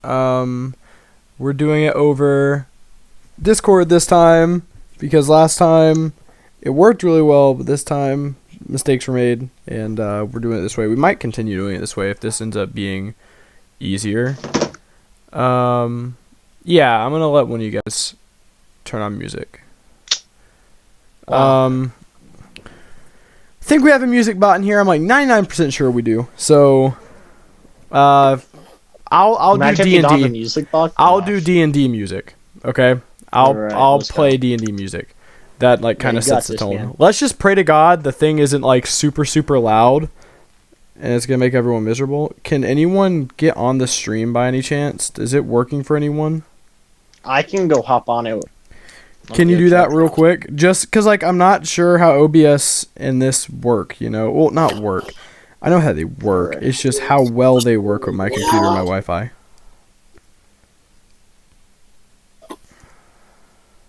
We're doing it over Discord this time because last time it worked really well, but this time mistakes were made, and we're doing it this way. We might continue doing it this way if this ends up being easier. Yeah, I'm gonna let one of you guys turn on music. I think we have a music bot in here. I'm like 99% sure we do. So, I'll do D&D. I'll do D&D music. Okay, I'll play D&D music. That like kind of sets the tone. Man. Let's just pray to God the thing isn't like super super loud, and it's gonna make everyone miserable. Can anyone get on the stream by any chance? Is it working for anyone? I can go hop on it. Can you do that real quick? Just because like I'm not sure how OBS and this work. You know, well not work. I know how they work. It's just how well they work with my computer and my Wi-Fi.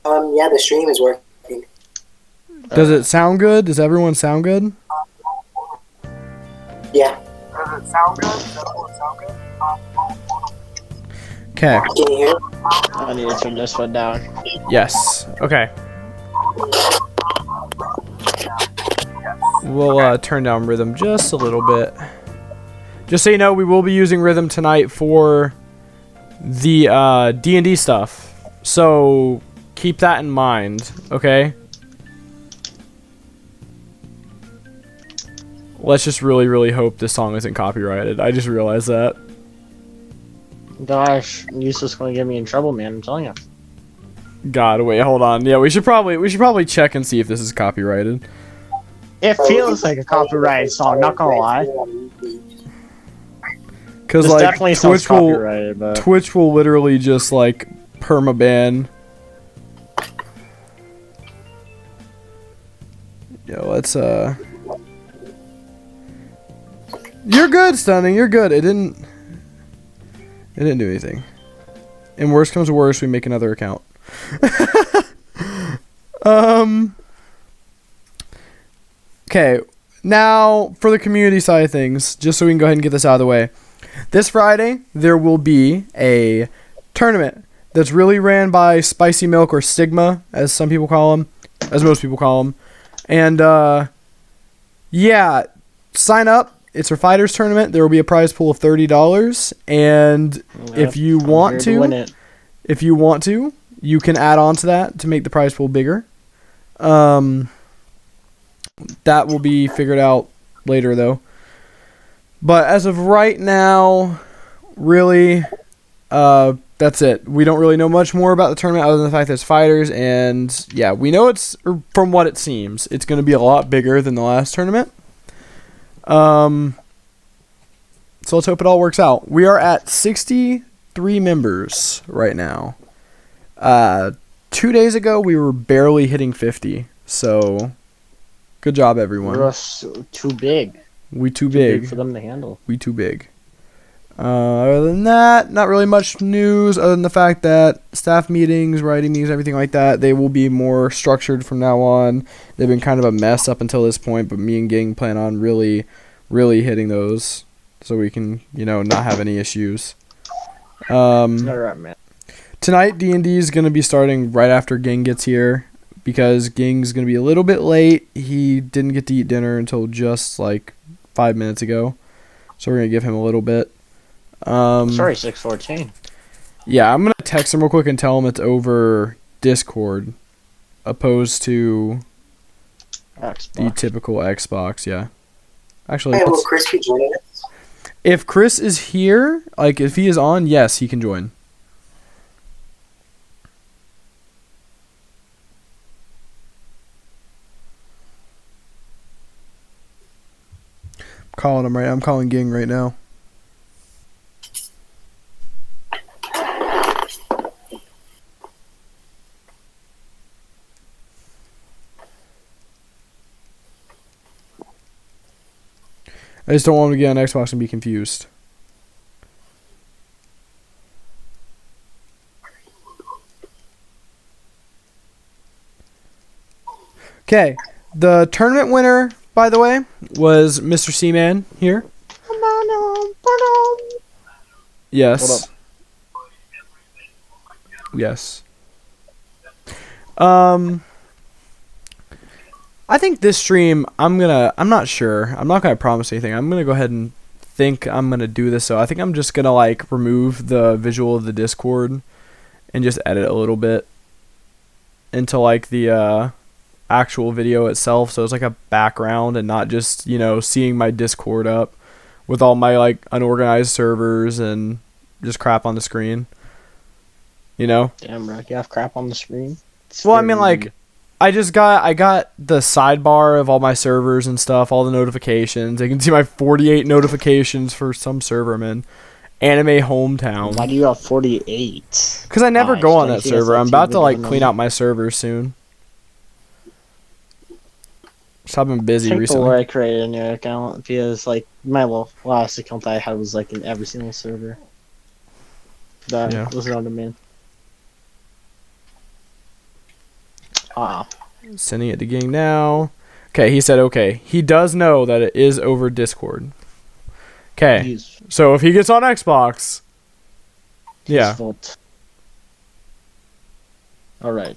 Yeah, the stream is working. Does it sound good? Does everyone sound good? Yeah. Does it sound good? Does everyone sound good? Okay. Can you hear? I need to turn this one down. Yes. Okay. We'll turn down rhythm just a little bit. Just so you know, we will be using rhythm tonight for the D&D stuff. So keep that in mind, okay? Let's just really, really hope this song isn't copyrighted. I just realized that. Gosh, you're just gonna get me in trouble, man. I'm telling you. God, wait, hold on. Yeah, we should probably check and see if this is copyrighted. It feels like a copyrighted song. Not gonna lie. Because This like definitely sounds copyrighted, but Twitch will literally just like permaban. Yo, let's You're good, Stunning. You're good. It didn't do anything. And worst comes to worst, we make another account. Okay. Now for the community side of things, just so we can go ahead and get this out of the way. This Friday there will be a tournament that's really ran by Spicy Milk, or Stigma, as some people call him, as most people call him. And yeah, sign up. It's a fighters tournament. There will be a prize pool of $30, and if you want to, you can add on to that to make the prize pool bigger. That will be figured out later, though. But as of right now, really, that's it. We don't really know much more about the tournament other than the fact that it's fighters, and yeah, we know it's, from what it seems, it's going to be a lot bigger than the last tournament. So let's hope it all works out. We are at 63 members right now. 2 days ago, we were barely hitting 50. So, good job, everyone. we're too big. We too big for them to handle. We too big. Other than that, not really much news other than the fact that staff meetings, writing meetings, everything like that, they will be more structured from now on. They've been kind of a mess up until this point, but me and Ging plan on really, really hitting those so we can, not have any issues. All right, man. Tonight, D&D is going to be starting right after Ging gets here because Ging's going to be a little bit late. He didn't get to eat dinner until just like 5 minutes ago, so we're going to give him a little bit. Sorry, 614. Yeah, I'm going to text him real quick and tell him it's over Discord opposed to Xbox. the typical Xbox, yeah. Actually, Hey, will Chris be joining us? if Chris is here, like if he is on, yes, he can join. Calling him right now. I'm calling Ging right now. I just don't want him to get on Xbox and be confused. Okay, the tournament winner, by the way, was Mr. Seaman here. Yes. Yes. I think this stream, I'm not sure. I'm not gonna promise anything. I'm gonna go ahead and think I'm gonna do this. So I think I'm just gonna like remove the visual of the Discord and just edit a little bit into like the actual video itself. So it's like a background and not just, you know, seeing my Discord up with all my like unorganized servers and just crap on the screen. You know? Damn, bro, you have crap on the screen. Well, I mean, like, I got the sidebar of all my servers and stuff, all the notifications. You can see my 48 notifications for some server I'm in. Anime Hometown. Why do you have 48? Because I never go on that server. I'm about to, like, clean out my server soon. So I've been busy recently. Where I created a new account because, like, my last account that I had was, like, in every single server. That was not a man. Sending it to Ging now. Okay, he said okay. He does know that it is over Discord. Okay, so if he gets on Xbox, yeah. All right.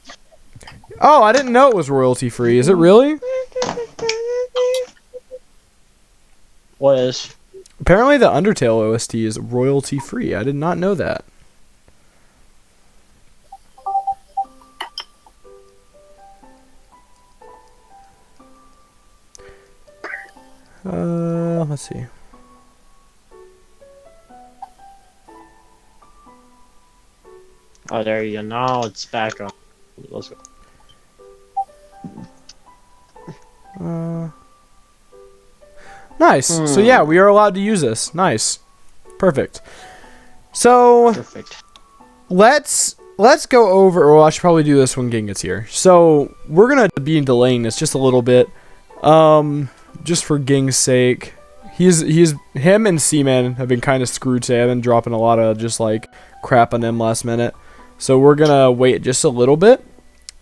Oh, I didn't know it was royalty free. Is it really? What is? Apparently, the Undertale OST is royalty free. I did not know that. Let's see. Oh, there you go. Now it's back on. Let's go. Nice. So yeah, we are allowed to use this. Nice. Perfect. So let's go over. Well, I should probably do this when Ging gets here. So we're gonna be delaying this just a little bit, just for Ging's sake. Him and Seaman have been kind of screwed today. I've been dropping a lot of just like crap on them last minute. So we're gonna wait just a little bit.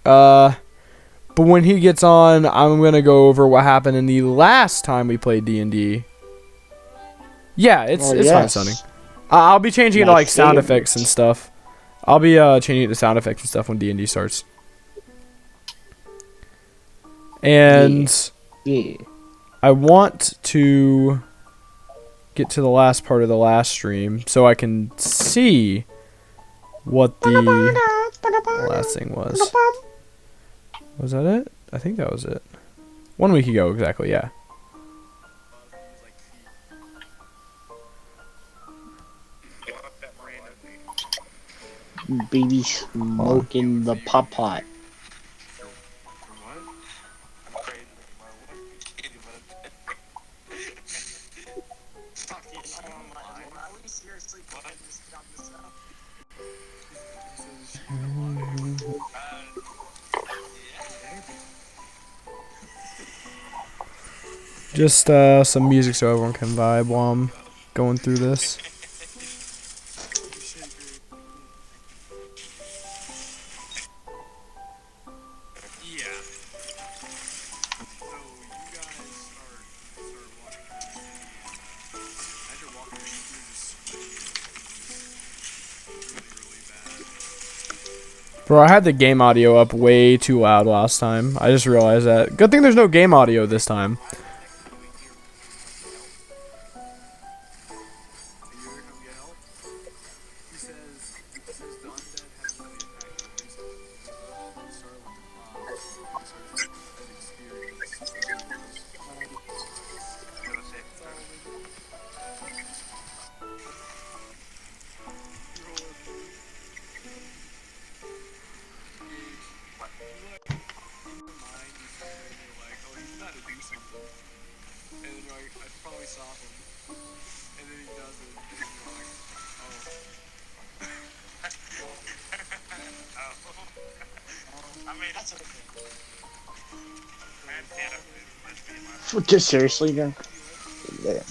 But when he gets on, I'm gonna go over what happened in the last time we played D&D. Yeah, it's fine sounding. I'll be changing it to like sound effects and stuff. I'll be changing it to sound effects and stuff when D&D starts. And I want to get to the last part of the last stream so I can see what the last thing was. Was that it? I think that was it. 1 week ago, exactly, yeah. Baby smoking the pop pot. Just some music so everyone can vibe while I'm going through this. Bro, I had the game audio up way too loud last time. I just realized that. Good thing there's no game audio this time. Just seriously, man. Yeah.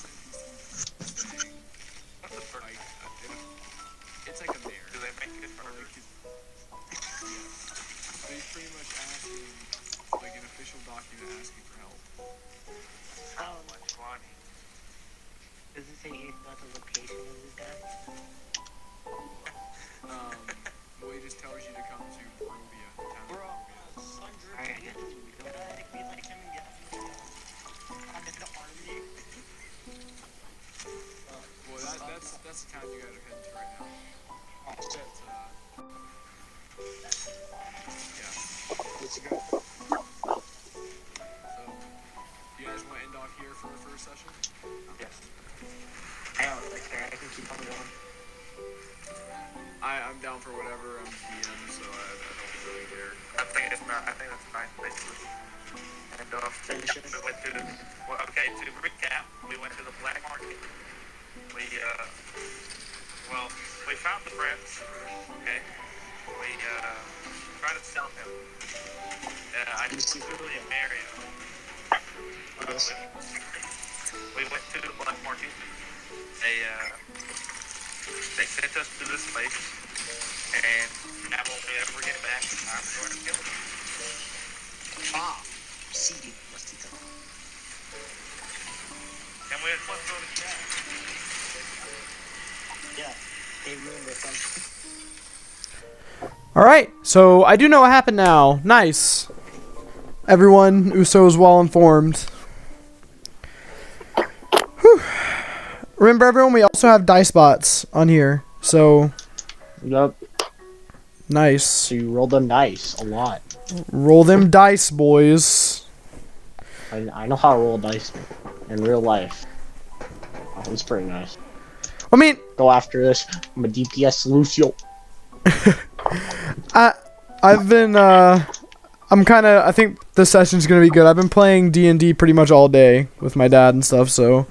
Well, you just tell her that's the town you guys are heading to right now. Let's go. So, you guys want to end off here for the first session? Yes. I don't really care. I can keep on going. I'm down for whatever. I'm DM, so I don't really care. I think that's fine, basically. And we went to to recap, we went to the black market. We found the prince. Okay. We tried to sell him. I just really married him. We went to the black market. They sent us to this place, and now when we ever get back, I'm going to kill them. Sí, bastito. And we had fun doing the chat. Yeah, they ruined their friendship. All right, so I do know what happened now. Nice. Everyone, Uso is well informed. Whew. Remember, everyone, we also have dice bots on here. So, Yep. nice. So you rolled them dice a lot. Roll them dice, boys. I know how to roll dice in real life. It's pretty nice. I mean, Go after this. I'm a DPS Lucio. I've been, I think this session's gonna be good. I've been playing D&D pretty much all day with my dad and stuff, so.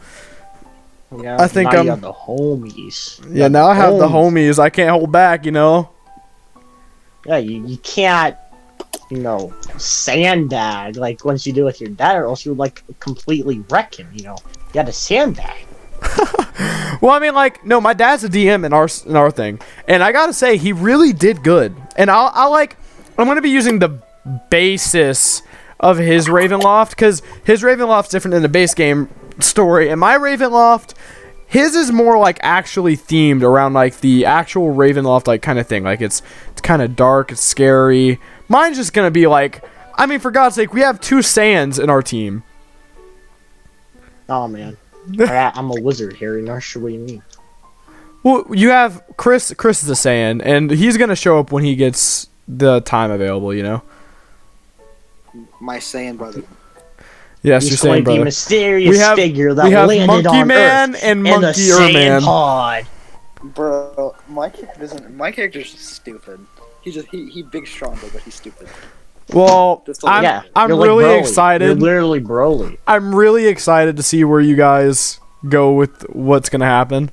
Yeah, I think now you have the homies. Yeah, now I have the homies. I can't hold back, you know? Yeah, you can't, sandbag like once you do with your dad, or else you would like completely wreck him. You had to sandbag. Well, I mean, like, no, my dad's a DM in our thing, and I gotta say, he really did good. And I'm gonna be using the basis of his Ravenloft, because his Ravenloft's different than the base game story, and my Ravenloft, his is more like actually themed around like the actual Ravenloft like kind of thing. Like it's kind of dark, it's scary. Mine's just gonna be like, I mean, for God's sake, we have 2 Saiyans in our team. Oh man, I'm a wizard, Harry. Not sure what you mean. Well, you have Chris. Chris is a Saiyan, and he's gonna show up when he gets the time available. You know. My Saiyan brother. Yes, He's you're saying, going to be a brother. mysterious figure that we have landed Monkey on Man Earth and in the Monkey Saiyan Man. pod. Bro, my character's just stupid. He big stronger, but he's stupid. Well, Just like- I'm you're like really Broly. excited. You're literally Broly. I'm really excited to see where you guys go with what's gonna happen,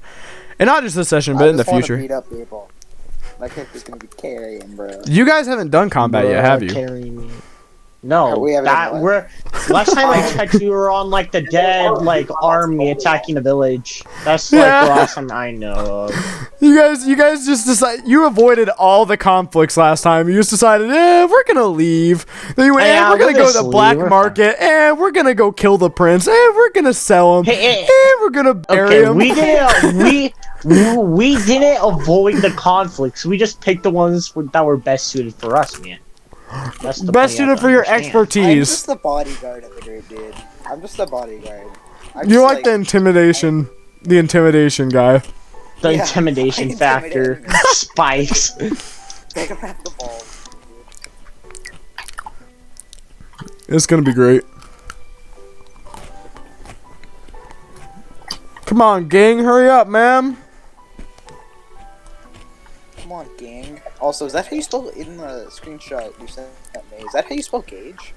and not just this session, but in the future. Beat up people. My character's gonna be carrying, bro. You guys haven't done combat yet, have you? Carry me. No, We haven't done what? last time I checked, you were on like the dead army attacking a village. That's Yeah. the last time I know of. You guys just decided you avoided all the conflicts last time. You just decided, we're gonna leave. Then you went, Yeah, we're gonna we'll go to just the black leave. We're market, we're gonna go kill the prince, we're gonna sell him, Hey, we're gonna bury Okay, him. we didn't avoid the conflicts. We just picked the ones that were best suited for us, man. That's the Best point you have suited to for your understand. I'm expertise. just the bodyguard of the group, dude. I'm just the bodyguard. You're like the intimidation guy. The Yeah, intimidation I factor intimidate spikes. They don't have the balls. It's gonna be great. Come on, gang, hurry up, man. Come on, gang. Also, is that how you spell in the screenshot you sent me? Is that how you spell gauge?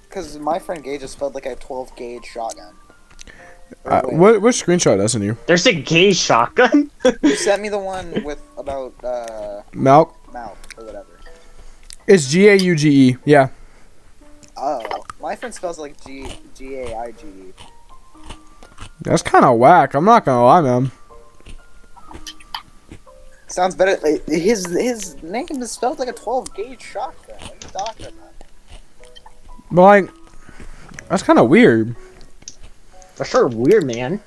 Because my friend Gage just spelled like a 12 gauge shotgun. Which screenshot doesn't you? There's a gay shotgun. You sent me the one with about Malk? mouth or whatever. It's G-A-U-G-E. Yeah. Oh, my friend spells like G-A-I-G-E. That's kind of whack. I'm not gonna lie, man. Sounds better. His name is spelled like a 12 gauge shotgun. What are you talking about? But like, that's kind of weird. That's sure weird, man.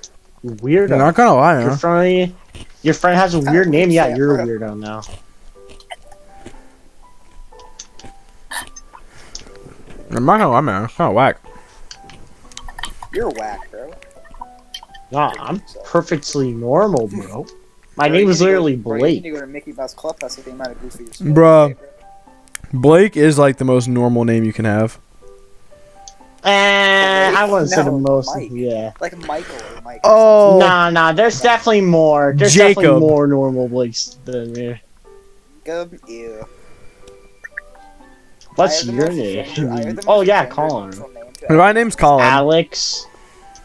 Weirdo. I'm not gonna lie, man. Your friend has a weird name. Yeah, Sam, you're a bro. weirdo now. I'm not gonna lie, man. It's kind of whack. You're whack, bro. Nah, I'm perfectly normal, bro. My Bro, name you is need to go- literally bro, you need Blake. to go to Mickey Mouse Clubhouse with the amount of goofy you're Bruh. Blake is like the most normal name you can have. I wouldn't say the No, most. Mike. Yeah. Like Michael or Mike. Oh, Nah. There's definitely more. There's definitely Jacob. more normal Blakes than me. Jacob, ew. What's your name? I have the Oh most yeah, gender Colin. neutral name to my name's Colin. Alex.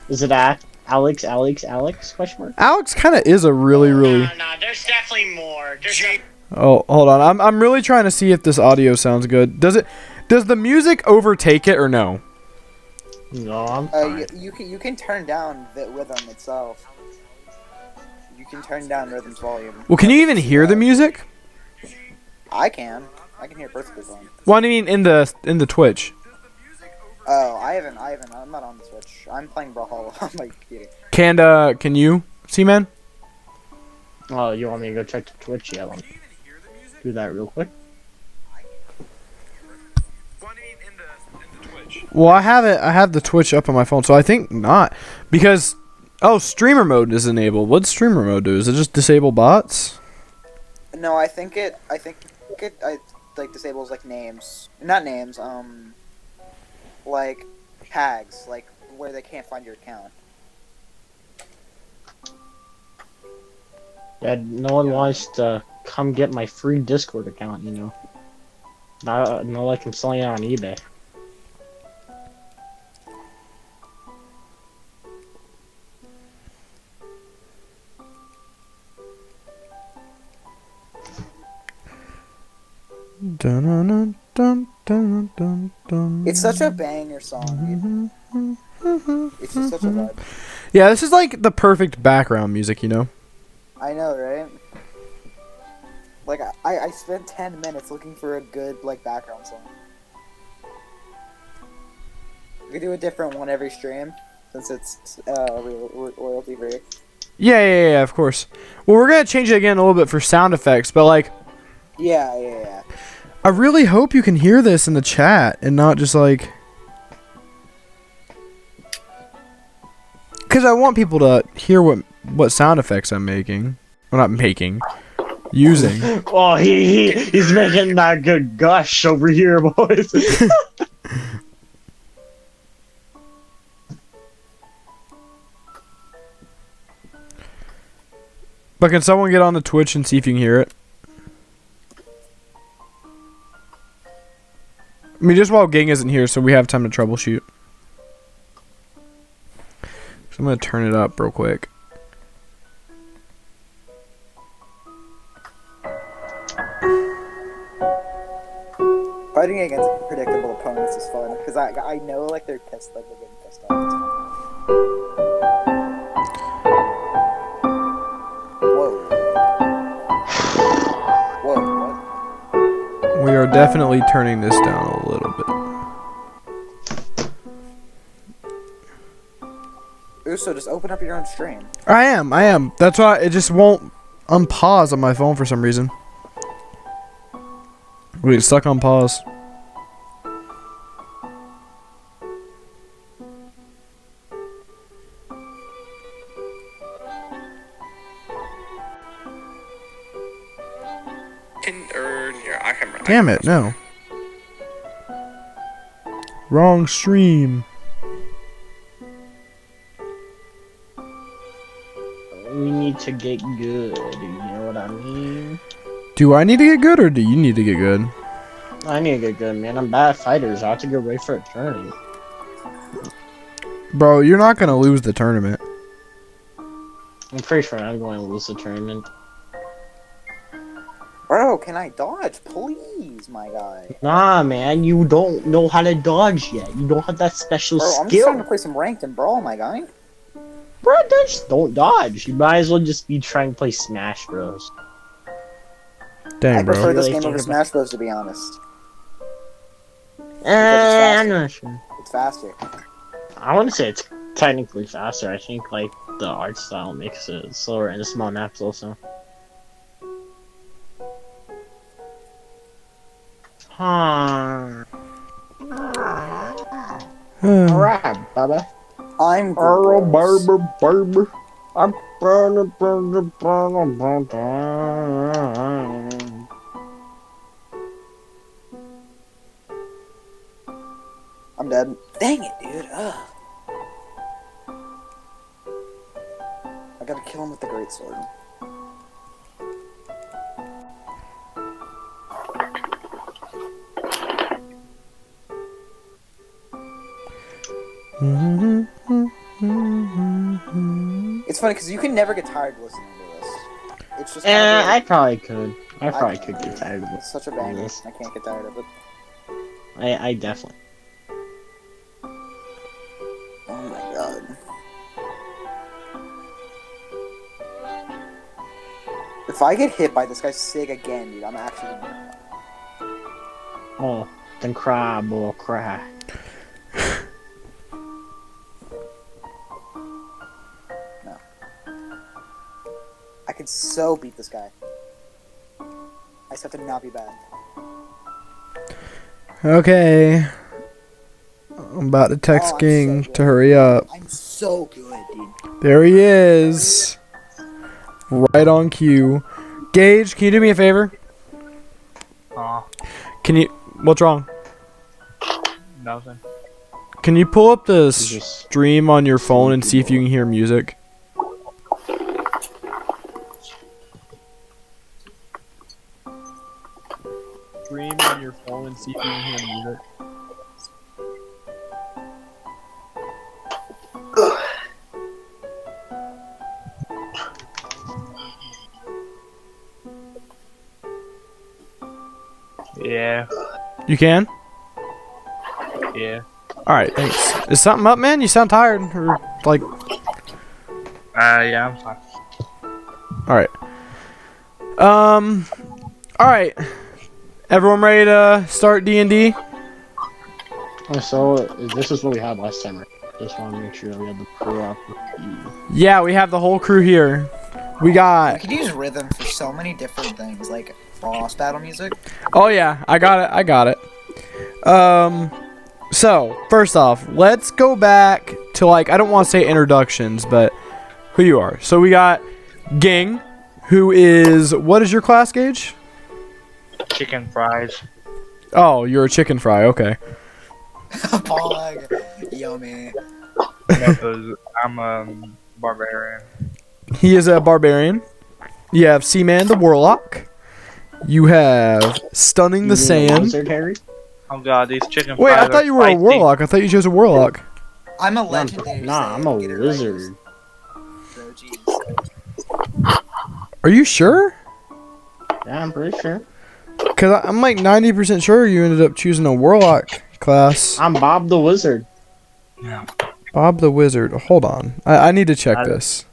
Is it Alex? Question mark. Alex kind of is a really. Nah. There's definitely more. Oh, hold on. I'm really trying to see if this audio sounds good. Does the music overtake it or no? No, I'm fine. You can turn down the rhythm itself. You can turn down rhythm's volume. Well, can you even hear the music? I can hear perfectly fine. Well, I mean in the Twitch. Oh, I haven't. I'm not on the Switch. I'm playing Brawlhalla on my computer. Can you see, man? Oh, you want me to go check the Twitch? Yeah, let me do that real quick. Well, I have the Twitch up on my phone, so I think not, because streamer mode is enabled. What's streamer mode do? Is it just disable bots? No, I think it like disables like names, not names. Like tags, like where they can't find your account. Yeah, no one wants to come get my free Discord account, you know. Not like I'm selling it on eBay. It's such a banger song, dude. It's just such a vibe. Yeah, this is like the perfect background music, you know. I know, right? Like I spent 10 minutes looking for a good like background song. We could do a different one every stream since it's royalty free. Yeah, of course. Well, we're gonna change it again a little bit for sound effects, but like, Yeah. I really hope you can hear this in the chat and not just like, because I want people to hear what sound effects I'm making. Well, not making, using. Oh, he's making that good gush over here, boys. But can someone get on the Twitch and see if you can hear it? I mean, just while Ging isn't here, so we have time to troubleshoot. So I'm going to turn it up real quick. Fighting against predictable opponents is fun because I know like they're pissed, like they're getting pissed off. Whoa, what? We are definitely turning this down a little bit. Uso, just open up your own stream. I am. That's why it just won't unpause on my phone for some reason. We get stuck on pause. Damn it, no. Wrong stream. We need to get good, you know what I mean? Do I need to get good or do you need to get good? I need to get good, man. I'm bad at fighters. I have to get ready for a tournament. Bro, you're not going to lose the tournament. I'm pretty sure I'm going to lose the tournament. Bro, can I dodge? Please, my guy. Nah, man, you don't know how to dodge yet. You don't have that special Bro, I'm just skill. trying to play some ranked and brawl, my guy. Bro, just don't dodge. You might as well just be trying to play Smash Bros. Dang, I prefer bro. this game over Smash Bros, to be honest. I'm not sure. It's faster. I want to say it's technically faster. I think like the art style makes it slower and the small maps also. Alright, Bubba. I'm Barber, gross. barber. I'm I'm dead. Dang it, dude. Ugh. I gotta kill him with the greatsword. It's funny because you can never get tired listening to this. It's just. I probably could. I probably could get tired of it. It's such a banger. I can't get tired of it. I definitely. Oh my god. If I get hit by this guy's sig again, dude, I'm actually gonna. Oh, then cry, boy, cry. No. I could so beat this guy. I just have to not be bad. Okay. I'm about to text King so to hurry up. I'm so good, dude. There he is. Right on cue. Gage, can you do me a favor? Can you... What's wrong? Nothing. Can you pull up the stream on your phone and see if you can hear music? Stream on your phone and see if you can hear music. Yeah. You can? Yeah. Alright, thanks. Is something up, man? You sound tired. Or, like... Yeah, I'm fine. Alright. Alright. Everyone ready to start D&D? So, this is what we had last time, right? Just want to make sure that we have the crew up. Yeah, we have the whole crew here. We got... We could use rhythm for so many different things, like boss battle music. Oh yeah, I got it. So, first off, let's go back to, like, I don't want to say introductions, but who you are. So we got Ging, who is... What is your class, Gage? Chicken fries. Oh, you're a chicken fry, okay. Pog. Yummy. I'm a barbarian. He is a barbarian. You have Seaman the Warlock. You have Stunning the Sand. Wizard, Harry? Oh god, these chicken fries. Wait, I thought you were a warlock. I thought you chose a warlock. I'm a legendary. Nah, I'm a wizard. So, jeez. Are you sure? Yeah, I'm pretty sure. Because I'm like 90% sure you ended up choosing a warlock class. I'm Bob the Wizard. Yeah. Bob the Wizard. Hold on. I need to check this.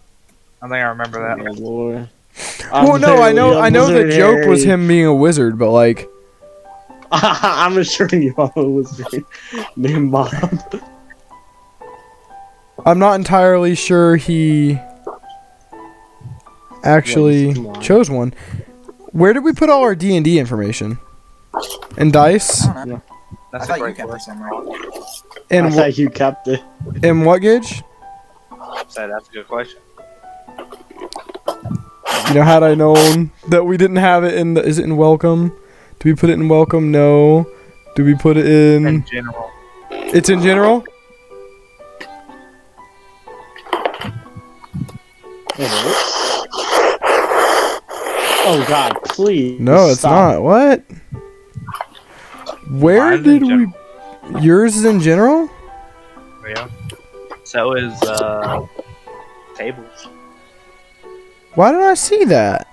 I think I remember that. Oh, Lord. Well, no, I know the joke was him being a wizard, but like... I'm assuring you I'm a wizard named Bob. I'm not entirely sure he actually chose one. Where did we put all our D&D information? In dice? I don't know. That's I a thought you great kept it question. somewhere. I thought you kept it. In what, Gage? So that's a good question. You know, had I known that we didn't have it in... Is it in Welcome? Do we put it in Welcome? No. Do we put it in... In general. It's in general? It is? Oh god, please. No, it's not. What? Where Mine's did in we... Yours is in general? Yeah. So is tables. Why did I see that?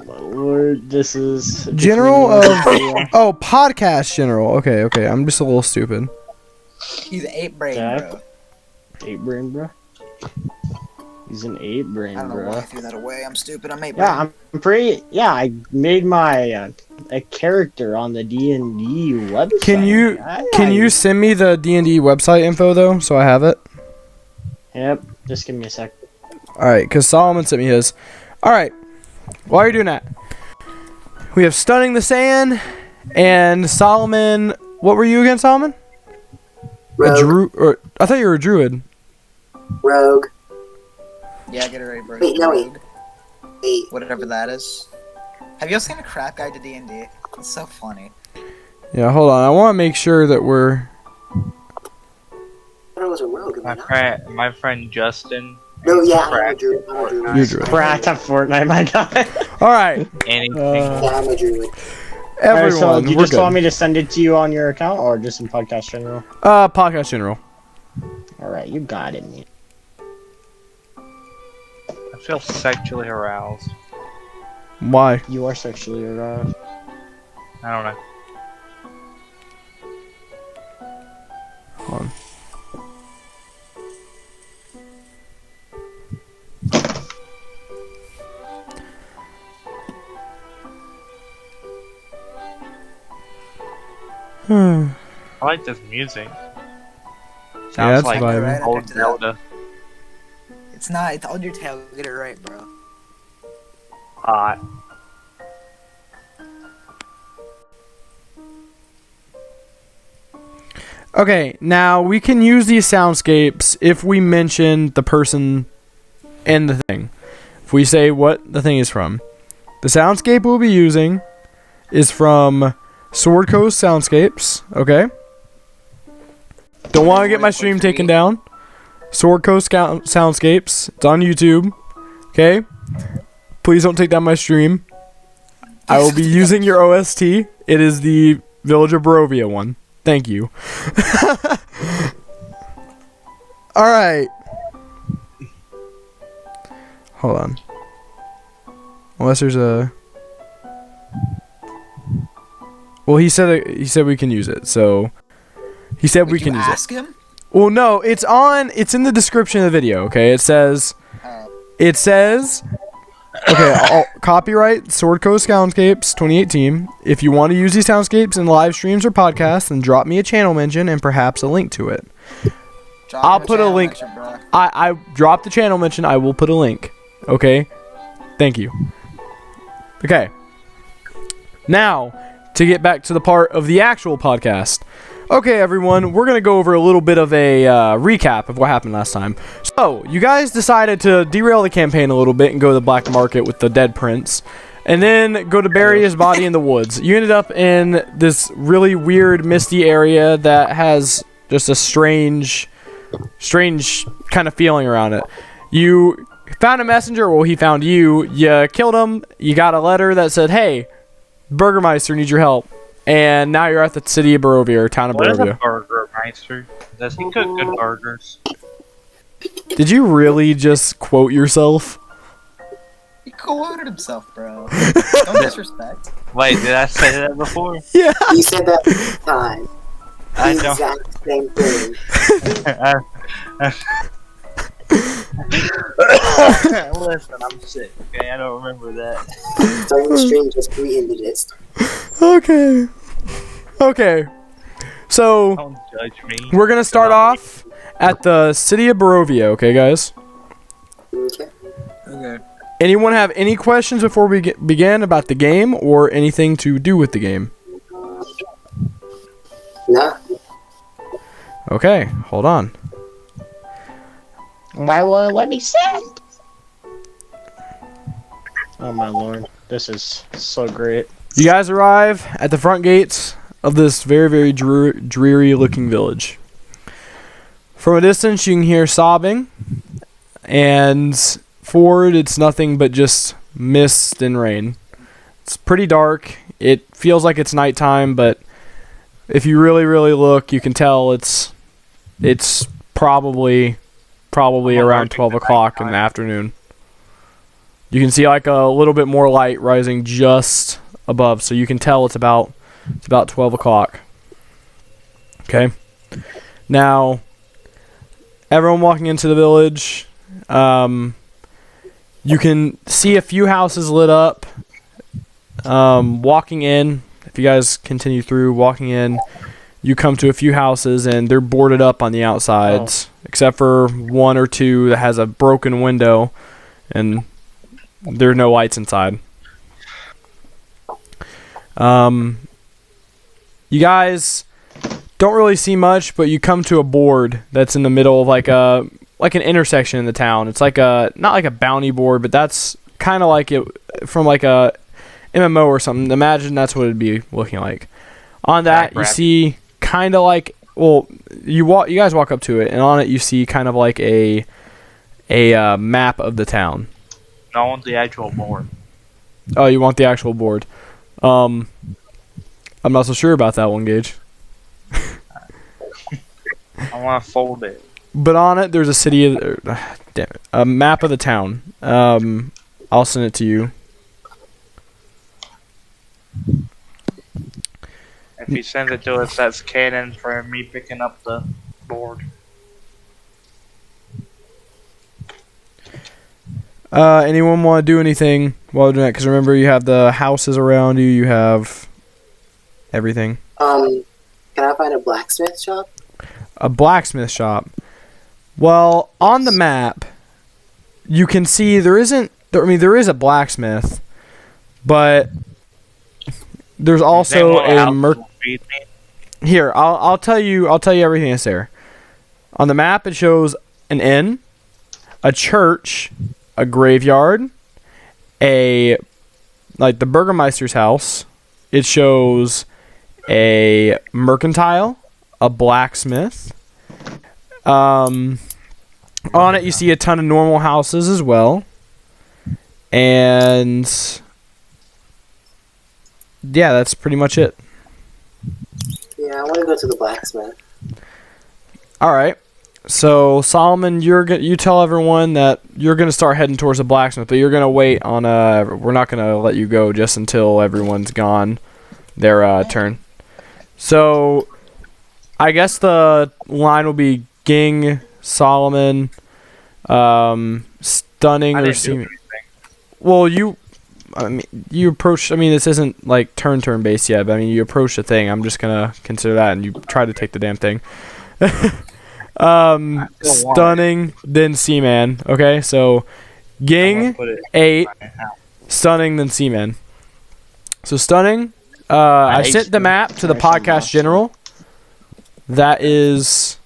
Lord, this is... General of... Oh, podcast general. Okay, okay. I'm just a little stupid. He's 8 brain, Jack? bro. 8 brain, bro. He's an 8 brain, I don't know bro. why I threw that away. I'm stupid. I'm 8 brain. Yeah, I'm pretty... Yeah, I made my... a character on the D&D website. Can you send me the D&D website info, though, so I have it? Yep, just give me a sec. Alright, because Solomon sent me his. Alright, while you're doing that, we have Stunning the Sand, and Solomon... What were you again, Solomon? Rogue. Or I thought you were a druid. Rogue. Yeah, get it right, bro. Wait, no, wait. Wait. Whatever that is. Have you ever seen a crap guide to D&D? It's so funny. Yeah, hold on. I want to make sure that we're. I thought it was a rogue. My friend Justin. No, yeah, I'm a druid. You're a druid. Brat at Fortnite, my guy. All right, Anything. Yeah, I'm a druid. everyone. Alright, so you we're just good. want me to send it to you on your account, or just in podcast general? Podcast general. Alright, you got it, man. I feel sexually aroused. Why? You are sexually aroused. I don't know. Hold on. I like this music. Yeah, Sounds that's like vibing. Right, old after that. Zelda. It's not. It's Undertale. Get it right, bro. Hot. Okay, now we can use these soundscapes if we mention the person and the thing. If we say what the thing is from. The soundscape we'll be using is from Sword Coast Soundscapes, okay? Don't want to get my stream taken down. Sword Coast Soundscapes. It's on YouTube, okay? Please don't take down my stream. I will be using your OST. It is the Village of Barovia one. Thank you. Alright. Hold on. Unless there's a... Well, he said we can use it, so... He said we can use it. Ask him? Well, no, it's in the description of the video, okay? It says... Okay, copyright Sword Coast Soundscapes 2018. If you want to use these soundscapes in live streams or podcasts, then drop me a channel mention and perhaps a link to it. I'll put a link. I dropped the channel mention. I will put a link. Okay? Thank you. Okay. Now, to get back to the part of the actual podcast. Okay, everyone, we're going to go over a little bit of a recap of what happened last time. So, you guys decided to derail the campaign a little bit and go to the black market with the dead prince, and then go to bury his body in the woods. You ended up in this really weird, misty area that has just a strange kind of feeling around it. You found a messenger, well, he found you. You killed him. You got a letter that said, hey, Burgermeister needs your help. And now you're at the city of Barovia, or town of What is a Barovia. Burgermeister? Does he cook good burgers? Did you really just quote yourself? He quoted himself, bro. Don't disrespect. Wait, did I say that before? Yeah. You said that time. I The don't. exact same thing. Listen, I'm sick. Okay, I don't remember that. Starting the stream, just re-ended it. Okay. So, Don't judge me. we're going to start off at the city of Barovia, okay, guys? Okay. Okay. Anyone have any questions before we begin about the game or anything to do with the game? No. Okay, hold on. Why won't let me send? Oh my lord, this is so great. You guys arrive at the front gates of this very, very dreary looking village. From a distance, you can hear sobbing, and forward, it's nothing but just mist and rain. It's pretty dark. It feels like it's nighttime, but if you really, really look, you can tell it's probably around 12 o'clock in the afternoon. You can see like a little bit more light rising just above, so you can tell it's about 12 o'clock. Okay. Now, everyone walking into the village, you can see a few houses lit up. Walking in, if you guys continue through, walking in, you come to a few houses and they're boarded up on the outsides, except for one or two that has a broken window, and there are no lights inside. You guys don't really see much, but you come to a board that's in the middle of like an intersection in the town. It's like not like a bounty board, but that's kind of like it from like a MMO or something. Imagine that's what it'd be looking like. On that, you see kind of like, well, you guys walk up to it, and on it you see kind of like a map of the town. I want the actual board. Oh, you want the actual board? I'm not so sure about that one, Gage. I want to fold it. But on it, there's a map of the town. I'll send it to you. If you send it to us, that's canon for me picking up the board. Anyone want to do anything while doing that? Because remember, you have the houses around you. You have everything. Can I find a blacksmith shop? A blacksmith shop. Well, on the map, you can see there is a blacksmith, but there's also a Here, I'll tell you everything that's there. On the map, it shows an inn, a church, a graveyard, the Burgermeister's house. It shows a mercantile, a blacksmith. On it, you see a ton of normal houses as well. And yeah, that's pretty much it. Yeah, I want to go to the blacksmith. All right. So Solomon, you tell everyone that you're gonna start heading towards the blacksmith, but you're gonna wait on we're not gonna let you go just until everyone's gone their turn. So I guess the line will be Ging, Solomon, Stunning, or Seeming. Well, you approach. I mean, this isn't like turn based yet, but I mean, you approach the thing. I'm just gonna consider that, and you try to take the damn thing. Stunning, then Seaman. Okay, so Ging 8, Stunning, then Seaman. So Stunning. I sent the map to the podcast general. That is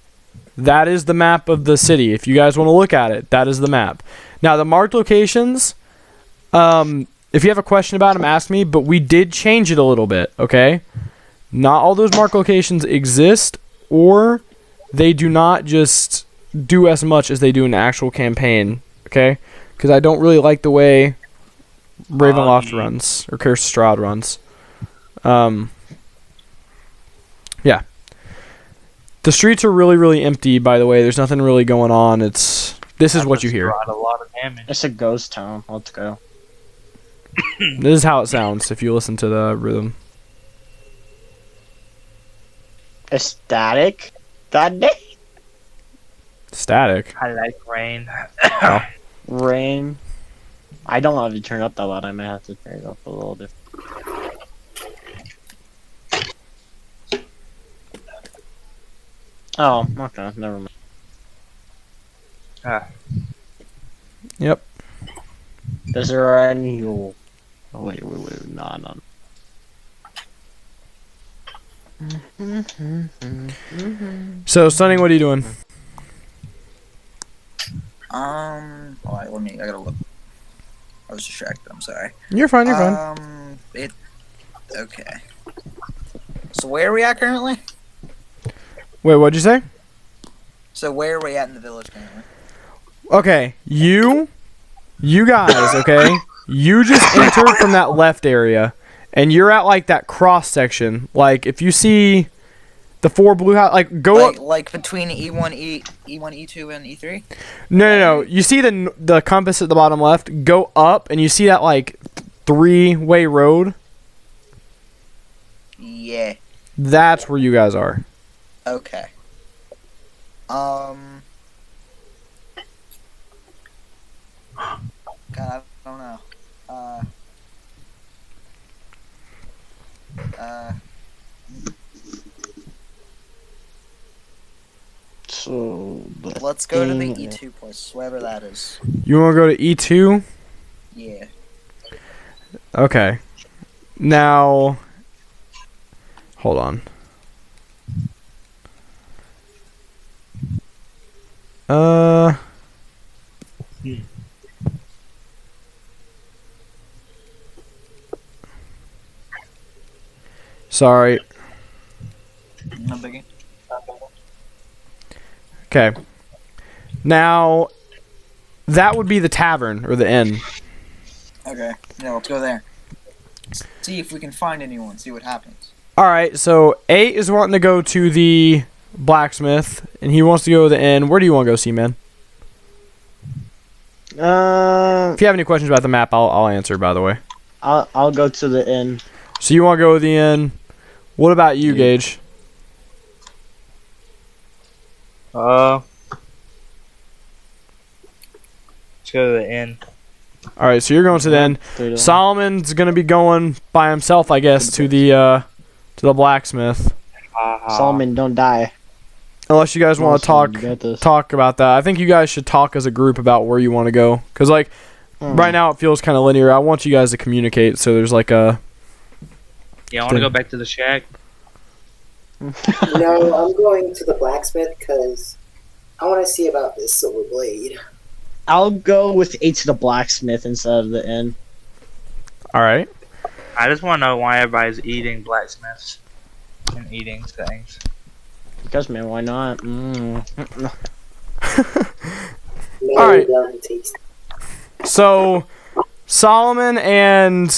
the map of the city. If you guys want to look at it, that is the map. Now the marked locations. If you have a question about them, ask me. But we did change it a little bit. Okay, not all those marked locations exist, or they do not just do as much as they do in the actual campaign. Okay, because I don't really like the way Ravenloft runs or Curse Strahd runs. Yeah. The streets are really, really empty, by the way. There's nothing really going on. This is what you hear. A lot of damage. It's a ghost town. Let's go. This is how it sounds if you listen to the rhythm. Static? That day? Static? I like rain. Oh. Rain. I don't have to turn up that loud. I might have to turn it up a little different. Oh, okay. Never mind. Yep. Is there any... Oh, wait. No. So, Stunning, what are you doing? Alright, I gotta look. I was distracted, I'm sorry. You're fine, you're fine. Okay. So where are we at currently? Wait, what'd you say? So where are we at in the village currently? Okay, you guys, okay? You just entered from that left area, and you're at, like, that cross section. Like, if you see the 4 blue house, like, go up. Like between E1, E2, and E3? No. You see the compass at the bottom left? Go up, and you see that, like, 3-way road? Yeah. That's where you guys are. Okay. God, I don't know. So... Let's go to the E2 place, wherever that is. You want to go to E2? Yeah. Okay. Now... Hold on. Sorry. No biggie. Okay. Now, that would be the tavern or the inn. Okay. Yeah, let's go there. See if we can find anyone. See what happens. All right. So 8 is wanting to go to the blacksmith, and he wants to go to the inn. Where do you want to go, C-Man? If you have any questions about the map, I'll answer. By the way, I'll go to the inn. so you want to go to the inn? What about you, Gage? Let's go to the inn. All right, so you're going to the inn. Solomon's gonna be going by himself, I guess, to the blacksmith. Solomon, don't die. Unless you guys want to talk about that. I think you guys should talk as a group about where you want to go. Because, like, right now it feels kind of linear. I want you guys to communicate, so there's like a... Yeah, I want to go back to the shack. No, I'm going to the blacksmith because I want to see about this silver blade. I'll go with 8 to the blacksmith instead of the inn. All right. I just want to know why everybody's eating blacksmiths and eating things. Because, man, why not? All right. So, Solomon and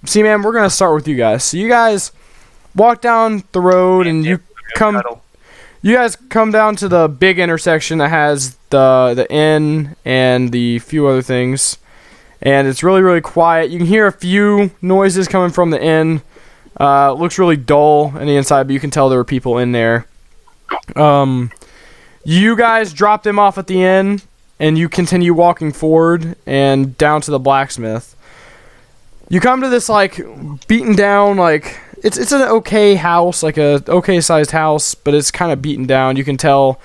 C-Man, we're gonna start with you guys. So you guys walk down the road, and you guys come down to the big intersection that has the inn and the few other things, and it's really, really quiet. You can hear a few noises coming from the inn. It looks really dull on the inside, but you can tell there were people in there. You guys drop them off at the inn, and you continue walking forward and down to the blacksmith. You come to this, like, beaten down, like, it's an okay house, like a okay sized house, but it's kind of beaten down. You can tell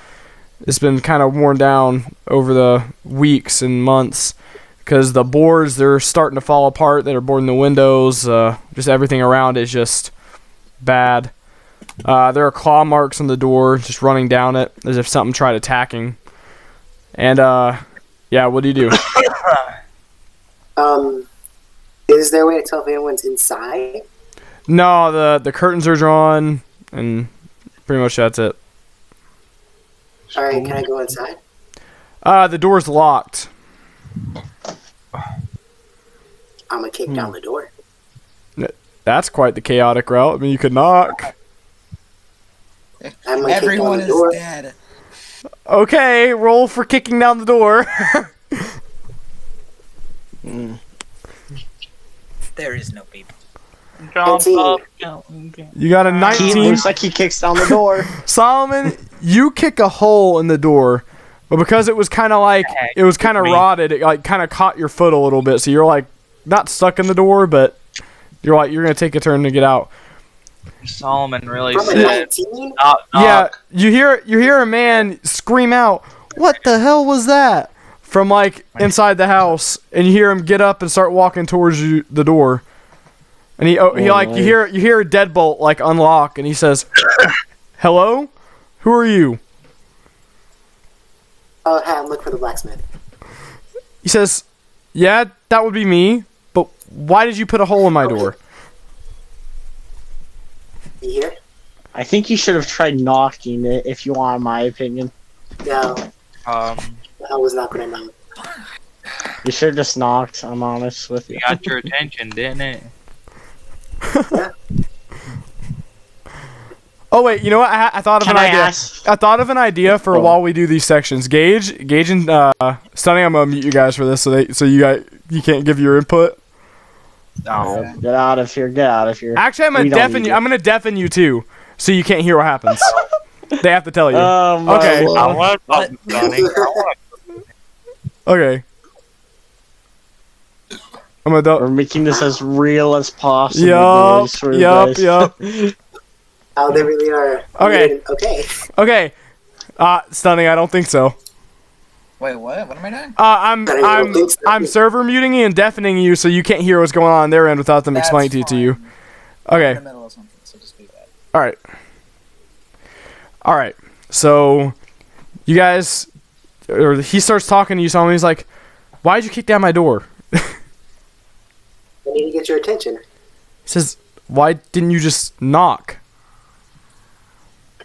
it's been kind of worn down over the weeks and months. Because the boards, they're starting to fall apart. That are boarding the windows. Just everything around is just bad. There are claw marks on the door, just running down it, as if something tried attacking. And, yeah, what do you do? Is there a way to tell if anyone's inside? No, the curtains are drawn, and pretty much that's it. Alright, can I go inside? The door's locked. I'm gonna kick down the door. That's quite the chaotic route. I mean, you could knock. Everyone is dead. Okay, roll for kicking down the door. There is no people. You got a 19. Looks like he kicks down the door. Solomon, you kick a hole in the door, but because it was kind of rotted, it like kind of caught your foot a little bit, so you're like not stuck in the door, but you're gonna take a turn to get out. Solomon really From said, 19? Yeah, you hear a man scream out, "What the hell was that?" from like inside the house, and you hear him get up and start walking towards the door. And you hear a deadbolt like unlock, and he says, "Hello? Who are you?" Oh, hey, I'm looking for the blacksmith. He says, "Yeah, that would be me, but why did you put a hole in my door?" You here? I think you should have tried knocking it, if you want my opinion. No, I was not gonna knock. You should have just knocked, I'm honest with you. it got your attention, didn't it? Oh wait, you know what? I thought of an idea. I thought of an idea for while we do these sections. Gage and Stunning, I'm gonna mute you guys for this, so you can't give your input. No. Get out of here! Get out of here! Actually, I'm gonna deafen you too, so you can't hear what happens. They have to tell you. Okay. Okay. We're making this as real as possible. Yup. Oh, they really are. Okay. Okay. Stunning, I don't think so. Wait, what? What am I doing? I'm server muting you and deafening you, so you can't hear what's going on their end without them explaining it to you. Okay. I'm in the middle of something, so just do that. All right. So, you guys, or he starts talking to you, Solomon. He's like, "Why'd you kick down my door?" I need to get your attention. He says, "Why didn't you just knock?"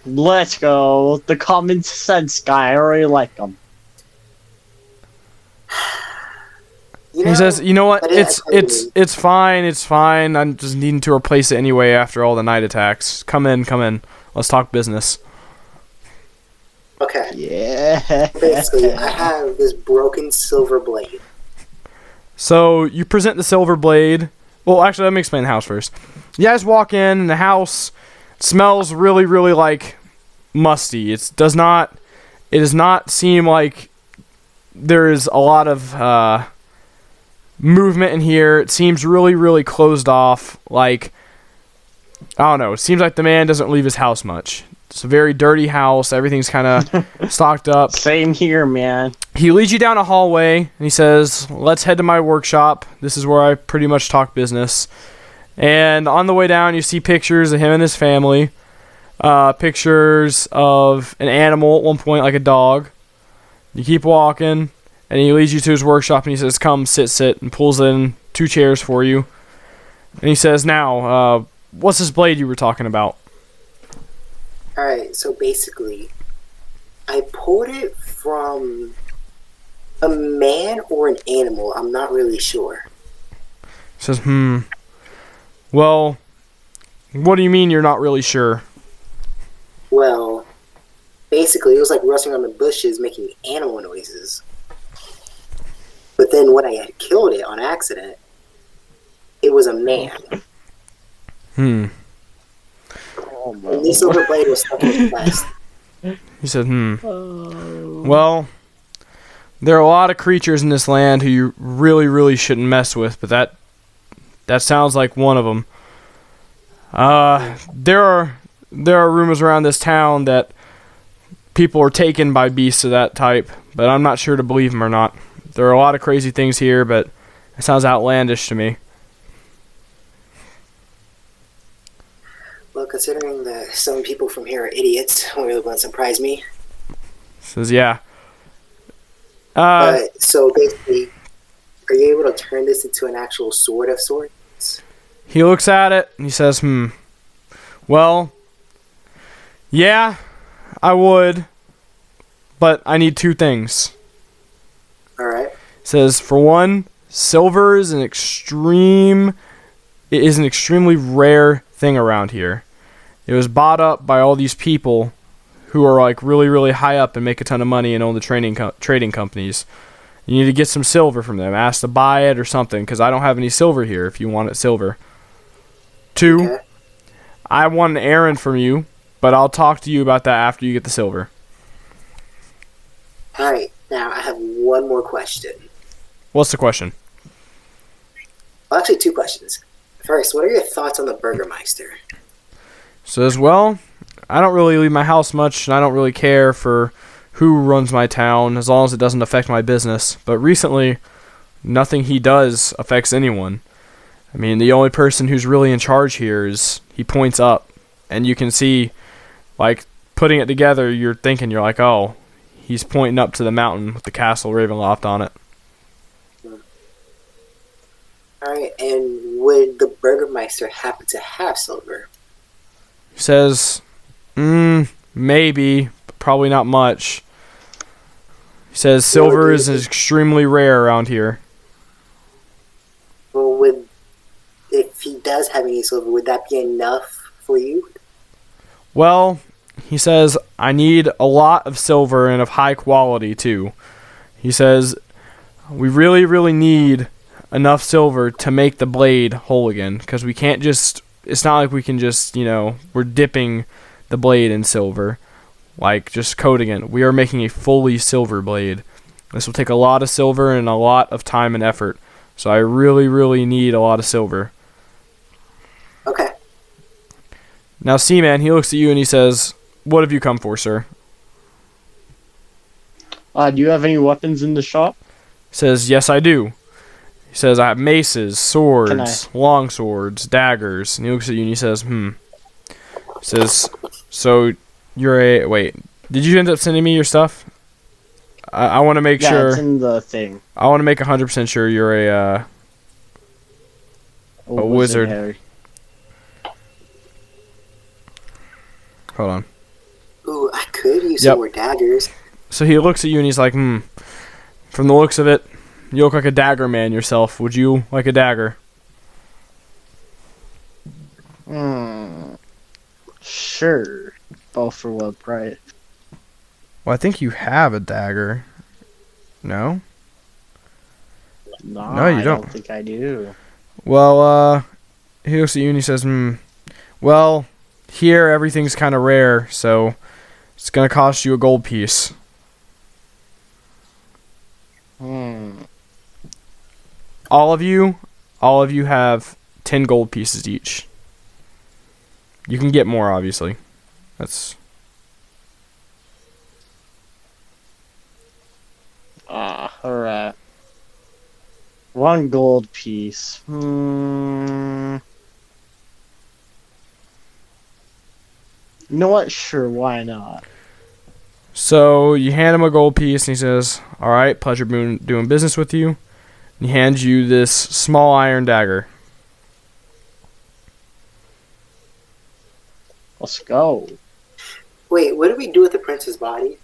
Let's go. The common sense guy. I already like him. He says, "You know what? It's fine. It's fine. I'm just needing to replace it anyway after all the night attacks. Come in. Let's talk business." Okay. Yeah. Basically, I have this broken silver blade. So you present the silver blade. Well, actually, let me explain the house first. You guys walk in, and the house smells really, really like musty. It does not seem like there is a lot of movement in here. It seems really, really closed off. Like, I don't know. It seems like the man doesn't leave his house much. It's a very dirty house. Everything's kind of stocked up. Same here, man. He leads you down a hallway, and he says, "Let's head to my workshop. This is where I pretty much talk business." And on the way down, you see pictures of him and his family. Pictures of an animal at one point, like a dog. You keep walking, and he leads you to his workshop, and he says, "Come, sit," and pulls in 2 chairs for you. And he says, "Now, what's this blade you were talking about?" Alright, so basically, I pulled it from a man or an animal. I'm not really sure. He says, "Well, what do you mean you're not really sure?" Well, basically, it was like rustling on the bushes, making animal noises. But then when I had killed it on accident, it was a man. And this silver blade was stuck in his chest. He said, "Well, there are a lot of creatures in this land who you really, really shouldn't mess with, but that sounds like one of them. There are rumors around this town that people are taken by beasts of that type, but I'm not sure to believe them or not. There are a lot of crazy things here, but it sounds outlandish to me." Well, considering that some people from here are idiots, it really won't surprise me. Says, "Yeah." But, so basically, are you able to turn this into an actual sword of sorts? He looks at it and he says, "Well, yeah, I would, but I need 2 things." Alright. Says, "For one, silver is an extremely rare thing around here. It was bought up by all these people who are like really, really high up and make a ton of money and own the trading companies. You need to get some silver from them. Ask to buy it or something, because I don't have any silver here if you want it silver. 2, Okay. I want an errand from you, but I'll talk to you about that after you get the silver." Alright, now I have one more question. What's the question? Well, actually, 2 questions. First, what are your thoughts on the Burgermeister? Says, "Well, I don't really leave my house much, and I don't really care for who runs my town, as long as it doesn't affect my business. But recently, nothing he does affects anyone. I mean, the only person who's really in charge here is," he points up, and you can see, like, putting it together, you're like, oh, he's pointing up to the mountain with the castle Ravenloft on it. Alright, and would the Burgermeister happen to have silver? He says, maybe, but probably not much. He says silver is extremely rare around here. Well, if he does have any silver, would that be enough for you? Well, he says, I need a lot of silver and of high quality too. He says, we really, really need enough silver to make the blade whole again, because we can't just, it's not like we can just, we're dipping the blade in silver, like just coating it. We are making a fully silver blade. This will take a lot of silver and a lot of time and effort, so I really, really need a lot of silver. Okay. Now, Seaman, he looks at you and he says, what have you come for, sir? Do you have any weapons in the shop? He says, yes, I do. He says, I have maces, swords, long swords, daggers. And he looks at you and he says, He says, so you're a... Wait. Did you end up sending me your stuff? I want to make Yeah, sure. it's in the thing. I want to make 100% sure you're a wizard. Harry. Hold on. Ooh, I could use some more daggers. So he looks at you and he's like, From the looks of it, you look like a dagger man yourself. Would you like a dagger? Sure. Both for what price? Well, I think you have a dagger. No? No, No, you I don't. don't think I do. Well, he looks at you and he says, well, here everything's kind of rare, so it's going to cost you a gold piece. All of you have 10 gold pieces each. You can get more, obviously. That's... Alright. 1 gold piece. You know what? Sure, why not? So you hand him a gold piece and he says, alright, pleasure doing business with you. And he hands you this small iron dagger. Let's go. Wait, what do we do with the prince's body?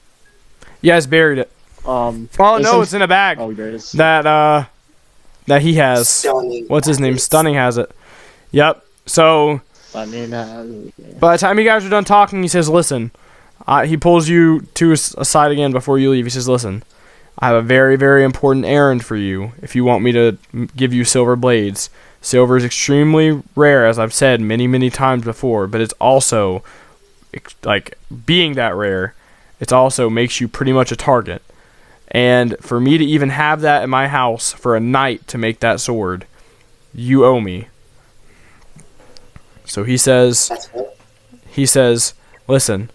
You guys buried it. Oh no, it's in a bag. Oh, there it is. That he has. Stunning. What's his name? Stunning has it. Yep. So Stunning has by the time you guys are done talking, he says, listen. He pulls you to his side again before you leave. He says, listen, I have a very, very important errand for you if you want me to give you silver blades. Silver is extremely rare, as I've said many, many times before, but it's also, like, being that rare, it also makes you pretty much a target. And for me to even have that in my house for a night to make that sword, you owe me. So he says, listen,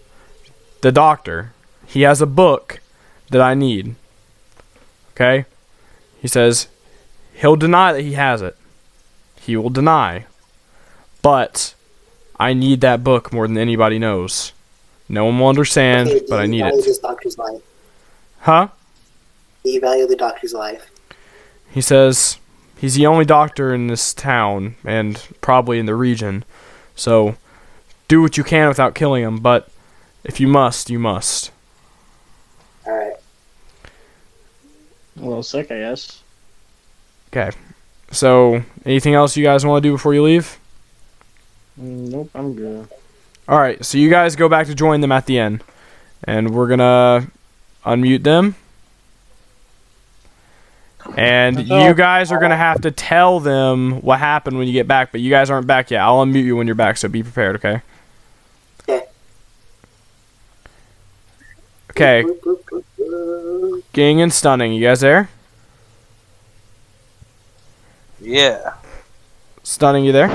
the doctor, he has a book that I need. Okay? He says, he'll deny that he has it. He will deny. But I need that book more than anybody knows. No one will understand, but I need it. This doctor's life? Huh? Do you value the doctor's life? He says he's the only doctor in this town and probably in the region. So do what you can without killing him, but if you must, you must. Alright. a little sick, I guess. Okay. So, anything else you guys want to do before you leave? Nope, I'm good. Alright, so you guys go back to join them at the end. And we're gonna unmute them. And you guys are gonna have to tell them what happened when you get back, but you guys aren't back yet. I'll unmute you when you're back, so be prepared, okay? Okay. Ging and Stunning, you guys there? Yeah. Stunning, you there?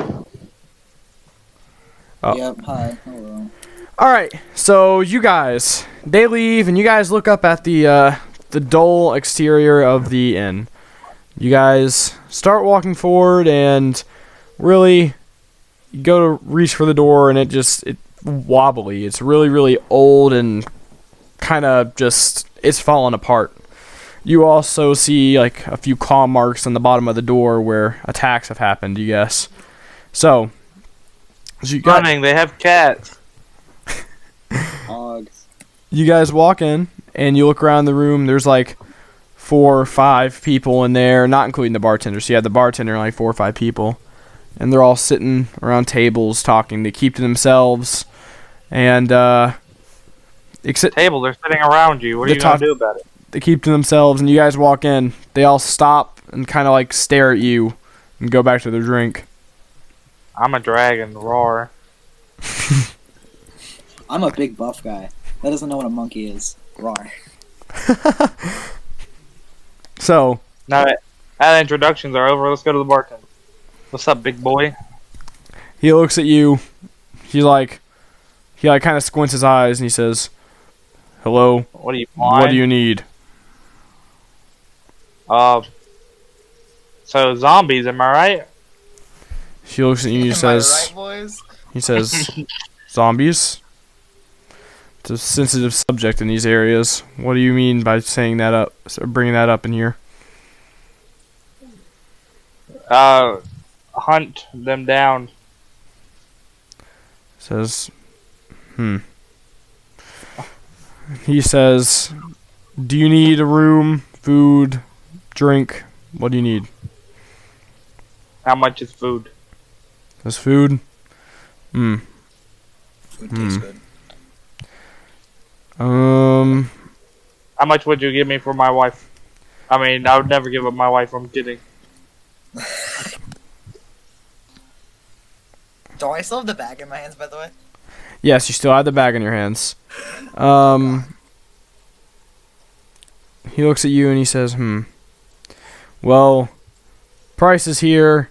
Oh. Yep, hi. Hello. Alright, so you guys, they leave, and you guys look up at the dull exterior of the inn. You guys start walking forward, and really, you go to reach for the door, and it's wobbly. It's really, really old, and kind of just, it's falling apart. You also see, like, a few claw marks on the bottom of the door where attacks have happened, you guess. So, you got... Running, they have cats. Dogs. You guys walk in, and you look around the room. There's like 4 or 5 people in there, not including the bartender. So you have the bartender and like 4 or 5 people. And they're all sitting around tables talking. They keep to themselves. And, except... Table, they're sitting around you. What are you going to do about it? They keep to themselves, and you guys walk in. They all stop and kind of like stare at you and go back to their drink. I'm a dragon, roar. I'm a big buff guy. That doesn't know what a monkey is. Rawr. So, Now that introductions are over, let's go to the bartender. What's up, big boy? he looks at you. He kind of squints his eyes, and he says, "Hello, What do you want? what do you need?" So zombies, am I right? He looks at you and he says, boys? he says, "Zombies? It's a sensitive subject in these areas. What do you mean by saying that up, bringing that up in here? Hunt them down. Says, He says, do you need a room, food, drink? What do you need? How much is food? Says food. Food tastes good. How much would you give me for my wife? I mean, I would never give up my wife. I'm kidding. Do I still have the bag in my hands, by the way? Yes, you still have the bag in your hands. He looks at you and he says, well, prices here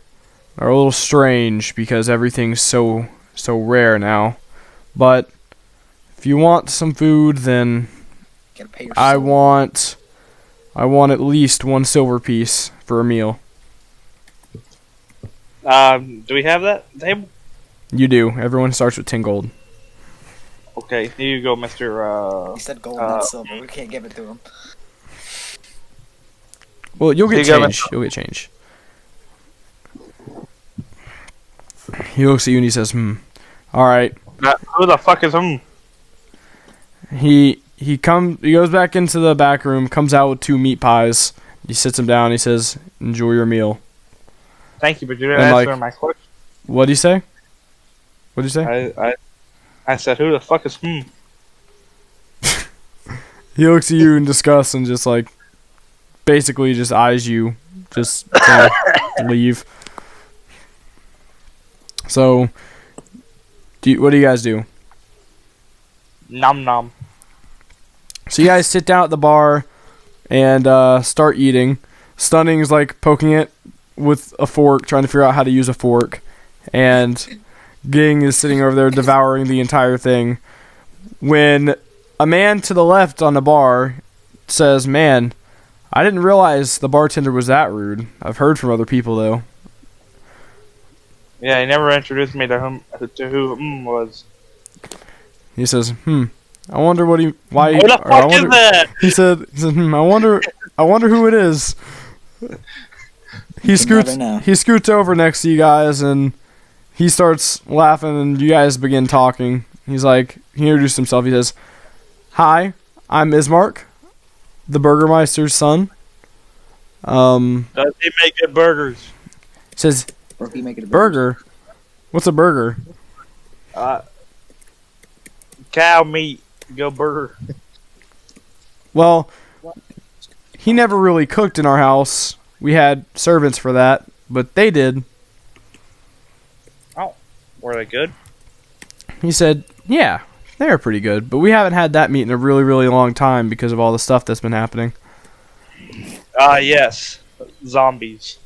are a little strange because everything's so rare now. But if you want some food, then Gotta pay your I silver. want at least 1 silver piece for a meal. Do we have that table? You do. Everyone starts with 10 gold. Okay, here you go, Mr. He said gold, not silver. We can't give it to him. Well, you'll get Here you go, change. You'll get change. He looks at you and he says, all right. Who the fuck is him? He goes back into the back room, comes out with 2 meat pies. He sits him down. He says, enjoy your meal. Thank you, but you didn't And, answer my question. What'd he say? What'd you say? I said, who the fuck is him? He looks at you in disgust and just like, basically just eyes you. Just leave. So, what do you guys do? Nom nom. So you guys sit down at the bar and start eating. Stunning's like poking it with a fork, trying to figure out how to use a fork. And Ging is sitting over there devouring the entire thing. When a man to the left on the bar says, man, I didn't realize the bartender was that rude. I've heard from other people, though. Yeah, he never introduced me to who was. He says, I wonder why Who the fuck is that? He said, I wonder who it is. He scoots over next to you guys and he starts laughing and you guys begin talking. He introduced himself. He says, hi, I'm Ismark, the Burgermeister's son. Does he make good burgers? He says, Or if you make it a burger? What's a burger? Cow meat. Go burger. Well, he never really cooked in our house. We had servants for that, but they did. Oh, were they good? He said, yeah, they were pretty good, but we haven't had that meat in a really, really long time because of all the stuff that's been happening. Yes. Zombies.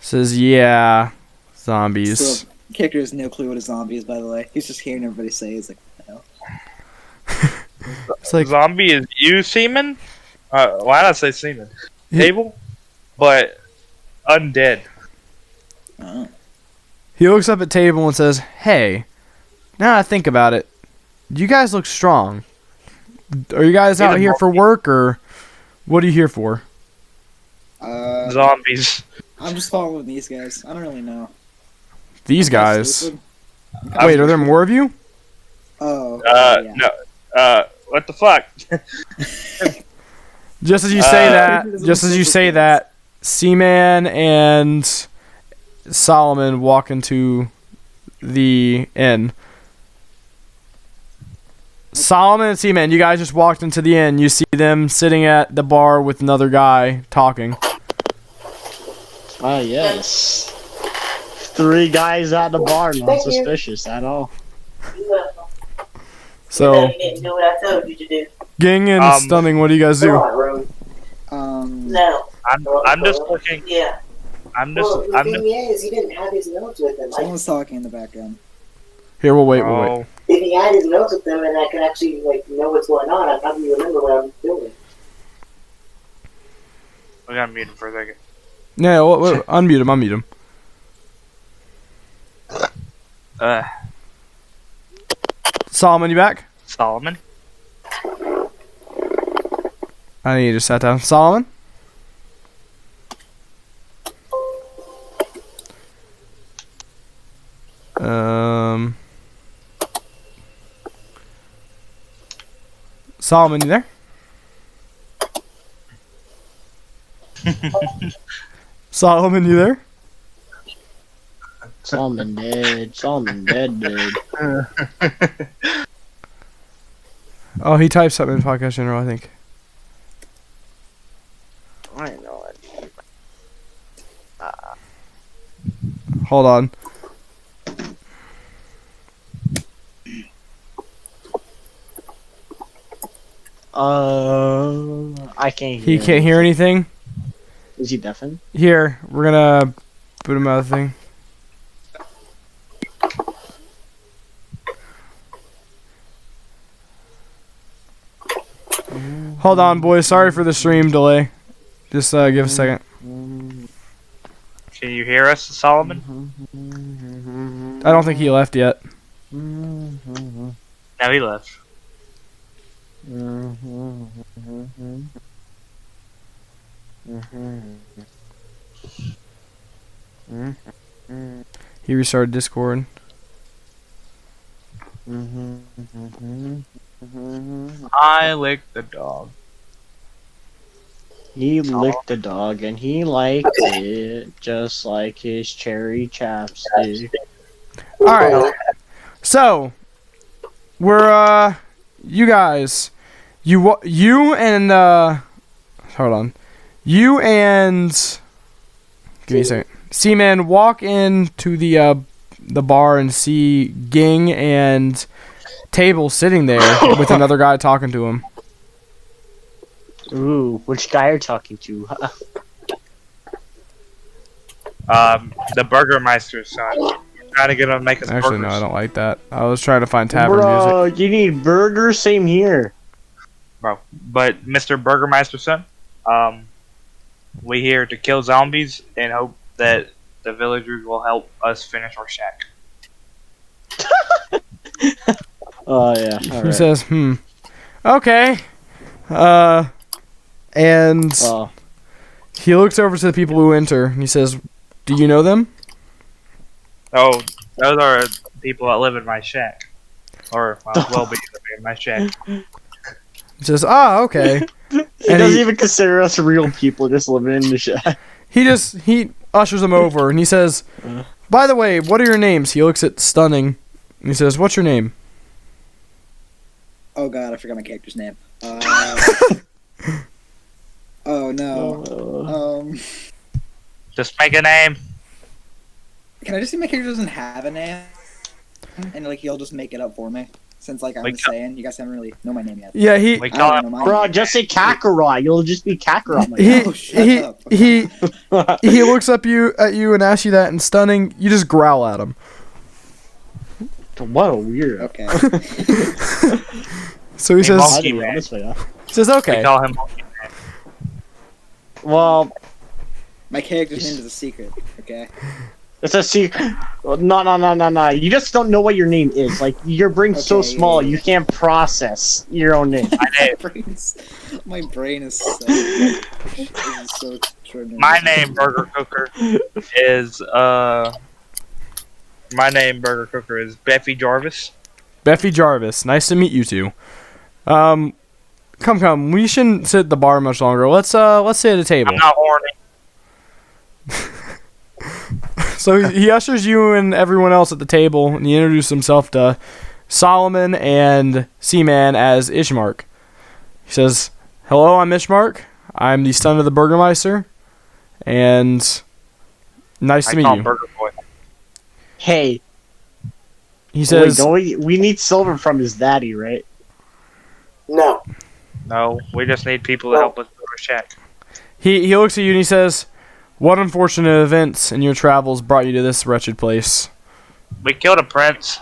Says, yeah, zombies. So, the character has no clue what a zombie is, by the way. He's just hearing everybody say, he's like, no. It's like, Zombie is you semen? Why not say semen? Table? But undead. Oh. he looks up at table and says, hey, now that I think about it, you guys look strong. Are you guys out here for work, or what are you here for? Zombies. I'm just following these guys. I don't really know. These guys? Wait, are there more of you? Oh. Yeah. No. What the fuck? Just as you say that, Seaman and Solomon walk into the inn. Solomon and Seaman, you guys just walked into the inn. You see them sitting at the bar with another guy talking. Ah, yes. 3 guys at the bar, not suspicious at all. So, You didn't do what I told you to do. Ging and Stunning, what do you guys do? No. I'm just looking. Yeah. The thing is, he didn't have his notes with him. Someone's talking in the background. Here, we'll wait. If he had his notes with him and I could actually know what's going on, I'd probably remember what I'm doing. We gotta mute him for a second. Yeah, unmute him. Solomon, you back? Solomon? I need to sat down. Solomon? Solomon, you there? Solomon, you there? Solomon dead. Oh, he typed something in podcast general, I think. I know it. Hold on. I can't hear. He can't hear anything? Is he deafened? Here, we're gonna boot him out of the thing. Hold on, boys. Sorry for the stream delay. Just give a second. Can you hear us, Solomon? I don't think he left yet. No, he left. He restarted Discord. I licked the dog. He licked the dog and he liked it just like his cherry chapstick. Alright. So, we're, you guys, you and, hold on. You and, give me a second. Seaman, walk into the bar and see Ging and Table sitting there with another guy talking to him. Ooh, which guy are you talking to? The Burgermeister's son. Trying to get him to make us Actually, burgers. no, I don't like that. I was trying to find tavern Bro, music. you need burgers? Same here. Bro, but Mr. Burgermeister's son, we here to kill zombies and hope that the villagers will help us finish our shack. Oh yeah. He says, okay. And he looks over to the people who enter and he says, do you know them? Oh, those are people that live in my shack. Or, well, will be living in my shack. He says, okay. He doesn't even consider us real people just living in the shack. He ushers them over and he says, by the way, what are your names? He looks at Stunning and he says, what's your name? Oh god, I forgot my character's name. Oh no. Just make a name. Can I just say my character doesn't have a name? And like he'll just make it up for me? Since like I'm just saying, you guys haven't really know my name yet. Yeah, he... Bro, just say Kakarot. You'll just be Kakarot. He looks up at you and asks you that, and Stunning, you just growl at him. What a weird. Okay. So he says, okay. We call him Well, my character's name is a secret, okay? it's a secret. No. You just don't know what your name is. Like, your brain's so small, you can't process your own name. My brain is so extraordinary. My name, Burger Cooker, is, Beffy Jarvis. Beffy Jarvis. Nice to meet you two. Come. We shouldn't sit at the bar much longer. Let's sit at a table. I'm not horny. So he ushers you and everyone else at the table, and he introduces himself to Solomon and Seaman as Ishmark. He says, hello, I'm Ishmark. I'm the son of the Burgermeister, and nice to meet you. Burger Boy. Hey. He says, we need silver from his daddy, right? No. No, we just need people to help us build our shack. He looks at you and he says, what unfortunate events in your travels brought you to this wretched place? We killed a prince.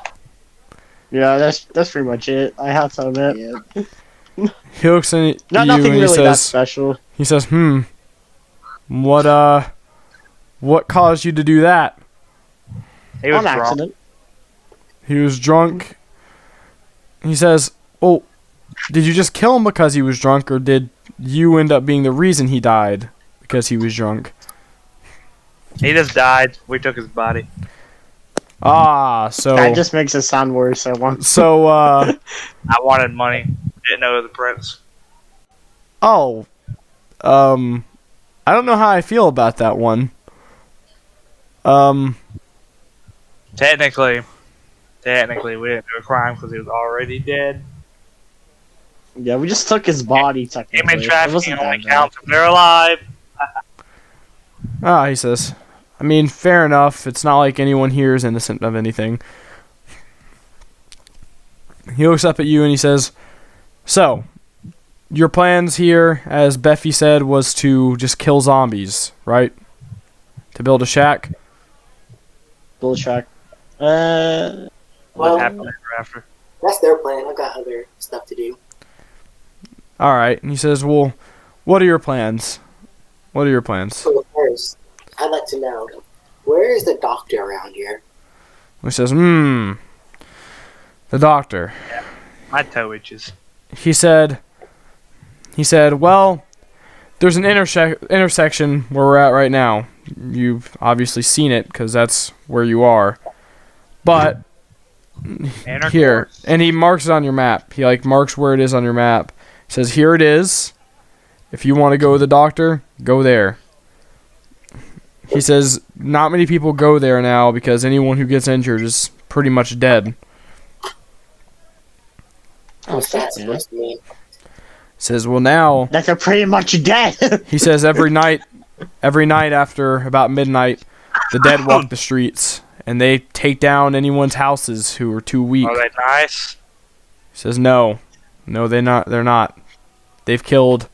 Yeah, that's pretty much it. I have to admit. Yeah. He looks at you Nothing and he really that says, special. he says, what caused you to do that? He was On drunk. accident. He was drunk. He says, oh, did you just kill him because he was drunk, or did you end up being the reason he died because he was drunk. He just died. We took his body. So that just makes it sound worse. I want. So I wanted money. Didn't know the prince. I don't know how I feel about that one. Technically, we didn't do a crime because he was already dead. Yeah, we just took his body. Technically, Human it trafficking wasn't only that bad. counts if they're alive. He says, I mean, fair enough. It's not like anyone here is innocent of anything. He looks up at you and he says, so, your plans here, as Beffy said, was to just kill zombies, right? To build a shack? Bull shack. What Well, happened after? that's their plan. I've got other stuff to do. Alright. And he says, well, what are your plans? What are your plans? So first, I'd like to know, where is the doctor around here? He says, the doctor. My toe itches. He said, well, there's an intersection where we're at right now. You've obviously seen it because that's where you are. But here, and he marks it on your map. He marks where it is on your map. He says, here it is. If you want to go to the doctor, go there. He says, not many people go there now because anyone who gets injured is pretty much dead. What's that supposed to mean? Says, well, now That they're pretty much dead. he says every night after about midnight, the dead walk the streets and they take down anyone's houses who are too weak. Are they nice? He says, no, they're not. They've killed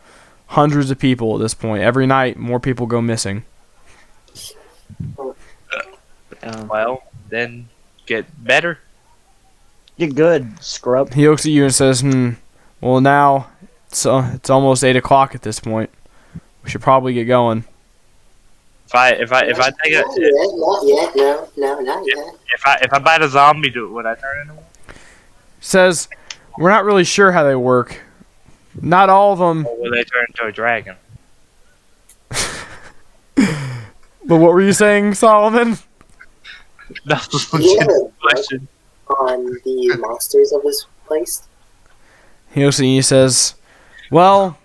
hundreds of people at this point. Every night, more people go missing. Well, then get better. You're good, scrub. He looks at you and says, well, now it's almost 8 o'clock at this point. We should probably get going. If I take a Not yet. No, not yet. if I bite a zombie, would I turn into one? Says, we're not really sure how they work. Not all of them. Or will they turn into a dragon? But what were you saying, Solomon? That was a Yeah, legitimate question. On the monsters of this place? He looks at you and he says, well,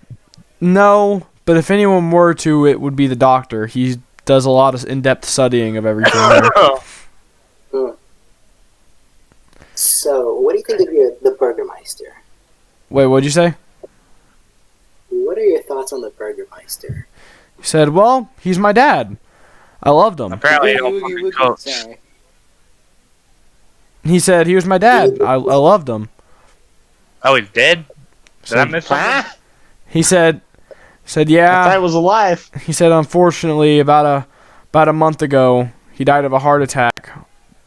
no, but if anyone were to, it would be the doctor. He does a lot of in-depth studying of everything there. So, what do you think of the Burgermeister? Wait, what'd you say? What are your thoughts on the Burgermeister? He said, well, he's my dad. I loved him. Apparently, you don't fucking cook. Sorry. He said he was my dad. I loved him. Oh, he's dead? Did I miss Huh? something? He said, I thought yeah. I was alive. He said, unfortunately, about a month ago, he died of a heart attack.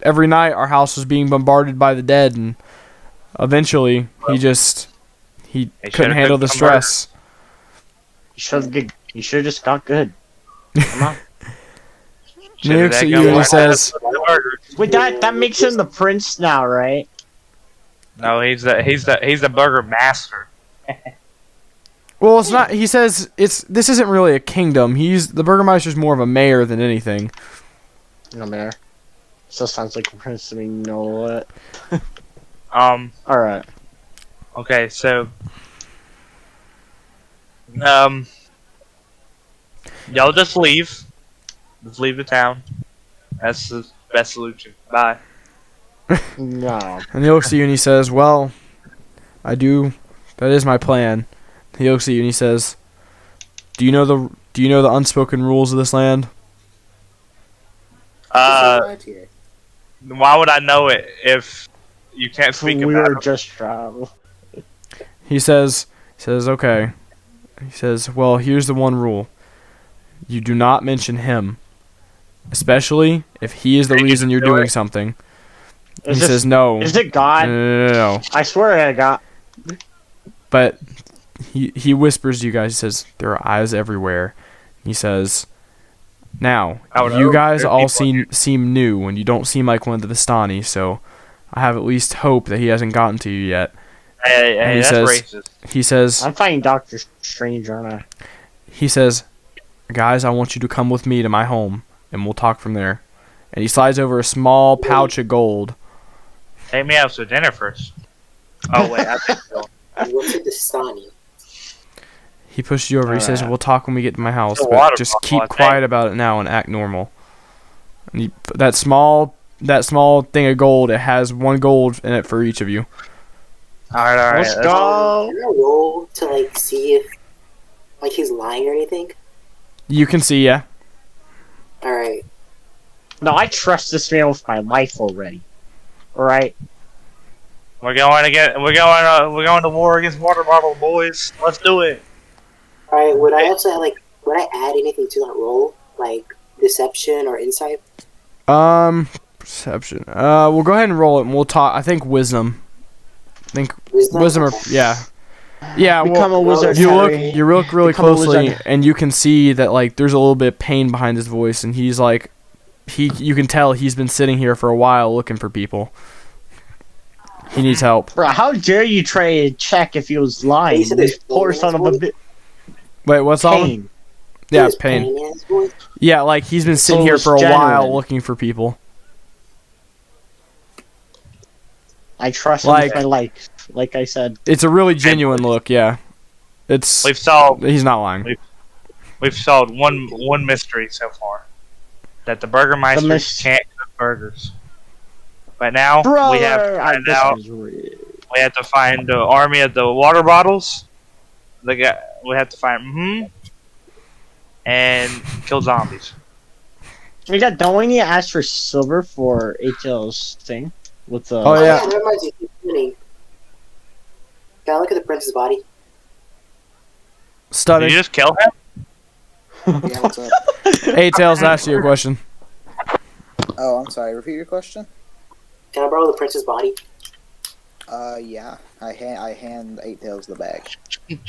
Every night, our house was being bombarded by the dead, and eventually, he couldn't handle the stress. You should just got good. Come on. He looks at you and he says, Wait, that makes him the prince now, right? No, he's the burger master. well, it's not. He says this isn't really a kingdom. The Burgermeister's more of a mayor than anything. No matter. Still sounds like a prince to me. You know what? All right. Okay, so y'all just leave. Just leave the town. That's the best solution. Bye. No. And he looks at you and he says, well, I do. That is my plan. He looks at you and he says, do you know the unspoken rules of this land? Why would I know it if you can't speak about We're it? just travel. He says, okay. He says, well, here's the one rule. You do not mention him. Especially if he is the reason you're doing something. He says, no. Is it God? No. I swear I got. But he whispers to you guys, he says, there are eyes everywhere. He says, now, you guys all seem new, and you don't seem like one of the Vistani, so I have at least hope that he hasn't gotten to you yet. Hey, that's racist. He says, I'm fighting Doctor Strange, aren't I? he says, guys, I want you to come with me to my home, and we'll talk from there. And he slides over a small pouch of gold. Take me out to dinner first. Oh wait, I think so. What's it, the Stani? He pushes you over. He says, we'll talk when we get to my house, It's a but water just bottle, keep I think. quiet about it now and act normal. And he, that small thing of gold, it has 1 gold in it for each of you. Alright. Let's go. Can I roll to like see if like he's lying or anything? You can see, yeah. All right. No, I trust this man with my life already. Alright? We're going to war against water bottle, boys. Let's do it. All right. Would I also would I add anything to that roll, like deception or insight? Perception. We'll go ahead and roll it, and we'll talk. I think wisdom. Wisdom or yeah. Yeah, Become a wizard, you Harry. look really Become a closely, wizard. and you can see that like there's a little bit of pain behind his voice, and he's like, you can tell he's been sitting here for a while looking for people. He needs help. Bro, how dare you try to check if he was lying? He said You there's poor pain son in of a his bit. Wait, what's all? Pain. Yeah, There's pain. in his voice. Yeah, like he's been sitting So here it's for a while genuine. looking for people. I trust him Like- with my life. Like I said. It's a really genuine look. Yeah, it's. We've solved He's not lying. one mystery so far. That the Burgermeisters can't cook burgers. But now Brother, we have to find out. this is real. We have to find the army of the water bottles. We have to find and kill zombies. We got. Don't we need to ask for silver for HL's thing? With the. Oh, yeah. That reminds me of winning. Can I look at the prince's body? Did Stunning. you just kill him? Yeah, what's up? Hey, Tails, ask you a question. Oh, I'm sorry. Repeat your question. Can I borrow the prince's body? Yeah. I hand 8 Tails the bag.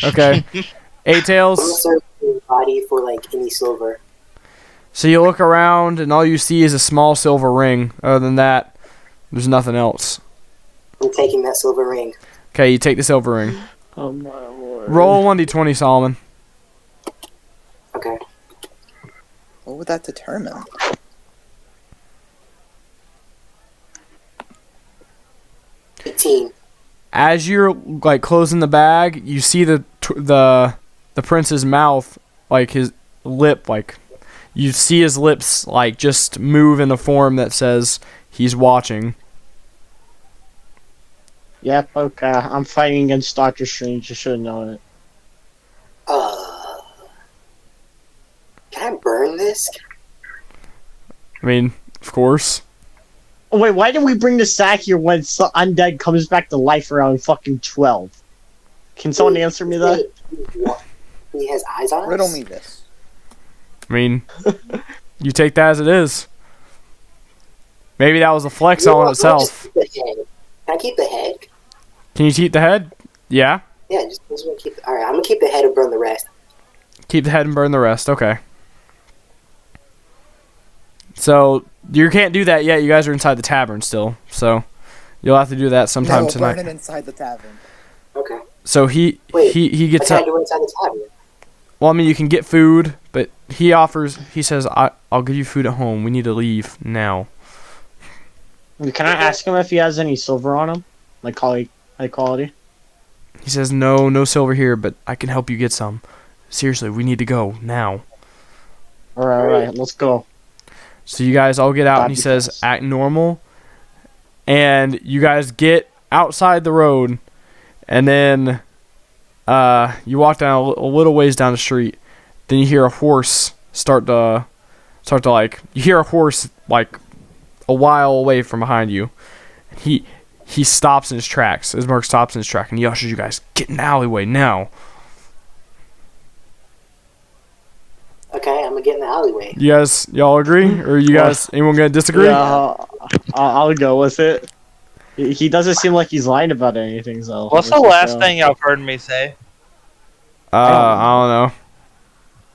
Okay. Hey, I'm Tails. gonna search the body for like any silver. So you look around, and all you see is a small silver ring. Other than that, there's nothing else. I'm taking that silver ring. Okay, you take the silver ring. Oh my lord. Roll 1d20, Solomon. Okay. What would that determine? As you're like closing the bag, you see the prince's mouth, like his lip, like you see his lips like just move in the form that says he's watching. Yep, okay. I'm fighting against Doctor Strange. You should have known it. Can I burn this? I mean, of course. Oh, wait, why did we bring the sack here when undead comes back to life around fucking 12? Can someone answer me that? He has eyes on us? Riddle me this. I mean, you take that as it is. Maybe that was a flex on itself. Can I keep the head? Can you keep the head? Yeah. Yeah, just keep. Alright, I'm gonna keep the head and burn the rest. Keep the head and burn the rest. Okay. So you can't do that yet. You guys are inside the tavern still, so you'll have to do that sometime No, tonight. burn it inside the tavern. Okay. So he gets I up. tried to go inside the tavern. Well, I mean, you can get food, but he offers. He says, "I'll give you food at home. We need to leave now." Can I ask him if he has any silver on him? Like high quality? He says, "No silver here, but I can help you get some. Seriously, we need to go now." Alright, let's go. So you guys all get out, and he That'd be says, fast. "Act normal." And you guys get outside the road, and then you walk down a little ways down the street. Then you hear a horse start to like. You hear a horse like a while away from behind you. He stops in his tracks. Ismark stops in his track, and he ushers you guys, "Get in the alleyway now." Okay, I'm gonna get in the alleyway. Y'all agree, or you guys anyone gonna disagree? Yeah, I'll go with it. He doesn't seem like he's lying about anything, so. What's the last thing y'all heard me say? I don't know.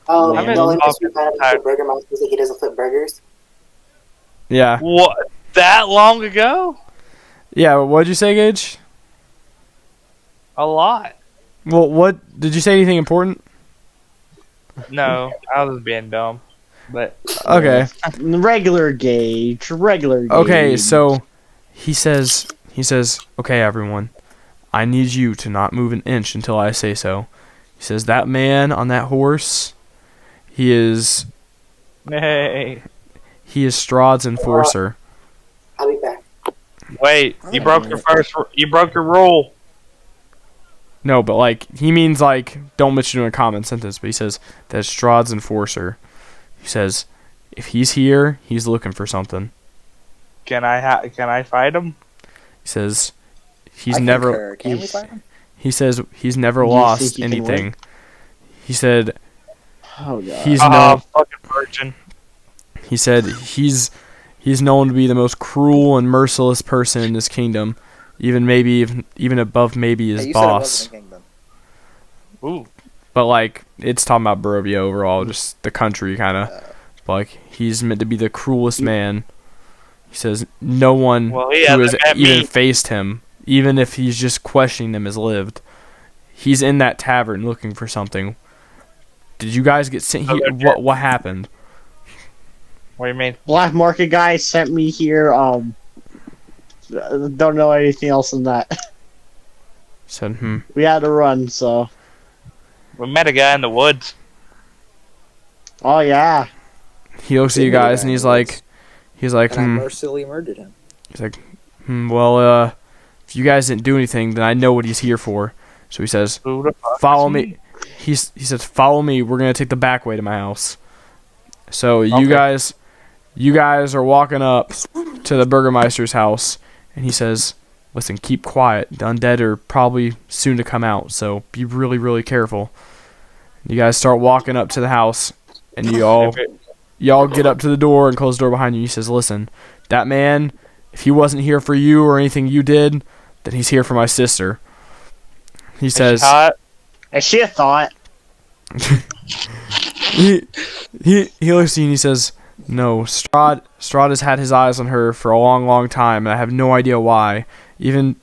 Oh, I've been the only talking mystery about tired. the burger mouse is that he doesn't flip burgers. Yeah. What? That long ago? Yeah, what'd you say, Gage? A lot. Well, what did you say? Anything important? No, I was being dumb. But Okay. Regular Gage. Okay, so he says, okay, everyone, I need you to not move an inch until I say so. He says, that man on that horse, he is Strahd's enforcer. I'll be back. wait, you broke your rule. No, but like he means like don't mention it in a common sentence. But he says that's Strahd's enforcer. He says if he's here, he's looking for something. Can I fight him? He says he's never. Can we fight him? He says he's never You lost think he can anything. win? He said Oh god. he's fucking virgin. He said he's known to be the most cruel and merciless person in this kingdom, even above maybe his Hey, you boss. said it wasn't a kingdom. Ooh. But like it's talking about Barovia overall, just the country kind of. Like he's meant to be the cruelest man. He says no one who has even faced him, even if he's just questioning him, has lived. He's in that tavern looking for something. Did you guys get sent here? What happened? What do you mean? Black market guy sent me here. Don't know anything else than that. Said We had to run, so. We met a guy in the woods. Oh yeah. He looks at you guys and he's like, And I mercilessly murdered him. He's like, well, if you guys didn't do anything, then I know what he's here for. So he says, follow me. He says, follow me. We're gonna take the back way to my house. So you guys are walking up to the Burgermeister's house, and he says, listen, keep quiet. The undead are probably soon to come out, so be really, really careful. You guys start walking up to the house, and y'all get up to the door and close the door behind you. He says, listen, that man, if he wasn't here for you or anything you did, then he's here for my sister. He says, Is she a thought? he looks at you and he says, no, Strahd has had his eyes on her for a long, long time, and I have no idea why. Even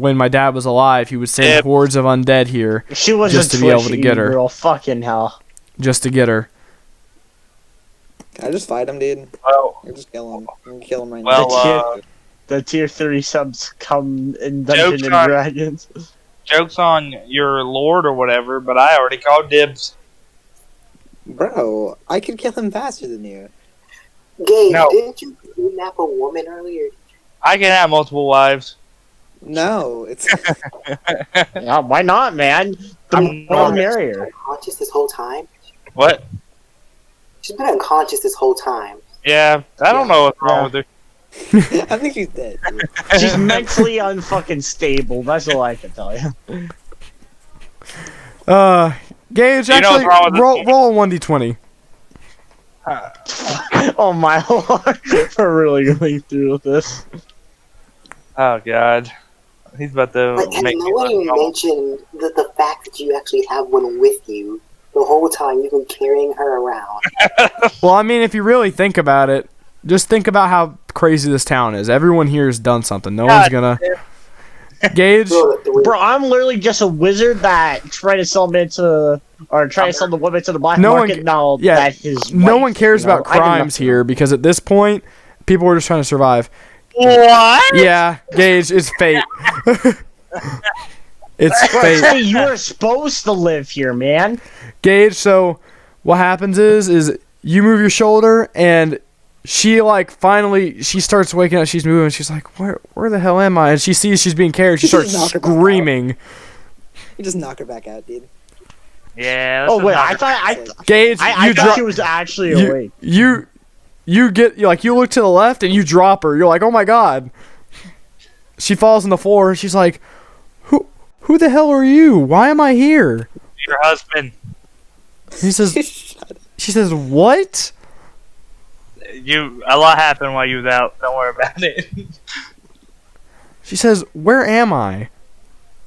when my dad was alive, he would send hordes of undead here She was just to be able to get her. Girl. Fucking hell. Just to get her. Can I just fight him, dude? Well, Or just kill him? I can kill him right well, The tier 3 subs come in Dungeons and Dragons. joke's on your lord or whatever, but I already called dibs. now. Bro, I could kill him faster than you. Gabe, No. didn't you kidnap a woman earlier? I can have multiple wives. No, it's Yeah, why not, man? The more the merrier. Unconscious this whole time? What? She's been unconscious this whole time. Yeah, I don't know what's wrong with her. I think she's dead. Dude. She's mentally unfucking stable. That's all I can tell you. Gage, You know actually, what's wrong with roll a 1d20. Oh my lord, we're really going through with this. Oh god, he's about to But make me nobody uncomfortable. mentioned the fact that you actually have one with you. The whole time you've been carrying her around. Well, I mean, if you really think about it, just think about how crazy this town is. Everyone here has done something. No one's gonna... Gage? Bro, I'm literally just a wizard that tried to sell me to, or try to sell the woman to the black No market. one- Now yeah, that his no wife, one cares you know, about I did crimes nothing. here because at this point, people are just trying to survive. What? Yeah, Gage, it's fate. It's Bro, fate. hey, you were supposed to live here, man. Gage, so what happens is you move your shoulder and she like finally she starts waking up, she's moving, she's like, where the hell am I? And she sees she's being carried, she starts Knock her back out. screaming. You just knock her back out, dude. Yeah. Oh wait, I thought Gage, I you thought drop she was actually awake. you get like you look to the left and you drop her. You're like, oh my god. She falls on the floor and she's like, who the hell are you? Why am I here? Your husband. He says, she says, what? A lot happened while you was out. Don't worry about it. She says, where am I?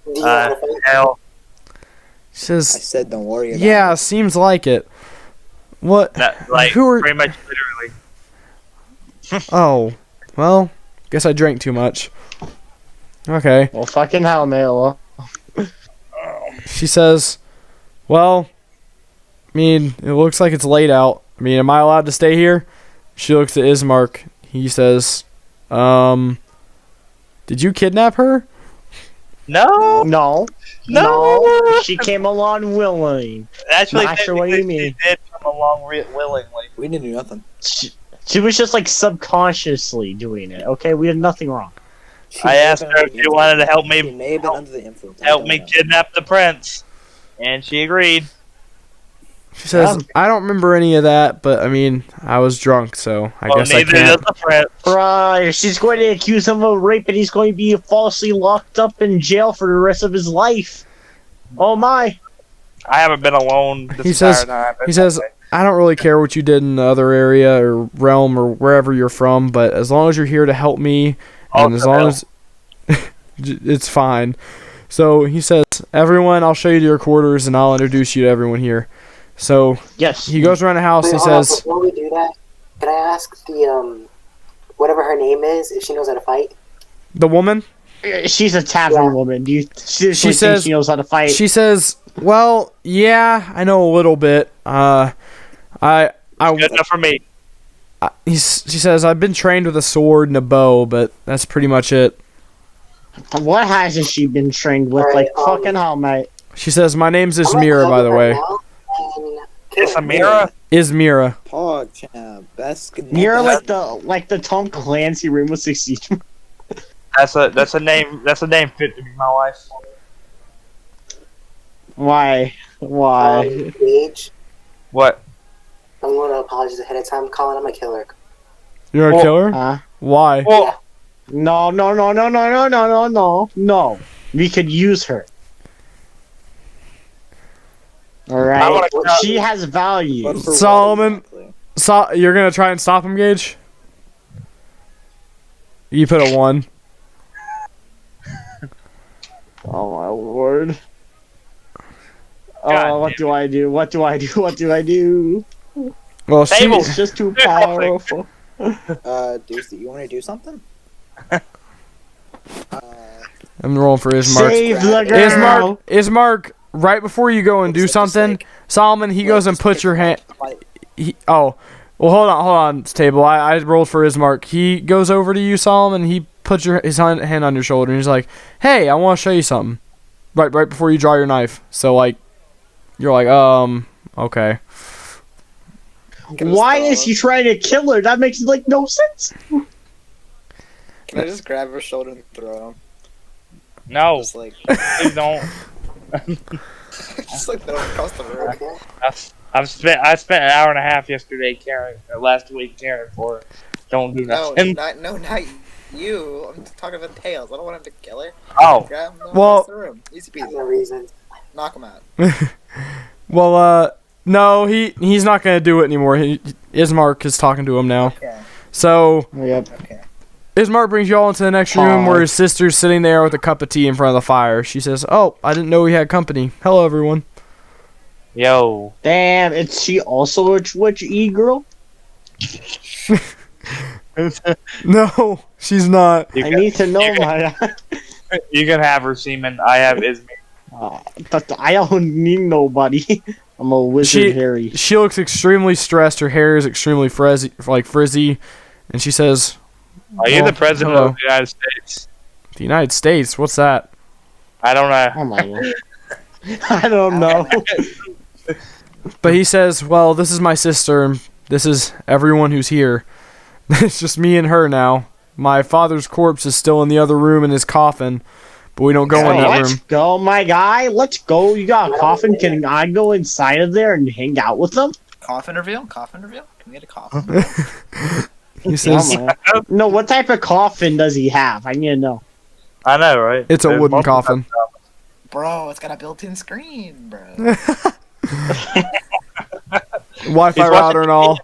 Do you want to fight? Hell. She I says, said don't worry about yeah, it. seems like it. What? Like, Who are? pretty much literally. Oh, well, guess I drank too much. Okay. Well, fucking hell, Mela. she says, well, I mean, it looks like it's late out. I mean, am I allowed to stay here? She looks at Ismark. He says, did you kidnap her? No. No. No. She came along willingly. Actually, not sure what you mean. She did come along willingly. We didn't do nothing. She was just like subconsciously doing it. Okay, we did nothing wrong. I asked her if she wanted to help me. She may have been under the influence. Help me kidnap the prince, and she agreed. She says, I don't remember any of that, but I mean, I was drunk, so I guess I can't. Neither does the prince. Right, she's going to accuse him of rape, and he's going to be falsely locked up in jail for the rest of his life. Oh my! I haven't been alone this entire time. He says, I don't really care what you did in the other area or realm or wherever you're from, but as long as you're here to help me, and as long as it's fine. So he says, everyone, I'll show you to your quarters, and I'll introduce you to everyone here. So yes, he goes around the house. Wait, he says, before we do that, can I ask the whatever her name is, if she knows how to fight? The woman? She's a tavern woman. Do you she says she knows how to fight? She says, well, yeah, I know a little bit. Good enough for me. She says, I've been trained with a sword and a bow, but that's pretty much it. What hasn't she been trained with? Right, fucking hell, mate. She says, my name's Ismira, by the way. It's Amira? Ismira. Pog champ. Best. You're like the Tom Clancy Rainbow Six Siege. That's a name fit to be my wife. Why? Gage, What? I'm going to apologize ahead of time. Colin, I'm a killer. You're a killer? Why? Well, No. We could use her. Alright? She has value. Solomon, you're going to try and stop him, Gage? You put a 1. Oh my lord. God, what do I do? What do I do? Well, She's just too powerful. Deuce, do you want to do something? I'm rolling for Ismark. Save the girl. Ismark, right before you go and do something, Solomon, he goes and puts your hand... Well, hold on, table. I rolled for Ismark. He goes over to you, Solomon, he puts his hand on your shoulder, and he's like, hey, I want to show you something. Right before you draw your knife. So, you're like, okay. Why is he trying to kill her? That makes, no sense. Can I just grab her shoulder and throw him? no. Just Please don't. just throw him across the room. I spent an hour and a half last week caring for her. Don't do nothing. Not you. I'm talking about Tails. I don't want him to kill her. Oh. Grab him Well, across the room. Easy peasy. No reason. Knock him out. Well, no, he's not going to do it anymore. Ismark is talking to him now. Okay. So, Yep. Okay. Ismark brings you all into the next room where his sister's sitting there with a cup of tea in front of the fire. She says, oh, I didn't know we had company. Hello, everyone. Yo. Damn, is she also a Twitch e-girl? No, she's not. I need to know my... You can have her, Seaman. I have Ismir. But I don't need nobody. I'm a wizard, Harry. She looks extremely stressed. Her hair is extremely frizzy. And she says, Are you the president of the United States? The United States? What's that? I don't know. Oh my god. I don't know. But he says, well, this is my sister, and this is everyone who's here. It's just me and her now. My father's corpse is still in the other room in his coffin, but we don't go in that room. Let's go, my guy. Let's go. You got a coffin. Can I go inside of there and hang out with them? Coffin reveal? Can we get a coffin? He says, no, what type of coffin does he have? I need to know. I know, right? It's a wooden coffin. Bro, it's got a built-in screen, bro. Wi-Fi router and all.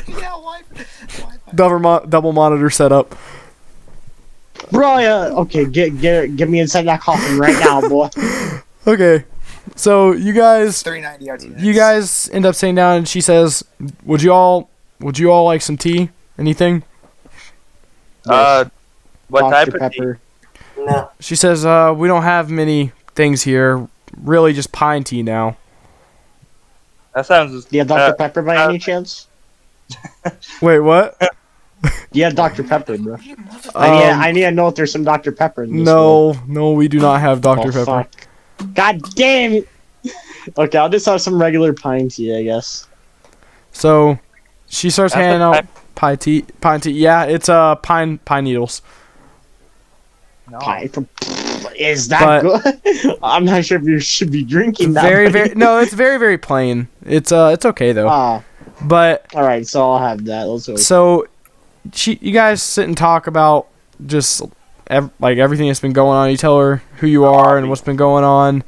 Yeah, Wi-Fi. Double monitor setup. Bro, okay, get me inside that coffin right now, boy. Okay, so you guys, 390 RTX. You guys end up sitting down, and she says, "Would you all like some tea? Anything?" What Dr. type of Pepper. tea? No. She says, "We don't have many things here. Really just pine tea now. That sounds. Do you have Dr. Pepper by any chance? Wait, what? You have Dr. Pepper, bro. Um, I need to know if there's some Dr. Pepper in this world. No, we do not have Dr. Pepper. Fuck. God damn it! Okay, I'll just have some regular pine tea, I guess. So, she starts handing out pine tea. Yeah, it's pine needles. No. Is that good? I'm not sure if you should be drinking that. No, it's very, very plain. It's okay though. But all right, so I'll have that. Let's go. So, you guys sit and talk about just everything that's been going on. You tell her who you are and what's been going on,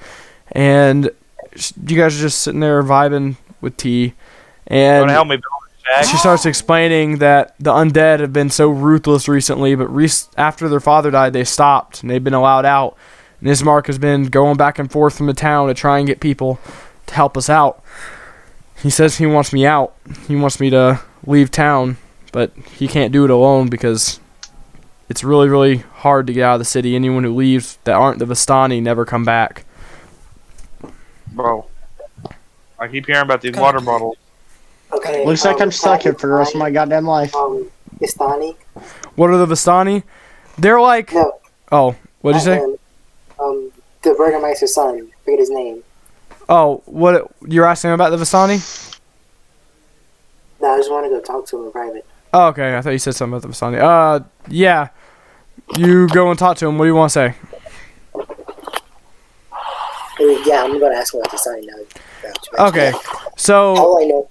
and you guys are just sitting there vibing with tea. And want to help me build a shack? She starts explaining that the undead have been so ruthless recently, but after their father died, they stopped, and they've been allowed out. And Ismark has been going back and forth from the town to try and get people to help us out. He says he wants me out. He wants me to leave town, but he can't do it alone because it's really, really hard to get out of the city. Anyone who leaves that aren't the Vistani never come back. Bro, I keep hearing about these water bottles. Okay. Looks like I'm stuck here for the rest of my goddamn life. Vistani? What are the Vistani? They're like... No. Oh, what'd you say? The Burgermeister's son. Forget his name. Oh, what? You're asking about the Vistani? No, I just want to go talk to him in private. Oh, okay. I thought you said something about the Vistani. Yeah. You go and talk to him. What do you want to say? Yeah, I'm going to ask him about Vistani now. Okay. So... All I know...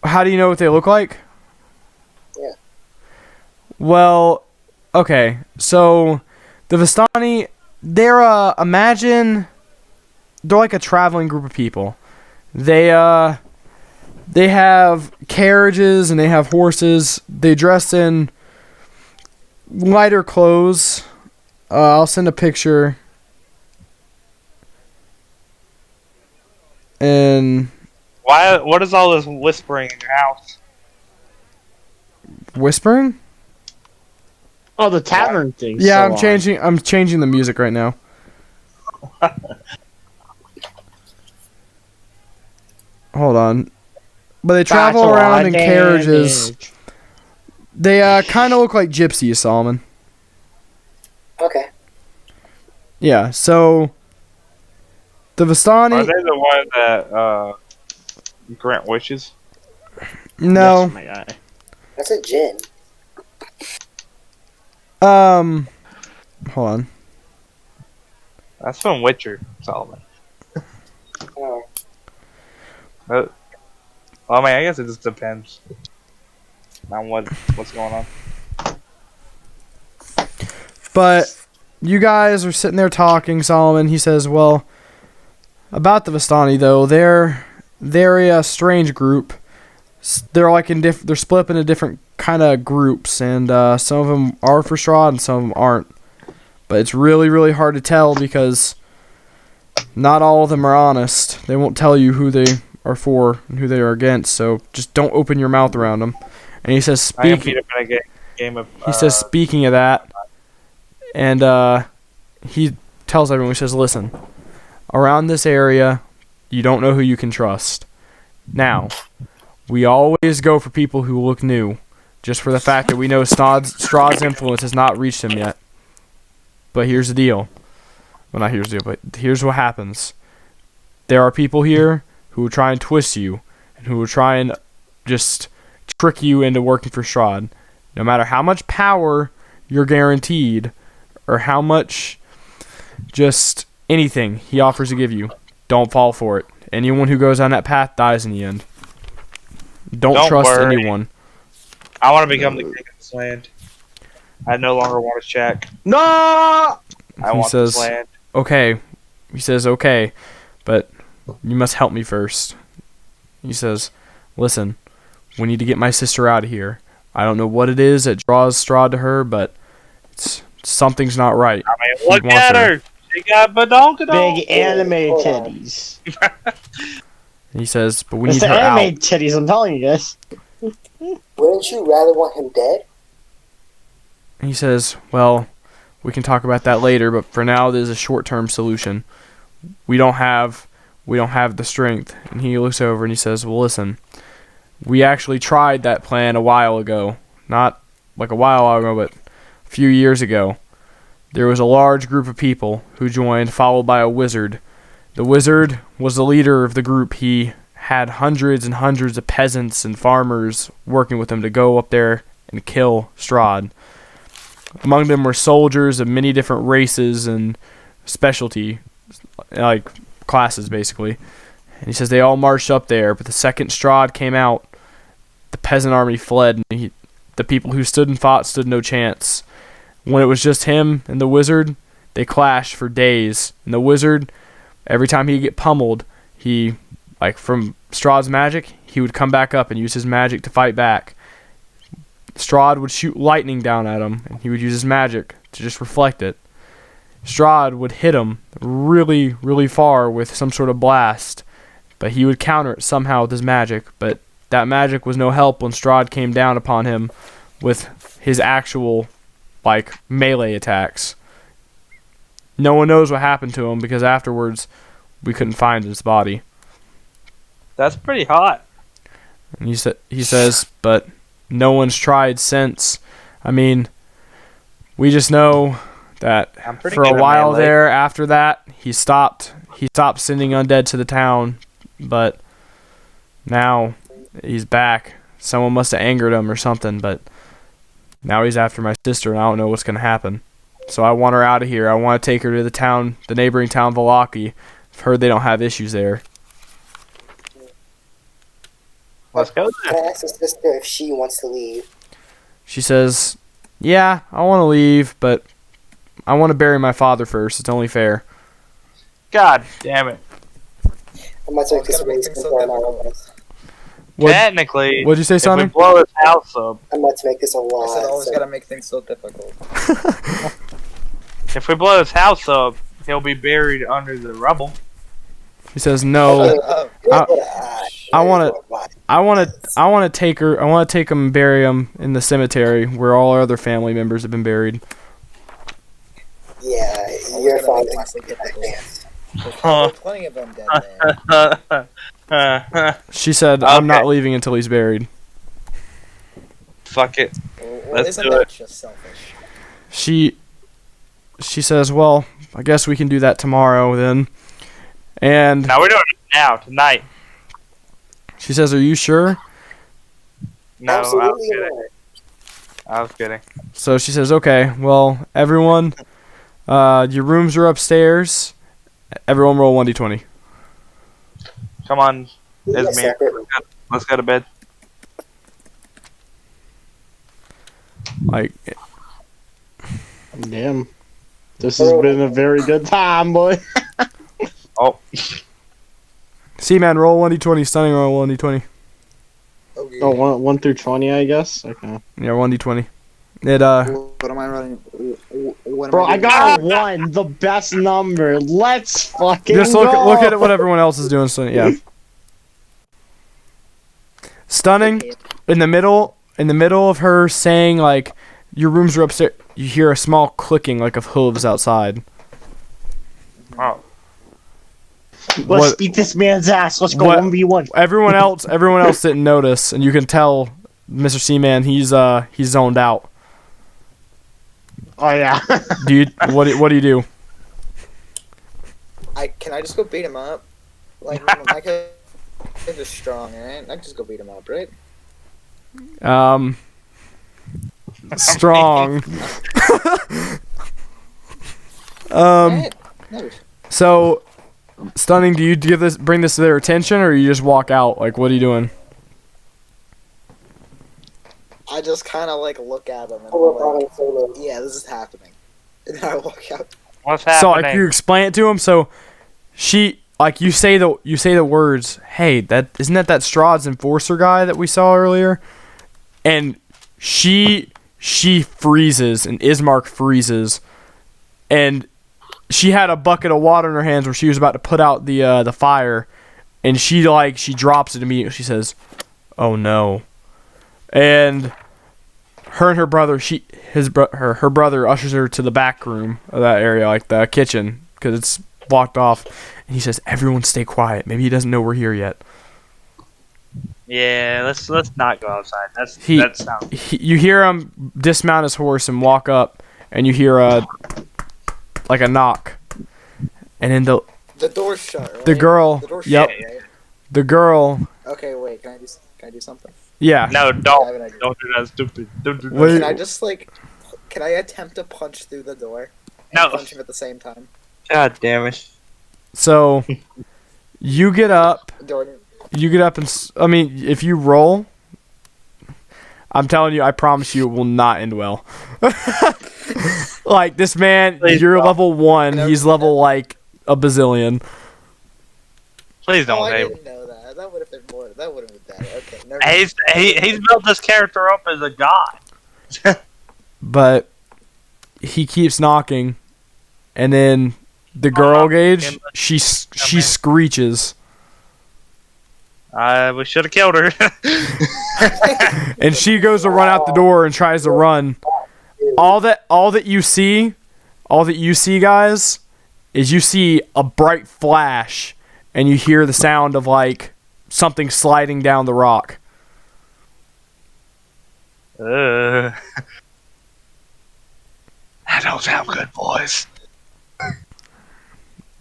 How do you know what they look like? Yeah. Well, okay. So, the Vistani, they're, imagine, they're like a traveling group of people. They have carriages and they have horses. They dress in lighter clothes. I'll send a picture. And... What is all this whispering in your house? Whispering? Oh, the tavern thing. Yeah, I'm changing the music right now. Hold on. But they travel around in carriages. They kind of look like gypsies, Solomon. Okay. Yeah, so the Vistani... Are they the one that grant wishes? No. Yes, my guy. That's a gin. Hold on. That's from Witcher, Solomon. Oh. Well, I mean, I guess it just depends on what's going on. But you guys are sitting there talking, Solomon. He says, well, about the Vistani, though, they're a strange group. They're like they're split up into different kind of groups, and some of them are for Strahd and some of them aren't. But it's really, really hard to tell because not all of them are honest. They won't tell you who they are for and who they are against. So just don't open your mouth around them. And he says, speaking of that, and he tells everyone, he says, listen, around this area, you don't know who you can trust. Now, we always go for people who look new, just for the fact that we know Strahd's influence has not reached him yet. But here's the deal. Well, not here's the deal, but here's what happens. There are people here who will try and twist you, and who will try and just trick you into working for Strahd. No matter how much power you're guaranteed, or how much just anything he offers to give you, don't fall for it. Anyone who goes on that path dies in the end. Don't trust worry. anyone. I want to become the king of this land. I no longer want a shack. No! I want this land. Okay. He says, okay, but you must help me first. He says, listen, we need to get my sister out of here. I don't know what it is that draws Strahd to her, but something's not right. I mean, look at her. She got badonkadonk. Big anime titties. He says, but we It's need the her out. anime titties, I'm telling you guys. Wouldn't you rather want him dead? He says, well, We can talk about that later, but for now, this is a short-term solution. We don't have the strength. And he looks over and he says, well, listen, we actually tried that plan a while ago. Not like a while ago, but a few years ago. There was a large group of people who joined, followed by a wizard. The wizard was the leader of the group. He had hundreds and hundreds of peasants and farmers working with him to go up there and kill Strahd. Among them were soldiers of many different races and specialty, like classes basically. And he says they all marched up there, but the second Strahd came out, the peasant army fled, and the people who stood and fought stood no chance. When it was just him and the wizard, they clashed for days. And the wizard, every time he'd get pummeled, from Strahd's magic, he would come back up and use his magic to fight back. Strahd would shoot lightning down at him, and he would use his magic to just reflect it. Strahd would hit him really, really far with some sort of blast, but he would counter it somehow with his magic. But that magic was no help when Strahd came down upon him with his actual melee attacks. No one knows what happened to him because afterwards we couldn't find his body. That's pretty hot. And he says, but no one's tried since. I mean, we just know that for a while there after that he stopped sending undead to the town, but now he's back. Someone must have angered him or something, but now he's after my sister, and I don't know what's going to happen. So I want her out of here. I want to take her to the neighboring town, Valaki. I've heard they don't have issues there. Let's go there. Can I ask the sister if she wants to leave? She says, yeah, I want to leave, but I want to bury my father first. It's only fair. God damn it. I'm about to make this really simple. Technically, what'd you say, Sonny? If we blow his house up, I'm about to make this a lot. I said always gotta make things so difficult. if we blow his house up, he'll be buried under the rubble. He says no. I want to take her. I want to take him and bury him in the cemetery where all our other family members have been buried. Yeah, your father wants to get that dance. There's plenty of them dead there. She said, I'm not leaving until he's buried. Fuck it. Well, isn't that just selfish? She says, well, I guess we can do that tomorrow then. And now we're doing it now, tonight. She says, are you sure? No, I was kidding. So she says, okay, well, everyone, your rooms are upstairs. Everyone roll 1d20. Come on, Esmir. Let's go to bed. Damn. This has been a very good time, boy. Oh. Seaman, roll 1d20. Stunning, roll 1d20. Okay. Oh, 1 through 20, I guess? Okay. Yeah, 1d20. What am I running? Bro, I got a 1, the best number. Let's fucking just look at what everyone else is doing. So yeah. Stunning. In the middle of her saying your rooms are upstairs, you hear a small clicking of hooves outside. Oh. Let's beat this man's ass. Let's go 1v1. Everyone else didn't notice, and you can tell Mr. Seaman he's zoned out. Oh yeah. What do you do? Can I just go beat him up? My kid is strong, right? I can just go beat him up, right? Strong. Right? So, Stunning, do you bring this to their attention, or you just walk out? What are you doing? I just kind of look at them and yeah, this is happening. And then I walk out. What's happening? So you explain it to him. So she you say the words, "Hey, isn't that Strahd's enforcer guy that we saw earlier?" And she freezes, and Ismark freezes, and she had a bucket of water in her hands where she was about to put out the fire, and she drops it immediately. She says, "Oh no." And her and her brother, her brother ushers her to the back room of that area, like the kitchen, because it's blocked off. And he says, "Everyone, stay quiet. Maybe he doesn't know we're here yet." Yeah, let's not go outside. That sounds. You hear him dismount his horse and walk up, and you hear a knock, and then The door's shut, right? the girl. The door's Yep. shut, right? The girl. Okay, wait. Can I do something? Yeah. No, I have an don't idea. do that stupid. Don't do What- that. Can I just can I attempt to punch through the door? And No. punch him at the same time. God damn it. So, you get up. Jordan. You get up and if you roll, I'm telling you, I promise you, it will not end well. Like this man, Please you're don't. level 1. He's level like a bazillion. Please Oh, don't. I Hey. didn't know that. That would have been more. That would have been better. Okay. Never mind. He's built this character up as a god. But he keeps knocking, and then the girl Gage, she screeches, We should have killed her. and she goes to run out the door and tries to run. All that you see, guys, is you see a bright flash, and you hear the sound of like something sliding down the rock. That don't sound good, boys.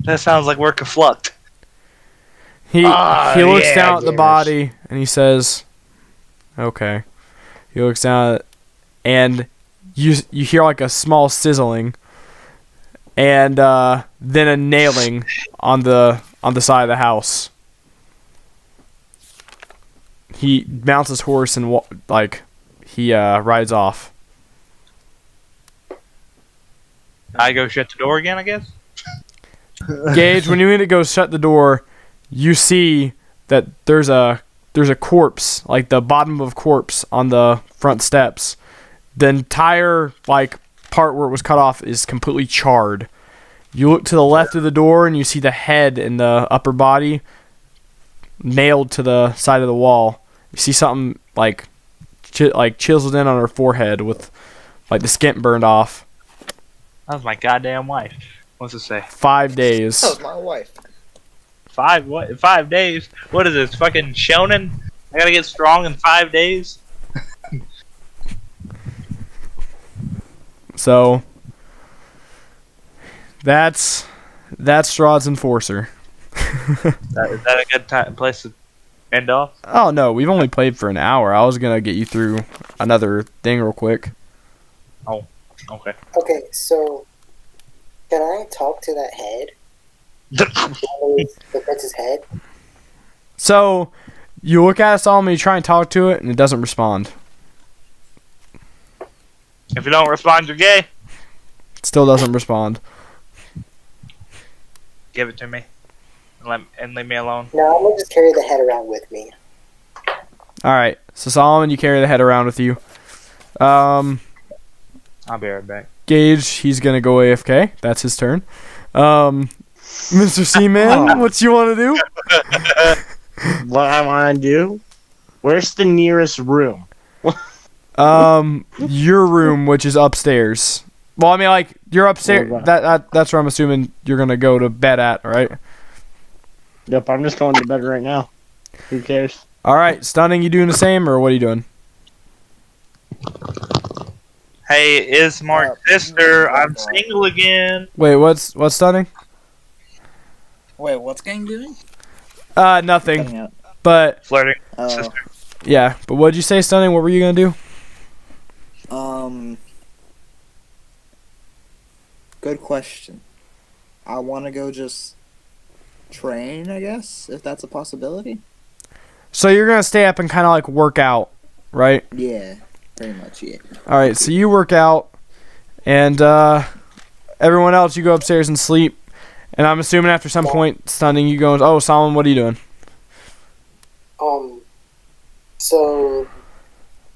That sounds like we're conflucked. He looks yeah, down at the gamers. body and he says, "Okay." He looks down at it, and you hear like a small sizzling, and then a nailing on the side of the house. He mounts his horse and he rides off. I go shut the door again, I guess. Gage, when you need to go shut the door, you see that there's a corpse, like the bottom of a corpse on the front steps. The entire part where it was cut off is completely charred. You look to the left of the door and you see the head and the upper body nailed to the side of the wall. You see something chiseled in on her forehead with the skin burned off. That was my goddamn wife. What's it say? 5 days. That was my wife. 5 days? What is this? Fucking shonen? I gotta get strong in 5 days? So that's Strahd's Enforcer. Is that a good place to end off? Oh no, we've only played for an hour. I was gonna get you through another thing real quick. Oh, okay. Okay, so can I talk to that head? The prince's head? So you look at us all and you try and talk to it, and it doesn't respond. If you don't respond, you're gay. It still doesn't respond. Give it to me. And leave me alone. No, I'm gonna just carry the head around with me. All right, so Solomon, you carry the head around with you. I'll be right back. Gage, he's gonna go AFK. That's his turn. Mr. Seaman, what you want to do? What I want to do? Where's the nearest room? Your room, which is upstairs. Well, I mean, you're upstairs. That's where I'm assuming you're gonna go to bed at, right? Yep, I'm just going to bed right now. Who cares? All right, Stunning, you doing the same, or what are you doing? Hey, Ismark's sister, I'm single again. Wait, what's Stunning? Wait, what's gang doing? Nothing. Cutting out. But Flirting. Oh. Sister. yeah, but what'd you say, Stunning? What were you gonna do? Good question. I want to go just train, I guess, if that's a possibility. So you're gonna stay up and kind of work out, right? Yeah, pretty much, yeah. All right, so you work out, and everyone else, you go upstairs and sleep. And I'm assuming after some point, Stunning, you go, "Oh, Solomon, what are you doing?" So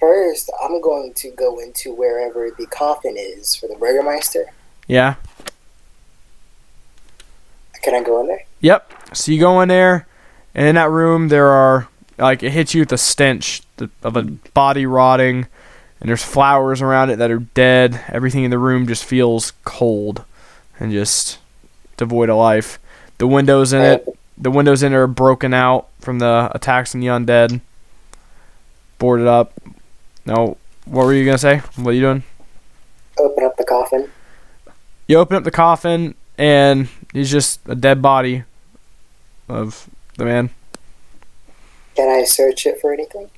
first I'm going to go into wherever the coffin is for the Burgermeister. Yeah. Can I go in there? Yep. So you go in there, and in that room there are it hits you with the stench of a body rotting, and there's flowers around it that are dead. Everything in the room just feels cold and just devoid of life. The windows in it are broken out from the attacks on the undead. Boarded up. No, what were you gonna say? What are you doing? Open up the coffin. You open up the coffin, and he's just a dead body of the man. Can I search it for anything?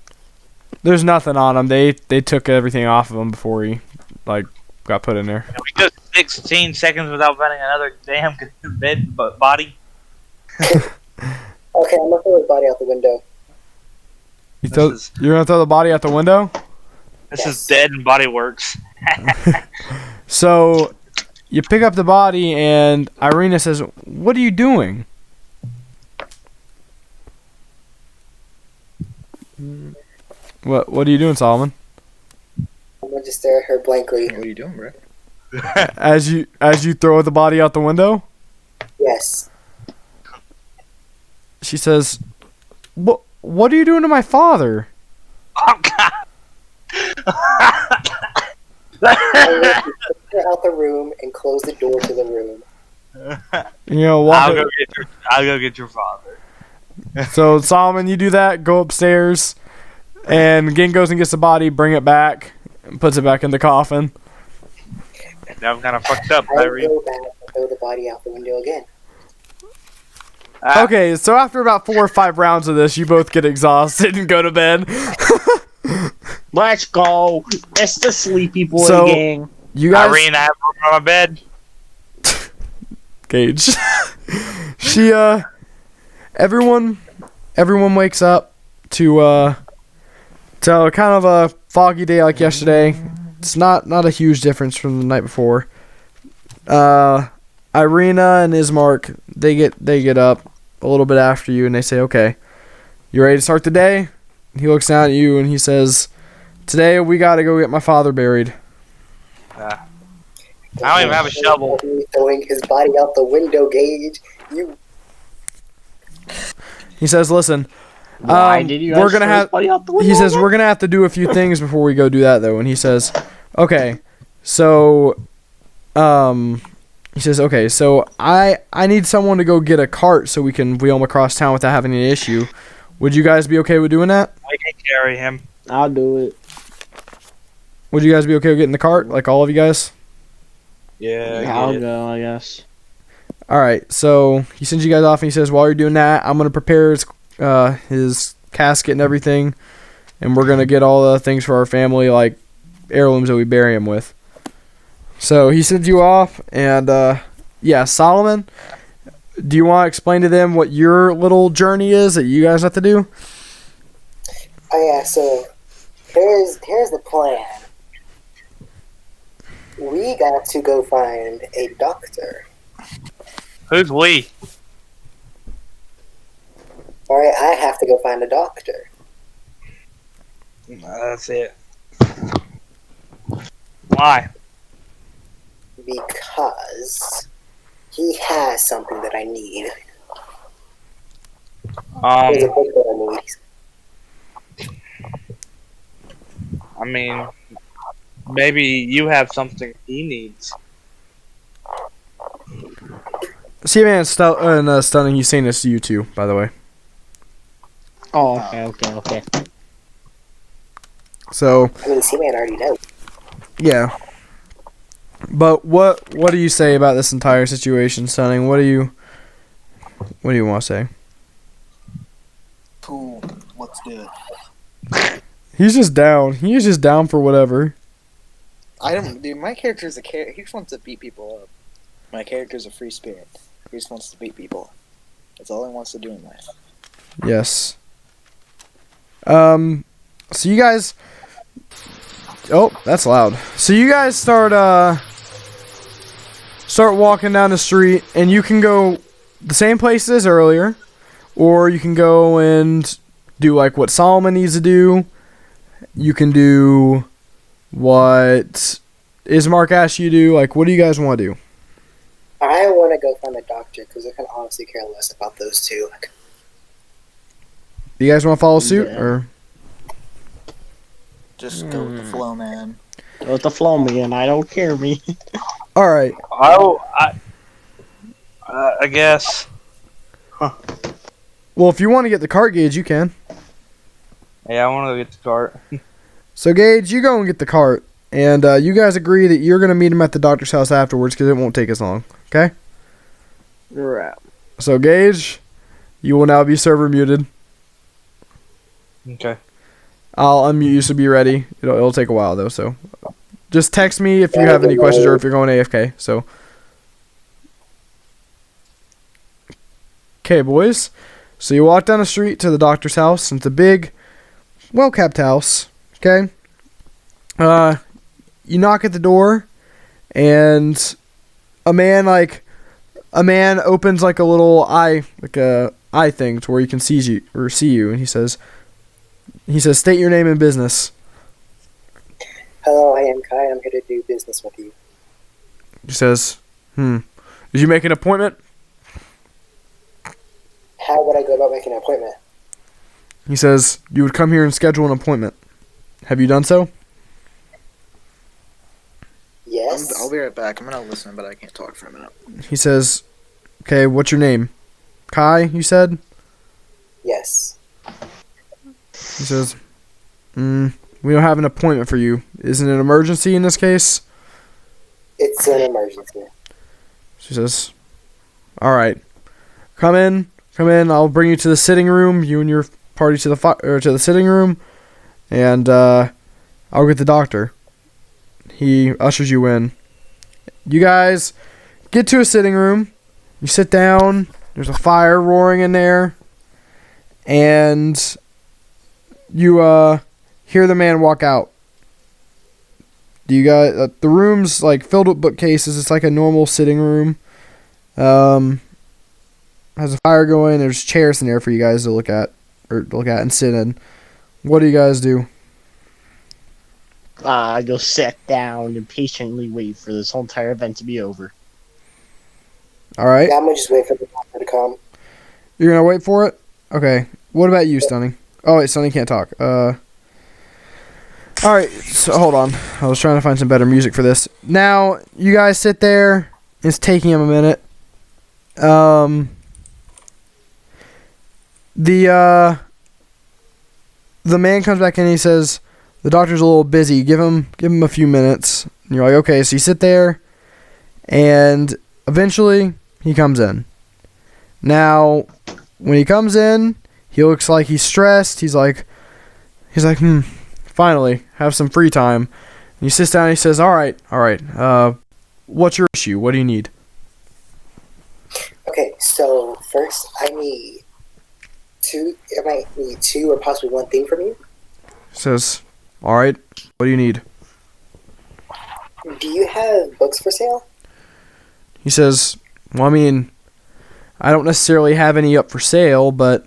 There's nothing on him. They took everything off of him before he got put in there. We go 16 seconds without finding another damn dead body. Okay, I'm gonna throw his body out the window. You're gonna throw the body out the window? This is dead and body works. So you pick up the body, and Irina says, "What are you doing?" What are you doing, Solomon? I'm gonna just stare at her blankly. What are you doing, bro? As you throw the body out the window? Yes. She says, What are you doing to my father?" Oh, God. I'm gonna get out the room and close the door to the room. I'll go get your father. So Solomon, you do that. Go upstairs, and Ging goes and gets the body, bring it back, and puts it back in the coffin. Now I'm kind of fucked up, I Irene. go back and throw the body out the window again. Okay, so after about 4 or 5 rounds of this, you both get exhausted and go to bed. Let's go. It's the sleepy boy So- gang. You guys, Irene, I have room on my bed. Gage. She everyone wakes up to kind of a foggy day like yesterday. It's not a huge difference from the night before. Irina and Ismark, they get up a little bit after you, and they say, "Okay, you ready to start the day?" He looks down at you and he says, "Today we got to go get my father buried." I don't even have a shovel. Throwing his body out the window, Gage. You. He says, "Listen, Why did you we're guys gonna throw his have." body out the window He says again? we're gonna have to do a few things before we go do that, though. And he says, "Okay, so, he says, okay, so I need someone to go get a cart so we can wheel him across town without having an issue. Would you guys be okay with doing that? I can carry him. I'll do it. Would you guys be okay with getting the cart, like all of you guys?" Yeah, I'll go, I guess. All right, so he sends you guys off, and he says, "While you're doing that, I'm gonna prepare his casket and everything, and we're gonna get all the things for our family, like heirlooms that we bury him with." So he sends you off, and Solomon, do you want to explain to them what your little journey is that you guys have to do? Oh yeah, so here's the plan. We got to go find a doctor. Who's we? Alright, I have to go find a doctor. That's it. Why? Because he has something that I need. There's a book that I need. I mean, maybe you have something he needs. See, man, stunning. He's saying this to you too, by the way. Oh, okay. So I mean, C-Man already knows. yeah, but what do you say about this entire situation, stunning? What do you want to say? Cool. Let's do it. He's just down. He is just down for whatever. Dude, my character's he just wants to beat people up. My character's a free spirit. He just wants to beat people. That's all he wants to do in life. Yes. So you guys. Oh, that's loud. So you guys start walking down the street, and you can go the same place as earlier, or you can go and do like what Solomon needs to do. You can do what Ismark asked you to do. Like, what do you guys want to do? I want to go find a doctor because I can honestly care less about those two. Do you guys want to follow suit, or just go with the flow, man. Go with the flow, man. I don't care, me. All right. I guess. Well, if you want to get the cart, Gage, you can. Yeah, I want to get the cart. So, Gage, you go and get the cart. And you guys agree that you're going to meet him at the doctor's house afterwards because it won't take as long. Okay? Right. So, Gage, you will now be server muted. Okay. I'll unmute you so be ready. It'll take a while, though. So, just text me if you have any questions or if you're going AFK. So, okay, boys. So, you walk down the street to the doctor's house. And it's a big, well-kept house. Okay? You knock at the door, and a man opens like a little eye thing to where he can see you, and he says, state your name and business. Hello, I am Kai. I'm here to do business with you. He says, did you make an appointment? How would I go about making an appointment? He says, you would come here and schedule an appointment. Have you done so? Yes. I'll be right back. I'm gonna listen, but I can't talk for a minute. He says, okay, what's your name? Kai, you said? Yes. He says, we don't have an appointment for you. Isn't it an emergency in this case? It's an emergency. She says, all right, come in. I'll bring you to the sitting room. You and your party to the sitting room, and I'll get the doctor. He ushers you in. You guys get to a sitting room. You sit down. There's a fire roaring in there, and you hear the man walk out. Do you guys? The room's like filled with bookcases. It's like a normal sitting room. Has a fire going. There's chairs in there for you guys to look at and sit in. What do you guys do? I go sit down and patiently wait for this whole entire event to be over. All right. Yeah, I'm gonna just wait for the doctor to come. You're gonna wait for it? Okay. What about you, Stunning? Oh wait, Stunning can't talk. All right. So hold on. I was trying to find some better music for this. Now you guys sit there. It's taking him a minute. The man comes back in and he says, the doctor's a little busy. Give him a few minutes. And you're like, okay. So you sit there, and eventually he comes in. Now, when he comes in, he looks like he's stressed. He's like, finally have some free time. And he sits down and he says, all right. What's your issue? What do you need? Okay, so first I need two or possibly one thing from you. He says, all right. What do you need? Do you have books for sale? He says, well, I mean, I don't necessarily have any up for sale, but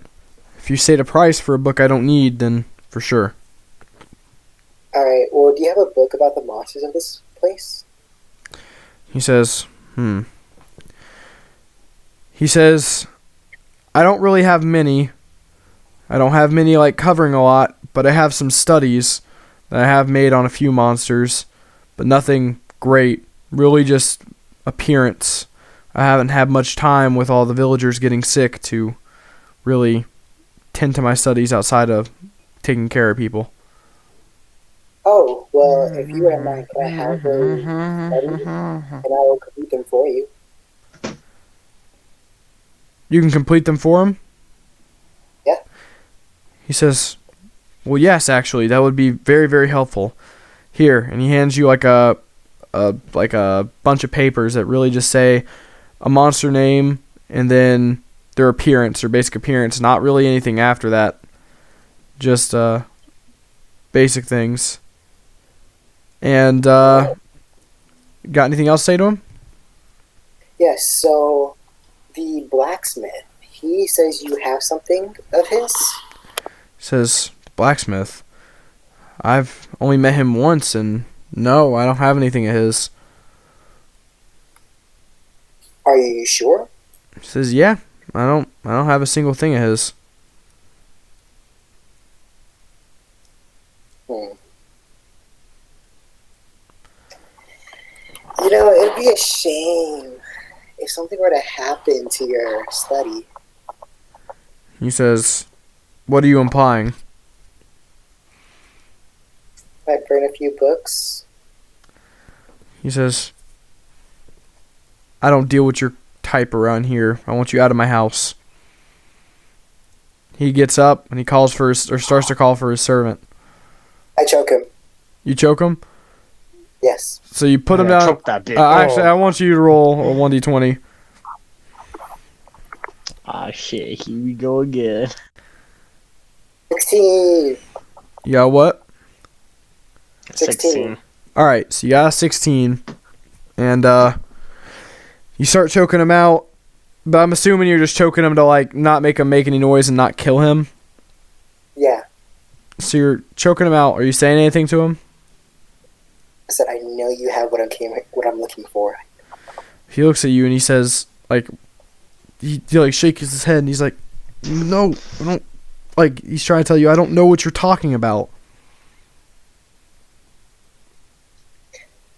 if you state a price for a book I don't need, then for sure. Alright, well, do you have a book about the monsters of this place? He says, He says, I don't really have many. I don't have many, like, covering a lot, but I have some studies that I have made on a few monsters, but nothing great. Really just appearance. I haven't had much time with all the villagers getting sick to really tend to my studies outside of taking care of people. Oh, well, if you wouldn't mind, can I have those studies, and I will complete them for you. You can complete them for him? Yeah. He says, well, yes, actually, that would be very, very helpful. Here, and he hands you like a bunch of papers that really just say a monster name and then their appearance, their basic appearance, not really anything after that. Just basic things. And got anything else to say to him? Yes, so the blacksmith, he says you have something of his? He says, blacksmith? I've only met him once, and no, I don't have anything of his. Are you sure? He says, yeah, I don't have a single thing of his. be a shame if something were to happen to your study. He says, what are you implying? I burn a few books. He says, I don't deal with your type around here. I want you out of my house. He gets up and he calls for his, or starts to call for his servant. I choke him. You choke him? Yes. So you put him down. Choke that bitch. Actually, I want you to roll a 1d20. Ah, shit. Here we go again. 16. You got what? 16. Alright, so you got a 16. And you start choking him out. But I'm assuming you're just choking him to like not make him make any noise and not kill him. Yeah. So you're choking him out. Are you saying anything to him? I said, I know you have what I'm looking for. He looks at you and he says, like, he like shakes his head and he's like, no, I don't, like, he's trying to tell you, I don't know what you're talking about.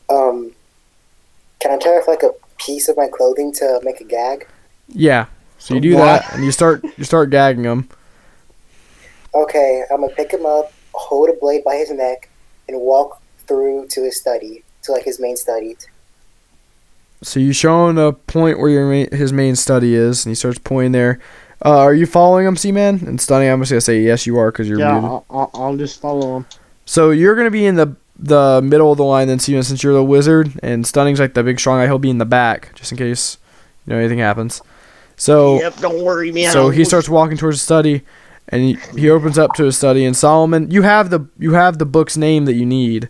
Can I tear off like a piece of my clothing to make a gag? Yeah. So you do that and you start gagging him. Okay, I'm gonna pick him up, hold a blade by his neck, and walk through to his study, to like his main study. So you show him a point where his main study is, and he starts pointing there. Are you following him, Seaman? And Stunning, I'm just gonna say yes, you are, because you're muted. Yeah, I'll just follow him. So you're gonna be in the middle of the line then, Seaman, since you're the wizard, and Stunning's like the big strong guy. He'll be in the back, just in case anything happens. So yep, don't worry, man. So he starts walking towards his study, and he opens up to his study. And Solomon, you have the book's name that you need.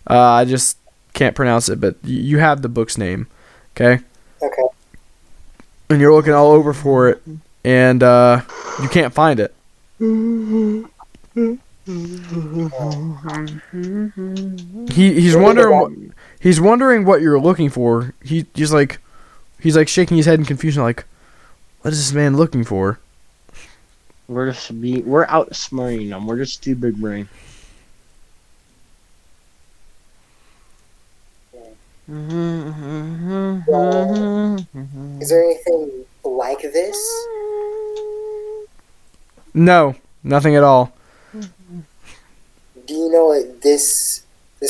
I just can't pronounce it, but you have the book's name. Okay. Okay. And you're looking all over for it, and you can't find it. He's wondering what you're looking for. He's like shaking his head in confusion, like, what is this man looking for? We're outsmarting them. We're just too big brain. Is there anything like this? No, nothing at all. Do you know what this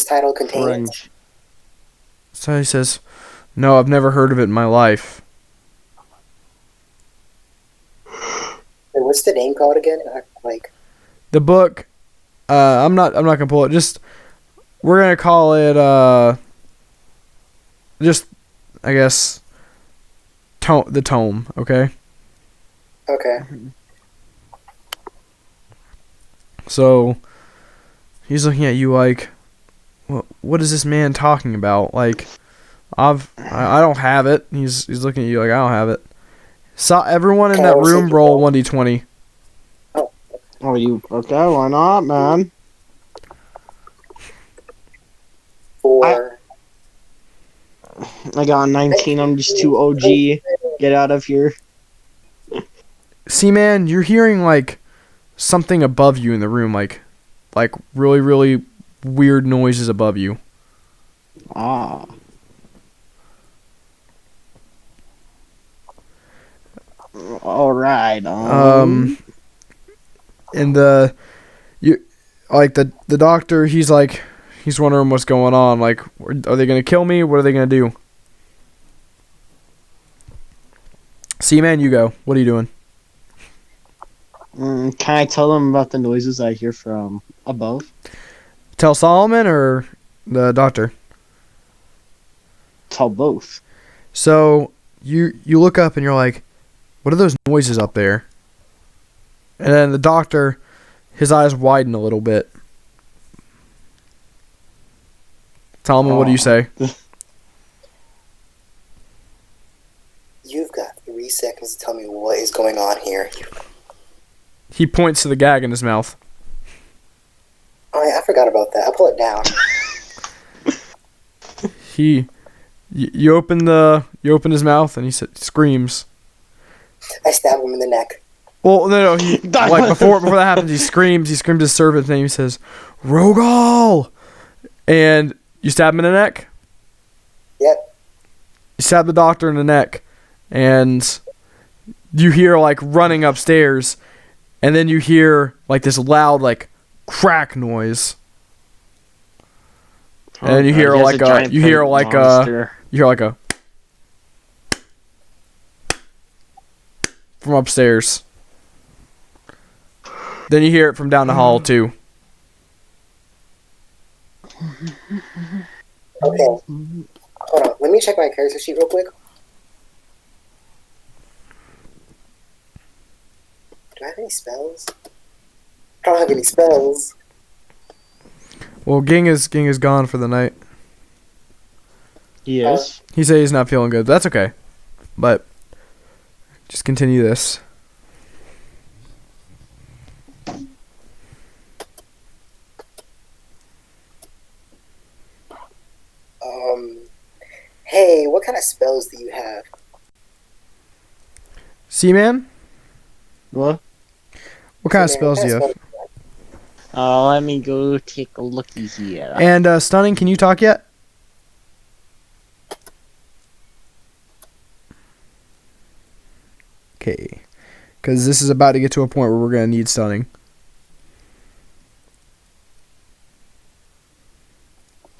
title contains? Orange. So he says, no, I've never heard of it in my life. Wait, what's the name called again? The book, I'm not gonna pull it. Just we're gonna call it just I guess the tome. Okay. Okay. So he's looking at you like, what is this man talking about? Like, I don't have it. He's looking at you like, I don't have it. So everyone in that room roll 1d20. Oh, you okay? Why not, man? 4. I got 19. I'm just too OG. Get out of here. See, man, you're hearing like something above you in the room, like really, really weird noises above you. Ah. All right. And the doctor, he's wondering what's going on. Like, are they gonna kill me? What are they gonna do? Seaman, you go. What are you doing? Can I tell them about the noises I hear from above? Tell Solomon or the doctor? Tell both. So you look up and you're like, what are those noises up there? And then the doctor, his eyes widen a little bit. Solomon, what do you say? You've got 3 seconds to tell me what is going on here. He points to the gag in his mouth. Oh, yeah, I forgot about that. I'll pull it down. You open his mouth and he screams. I stab him in the neck. Well, no, he like before that happens, he screams his servant's name. He says, "Rogal," and you stab him in the neck. Yep. you stab the doctor in the neck, and you hear like running upstairs, and then you hear like this loud like crack noise, and you hear like a from upstairs. Then you hear it from down the hall too. Okay. Hold on. Let me check my character sheet real quick. Do I have any spells? I don't have any spells. Well, Ging is gone for the night. He is. He said he's not feeling good. That's okay. But just continue this. Hey, what kind of spells do you have? Seaman? What? What kind of spells do you have? Let me go take a looky here. And Stunning, can you talk yet? Okay. Because this is about to get to a point where we're going to need Stunning.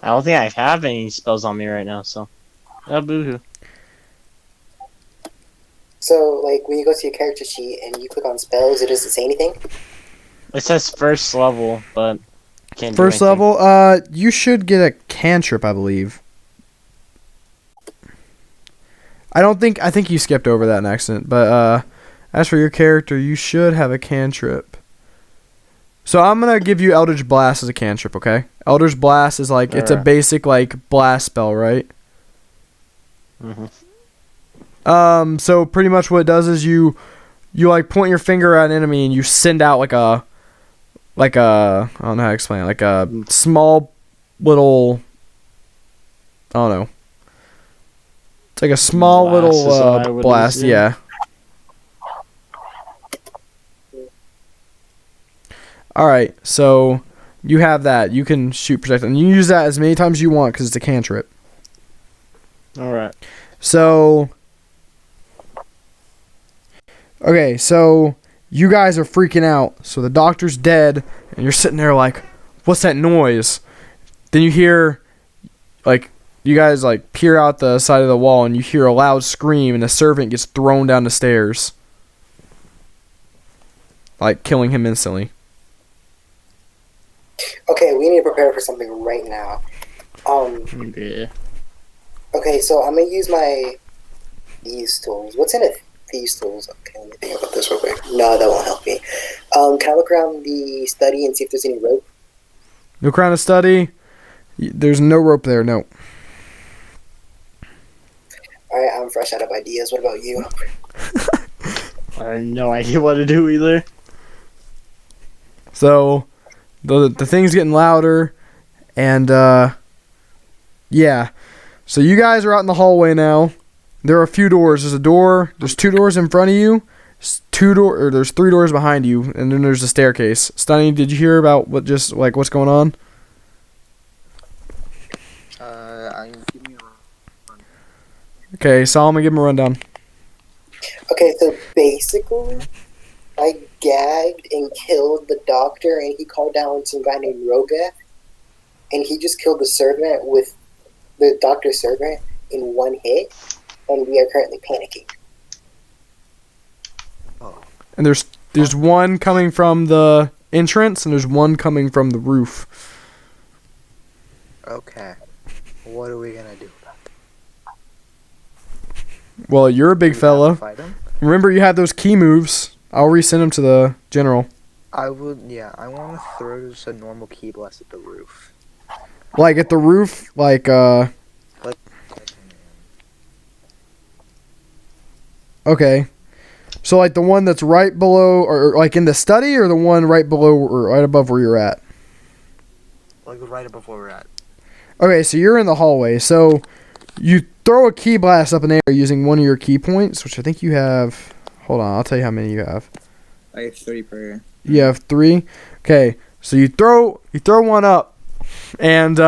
I don't think I have any spells on me right now, so. Boo-hoo. So, like, when you go to your character sheet and you click on spells, it doesn't say anything? It says first level, but can't do First anything. level, you should get a cantrip, I believe. I think you skipped over that in accident, but as for your character, you should have a cantrip. So I'm going to give you Eldritch Blast as a cantrip, okay? Eldritch Blast is like, it's a basic, like, blast spell, right? Mm-hmm. So pretty much what it does is you like point your finger at an enemy and you send out like a I don't know how to explain it, like a small little, I don't know. It's like a small little blast, yeah. Alright, so you have that. You can shoot projectile. And you use that as many times as you want because it's a cantrip. Alright. So, okay, so you guys are freaking out. So the doctor's dead, and you're sitting there like, what's that noise? Then you hear, like, you guys, like, peer out the side of the wall, and you hear a loud scream, and a servant gets thrown down the stairs. Like, killing him instantly. Okay, we need to prepare for something right now. Yeah. Okay, so I'm gonna use these tools. What's in it? These tools. Okay, let me think about this real quick. No, that won't help me. Can I look around the study and see if there's any rope? Look around the study. There's no rope there, no. Alright, I'm fresh out of ideas. What about you? I have no idea what to do either. So, the thing's getting louder, and, yeah. So you guys are out in the hallway now. There are a few doors. There's 2 doors in front of you. There's 3 doors behind you, and then there's a staircase. Stunning, did you hear about what's going on? I'm giving you a run. Okay, Solomon, give him a rundown. Okay, so basically, I gagged and killed the doctor, and he called down some guy named Rogath, and he just killed the servant with the doctor's servant in one hit, and we are currently panicking. Oh. And there's one coming from the entrance, and there's one coming from the roof. Okay. What are we gonna do about it? Well, you're a big fella. Fight him? Remember, you have those key moves. I'll resend them to the general. I would, yeah. I want to throw just a normal key blast at the roof. Like, at the roof, like, okay. So, like, the one that's right below, or like in the study, or the one right below, or right above where you're at? Like, right above where we're at. Okay, so you're in the hallway. So, you throw a key blast up in the air using one of your key points, which I think you have. Hold on, I'll tell you how many you have. I have 3 per. You have 3? Okay, so you throw one up, and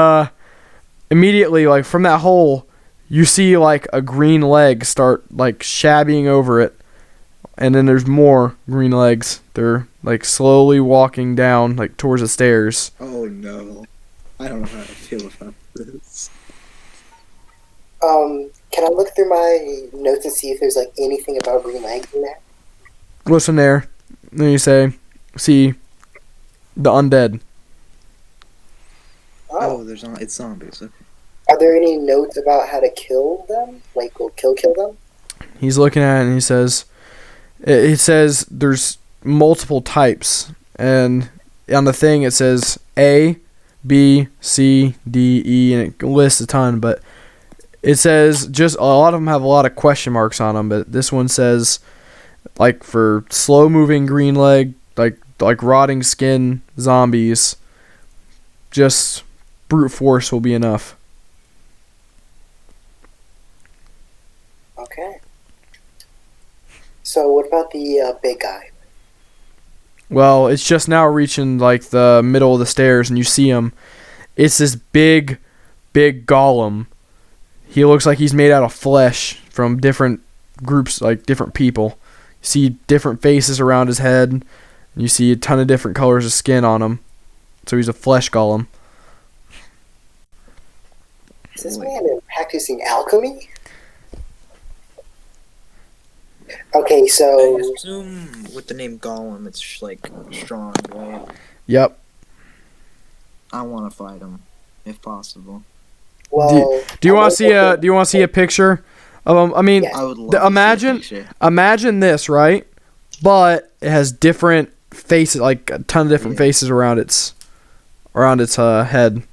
immediately, like, from that hole, you see like a green leg start like shabbying over it, and then there's more green legs. They're like slowly walking down like towards the stairs. Oh no. I don't know how to feel about this. Can I look through my notes and see if there's like anything about green legs in there? Listen there. Then you see the undead. Oh, it's zombies. Okay. Are there any notes about how to kill them? Like, go kill them? He's looking at it and he says, it says there's multiple types, and on the thing it says A, B, C, D, E, and it lists a ton, but it says just a lot of them have a lot of question marks on them, but this one says like for slow moving green leg, like rotting skin zombies, just brute force will be enough. Okay. So what about the big guy? Well, it's just now reaching like the middle of the stairs, and you see him. It's this big golem. He looks like he's made out of flesh from different groups, like different people. You see different faces around his head, and you see a ton of different colors of skin on him. So he's a flesh golem. Is this man practicing alchemy? Okay, so... I assume with the name Golem, it's like strong, right? Yep. I want to fight him, if possible. Well, do you want to see a picture of him? I mean, Yeah. I would love to see a picture. imagine this, right? But it has different faces, like a ton of different faces around its head.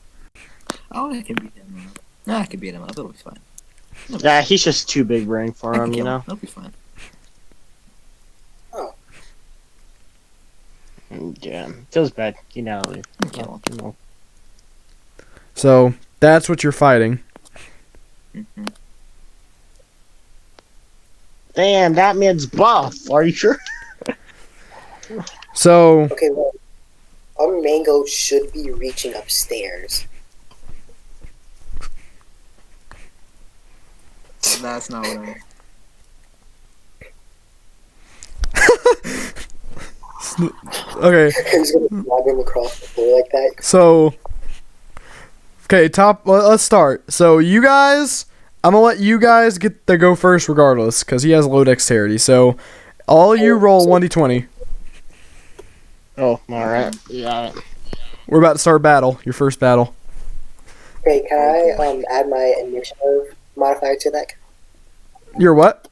Oh, I can beat him up. No, I can beat him up. It'll be fine. Yeah, he's just too big brain for him, you know? It'll be fine. Yeah, feels bad, you know. So that's what you're fighting. Mm-hmm. Damn, that man's buff. Are you sure? So Okay, well, our mango should be reaching upstairs. That's not what I... okay. He's gonna drag him across the floor like that. So, okay, let's start. So, you guys, I'm going to let you guys get the go first regardless, because he has low dexterity. So, all you roll 1d20. Oh, alright. Yeah. We're about to start battle, your first battle. Okay, can I add my initiative modifier to that? You're what?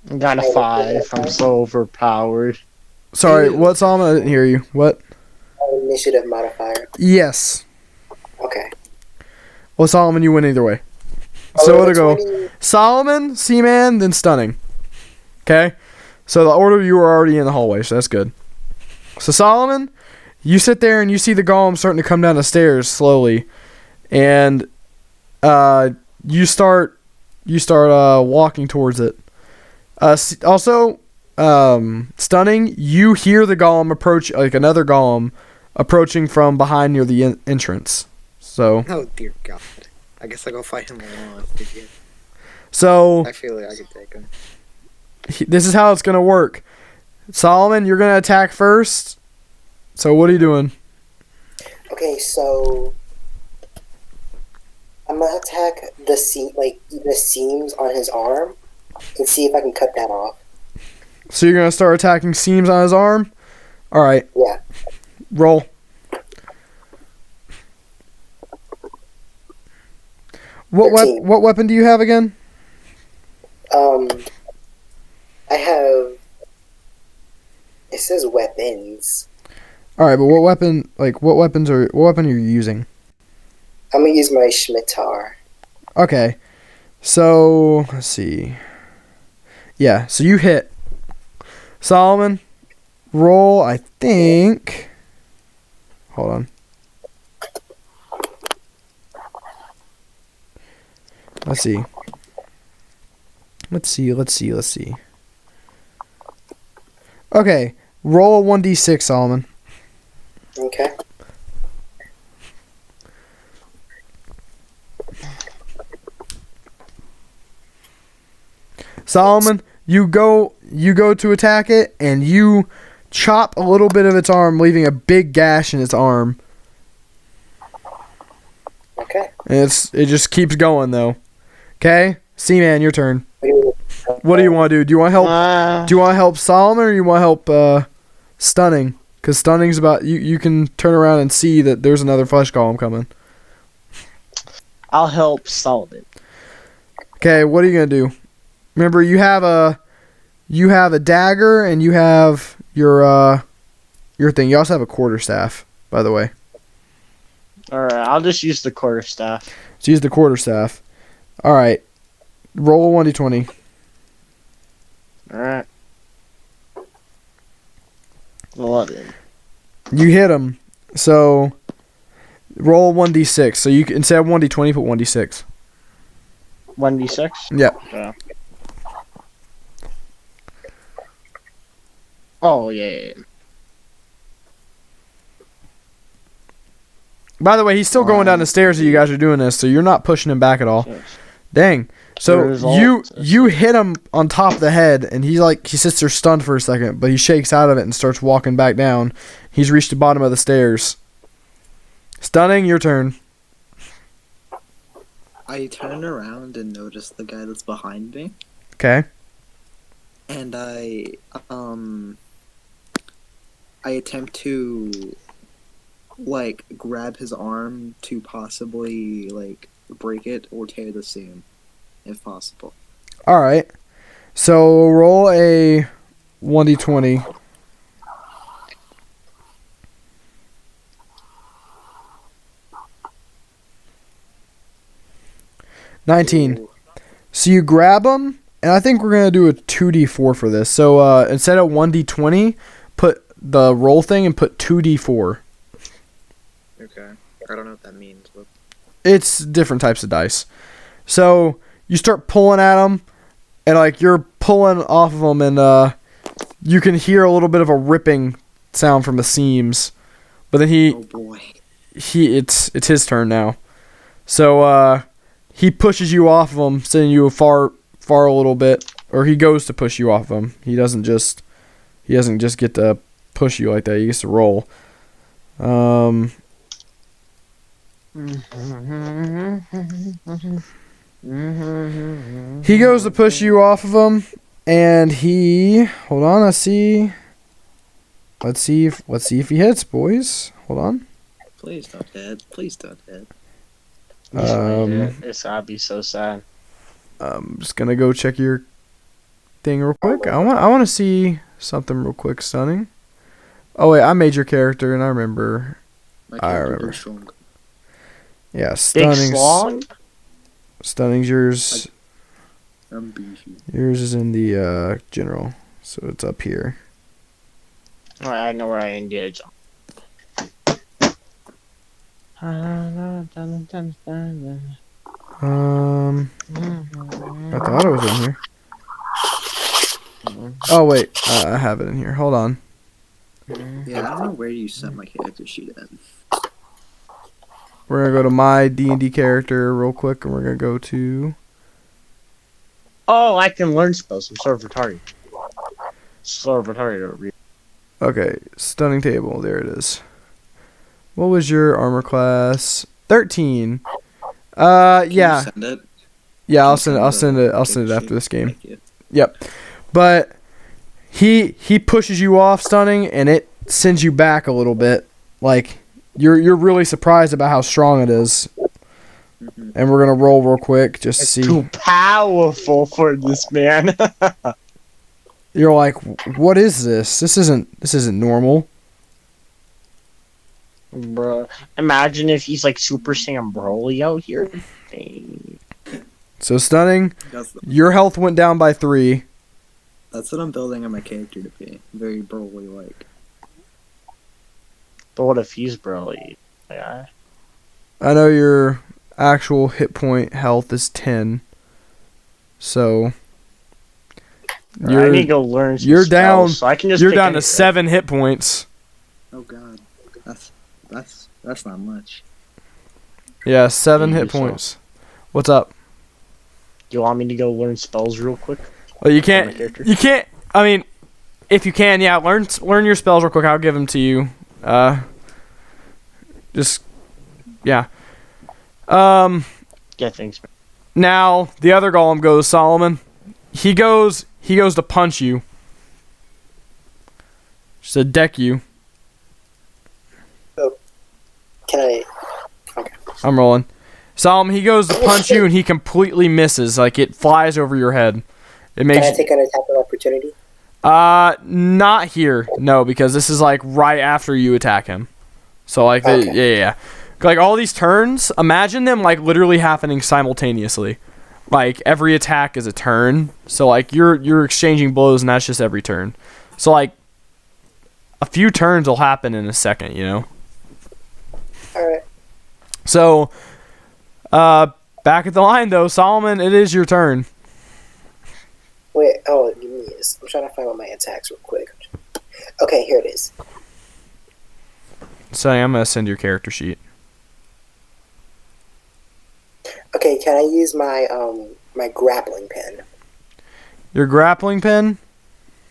I got a 5. I'm so overpowered. Sorry, what, Solomon? I didn't hear you. What? Initiative modifier. Yes. Okay. Well, Solomon, you win either way. Oh, So it'll go Solomon, Seaman, then Stunning. Okay? So the order you were already in the hallway, so that's good. So Solomon, you sit there and you see the golem starting to come down the stairs slowly. And you start walking towards it. Also, Stunning, you hear the golem approach, like another golem approaching from behind near the entrance. So. Oh dear God! I guess I'll go fight him alone. So. I feel like I could take him. This is how it's gonna work. Solomon, you're gonna attack first. So what are you doing? Okay, so I'm gonna attack the seams on his arm and see if I can cut that off. So you're gonna start attacking seams on his arm? Alright. Yeah. Roll. What weapon do you have again? I have... It says weapons. Alright, but what weapon are you using? I'm gonna use my scimitar. Okay. So, let's see. Yeah, so you hit. Solomon, roll, I think. Hold on. Let's see. Okay, roll a 1d6, Solomon. Okay. Solomon, you go to attack it, and you chop a little bit of its arm, leaving a big gash in its arm. Okay. And it just keeps going though. Okay, Seaman, your turn. What do you want to do? Do you want to help? Do you want to help Solomon, or you want to help Stunning? Because Stunning's about you can turn around and see that there's another flesh golem coming. I'll help Solomon. Okay, what are you gonna do? Remember, you have a dagger, and you have your thing. You also have a quarterstaff, by the way. Alright, I'll just use the quarterstaff. So use the quarterstaff. Alright. Roll a 1d20. Alright. 11. You hit him. So roll 1d6. So you can, instead of 1d20, put 1d6. 1d6? Yep. Yeah. Oh, yeah. By the way, he's still going down the stairs as you guys are doing this, so you're not pushing him back at all. Dang. So you hit him on top of the head, and he sits there stunned for a second, but he shakes out of it and starts walking back down. He's reached the bottom of the stairs. Stunning, your turn. I turn around and notice the guy that's behind me. Okay. And I attempt to grab his arm to possibly break it or tear the seam, if possible. All right. So roll a 1d20. $19. So you grab him, and I think we're gonna do a 2d4 for this. So instead of 1d20, put the roll thing and put 2d4. Okay. I don't know what that means, but It's different types of dice. So you start pulling at him, and you're pulling off of him, and you can hear a little bit of a ripping sound from the seams. But then oh boy. it's his turn now. So he pushes you off of him, sending you far a little bit, or he goes to push you off of him. He doesn't just get to push you like that. He gets to roll. He goes to push you off of him, and hold on. Let's see if he hits, boys. Hold on. Please don't hit. Please don't hit. It's gotta be so sad. I'm just gonna go check your thing real quick. I want to see something real quick. Stunning. Oh wait, I made your character, and I remember. Yeah, Stunning's yours. I'm beefy. Yours is in the general, so it's up here. Alright, I know where I engage. I thought it was in here. Oh wait, I have it in here. Hold on. Yeah, I don't know where you sent my character sheet in. We're gonna go to my D&D character real quick, and we're gonna go to. Oh, I can learn spells. I'm sort of retarded. To read. Okay, stunning table. There it is. What was your armor class? 13. Can you Yeah. send it? Yeah, I'll send it after this game. Yep. But he pushes you off, Stunning, and it sends you back a little bit. You're really surprised about how strong it is. Mm-hmm. And we're gonna roll real quick just to see. Too powerful for this man. You're like, what is this? This isn't normal. Bruh. Imagine if he's Super Saiyan Broly out here. So Stunning, your health went down by 3. That's what I'm building on my character to be. Very Broly-like. But what if he's Broly? Yeah. I know your actual hit point health is 10. So I need to go learn some you're spells, down. So I can just you're pick down to anything. 7 hit points. Oh god, that's not much. Yeah, 7 hit so. points. What's up? You want me to go learn spells real quick? Well, you can't. You can't. I mean, if you can, yeah, learn your spells real quick. I'll give them to you. Just yeah. Get things. Now the other golem goes. Solomon. He goes to punch you. Just to deck you. Oh, can I? Okay. I'm rolling. Solomon, he goes to punch you and he completely misses. Like it flies over your head. It makes. Can I take an attack of opportunity? Not here. No, because this is like right after you attack him. So like, yeah. Like all these turns, imagine them like literally happening simultaneously. Like every attack is a turn. So like you're exchanging blows and that's just every turn. So like a few turns will happen in a second, you know. All right. So back at the line though, Solomon, it is your turn. Wait, give me this. I'm trying to find all my attacks real quick. Okay, here it is. Sonny, I'm gonna send your character sheet. Okay, can I use my my grappling pin? Your grappling pin?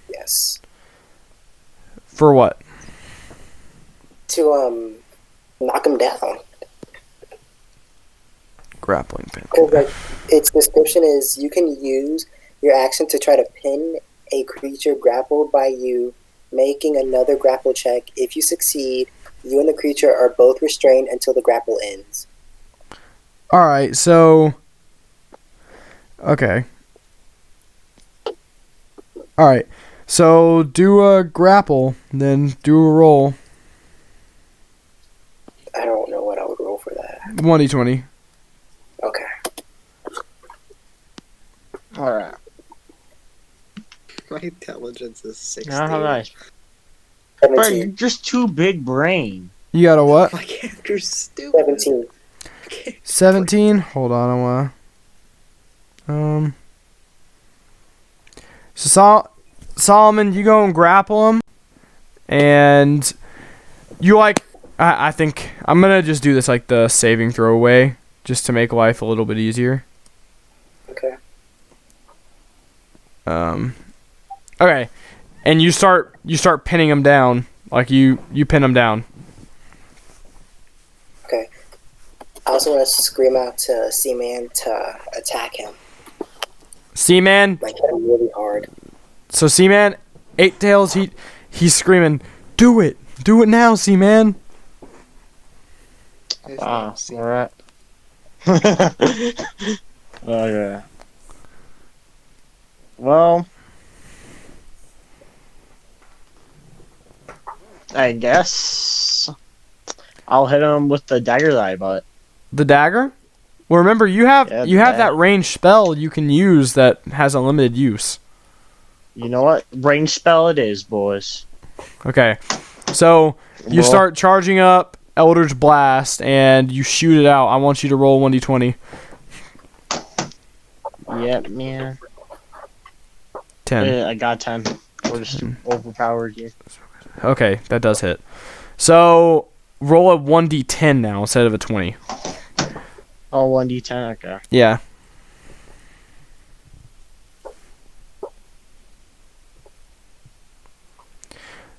Yes. For what? To knock him down. Grappling pin. Because like its description is you can use your action to try to pin a creature grappled by you, making another grapple check. If you succeed, you and the creature are both restrained until the grapple ends. Alright, so... Okay. Alright, so do a grapple, then do a roll. I don't know what I would roll for that. 1d20. Okay. Alright. My intelligence is 16. How nice. 17. Bro, you're just too big brain. You got a what? My character's stupid. 17. 17? Hold on, I wanna... So Solomon, you go and grapple him, and you like... I think I'm gonna just do this like the saving throw way, just to make life a little bit easier. Okay. Okay, and you start pinning him down, like you pin him down. Okay. I also want to scream out to Seaman to attack him. Seaman. Like hit him really hard. So Seaman, Eight Tails, he's screaming, "Do it now, Seaman!" Alright. Okay. Well, I guess I'll hit him with the dagger that I bought. The dagger? Well, remember you have that ranged spell you can use that has unlimited use. You know what? Range spell it is, boys. Okay, so you start charging up Eldritch Blast and you shoot it out. I want you to roll 1d20. Yep, man. 10. I got 10. We're just overpowered here. Okay, that does hit. So roll a 1d10 now instead of a 20. Oh, 1d10, okay. Yeah.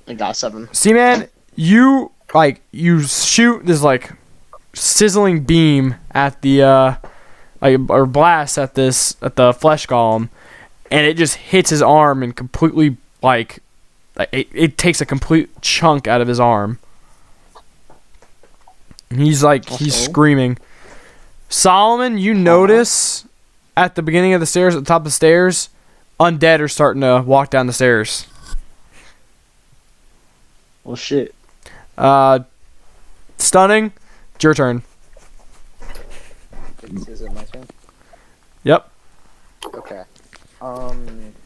I got 7. See, man, you shoot this like sizzling beam at the or blast at the flesh golem, and it just hits his arm and completely like it takes a complete chunk out of his arm. And he's screaming. Solomon, you notice at the beginning of the stairs, at the top of the stairs, undead are starting to walk down the stairs. Well, shit. Stunning. It's your turn. Is it my turn? Yep. Okay.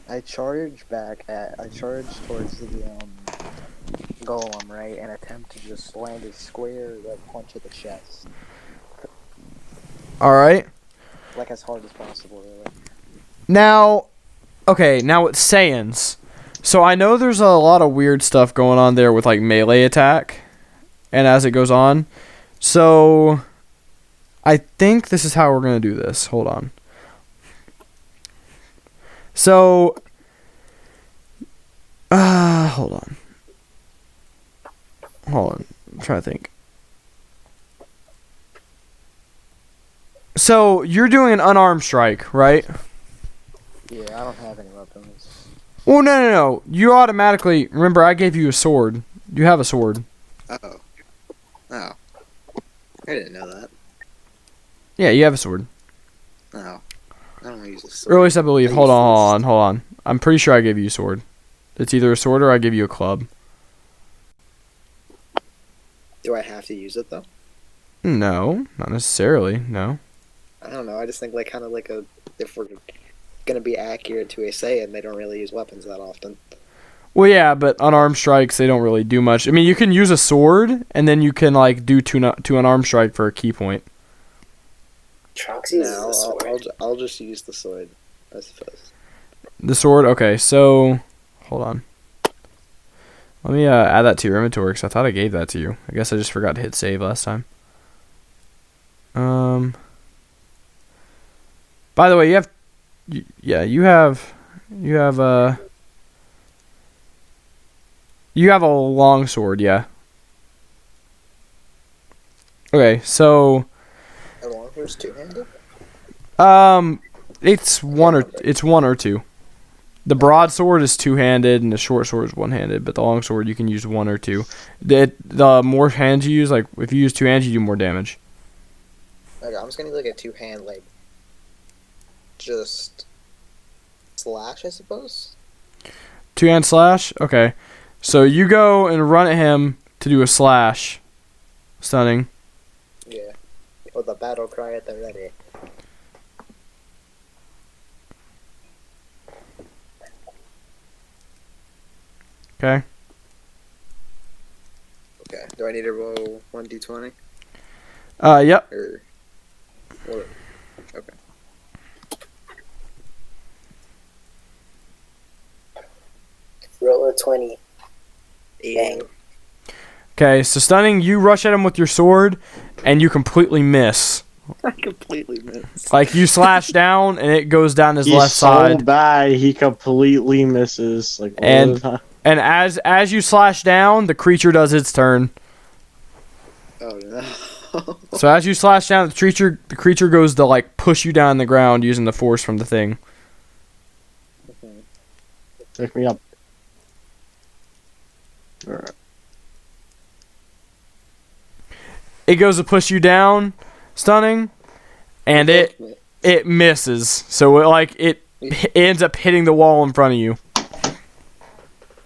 I charge towards the golem, right, and attempt to just land a square punch at the chest. All right. Like as hard as possible, really. Now with Saiyans. So I know there's a lot of weird stuff going on there with like melee attack, and as it goes on. So I think this is how we're gonna do this. Hold on. So, hold on. I'm trying to think. So, you're doing an unarmed strike, right? Yeah, I don't have any weapons. Well, no. You automatically... Remember, I gave you a sword. You have a sword. Oh. I didn't know that. Yeah, you have a sword. No. I don't use a sword. Or at least I believe. Hold on. I'm pretty sure I gave you a sword. It's either a sword or I give you a club. Do I have to use it, though? No, not necessarily. No. I don't know. I just think, like, kind of like a... If we're going to be accurate to a Saiyan, they don't really use weapons that often. Well, yeah, but unarmed strikes, they don't really do much. I mean, you can use a sword, and then you can, like, do two unarmed strike for a key point. Trunks uses the sword. I'll just use the sword, I suppose. The sword? Okay, so... Hold on. Let me add that to your inventory, because I thought I gave that to you. I guess I just forgot to hit save last time. By the way, you have a long sword, yeah. Okay, so A long sword's two-handed? it's one or two. The broadsword is two-handed and the short sword is one-handed, but the long sword you can use one or two. The more hands you use, like if you use two hands, you do more damage. Okay, I'm just gonna do like a two-hand, like, just slash, I suppose? Two-hand slash? Okay. So you go and run at him to do a slash. Stunning. Yeah. With a battle cry at the ready. Okay. Okay. Do I need to roll 1d20? Yep. Or what? Okay. Roll a 20. Bang. Okay, so stunning, you rush at him with your sword, and you completely miss. I completely missed. Like, you slash down, and it goes down his He's left so side. bad, he completely misses. Like, all the time. And as you slash down, the creature does its turn. Oh no. So as you slash down, the creature goes to, like, push you down the ground using the force from the thing. Pick me up. Alright. It goes to push you down, stunning, and it misses. So it ends up hitting the wall in front of you.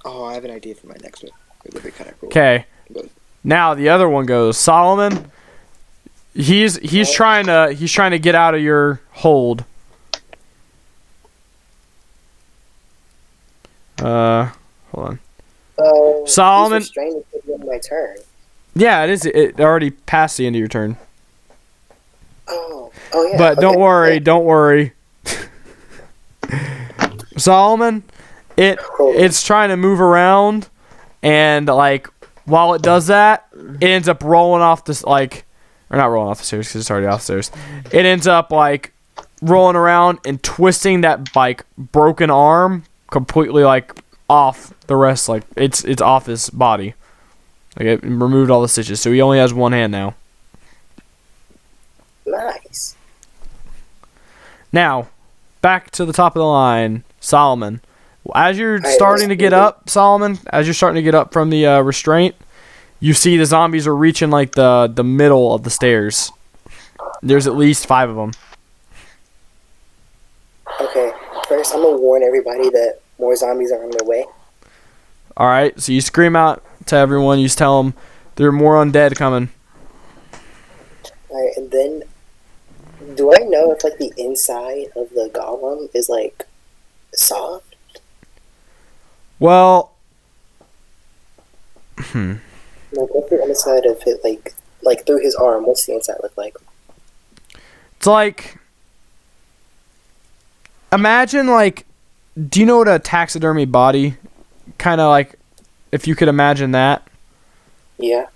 Oh, I have an idea for my next one. It would be kind of cool. Okay. Now the other one goes. Solomon. He's trying to get out of your hold. Hold on. Solomon. My turn. Yeah, it is. It already passed the end of your turn. Oh yeah. But don't worry. Solomon, it's trying to move around, and like while it does that, it ends up rolling off this or not rolling off the stairs because it's already off the stairs. It ends up like rolling around and twisting that like broken arm completely like off the rest. Like it's off his body. Like it removed all the stitches, so he only has one hand now. Nice. Now, back to the top of the line, Solomon. As you're starting to get up, Solomon, as you're starting to get up from the restraint, you see the zombies are reaching like the middle of the stairs. There's at least 5 of them. Okay, first I'm gonna warn everybody that more zombies are on their way. All right, so you scream out to everyone. You just tell them there are more undead coming. All right, and then do I know if like the inside of the golem is like soft? Well, Like what's the inside of it like through his arm? What's the inside look like? it's like imagine like, do you know what a taxidermy body kind of like? If you could imagine that. Yeah.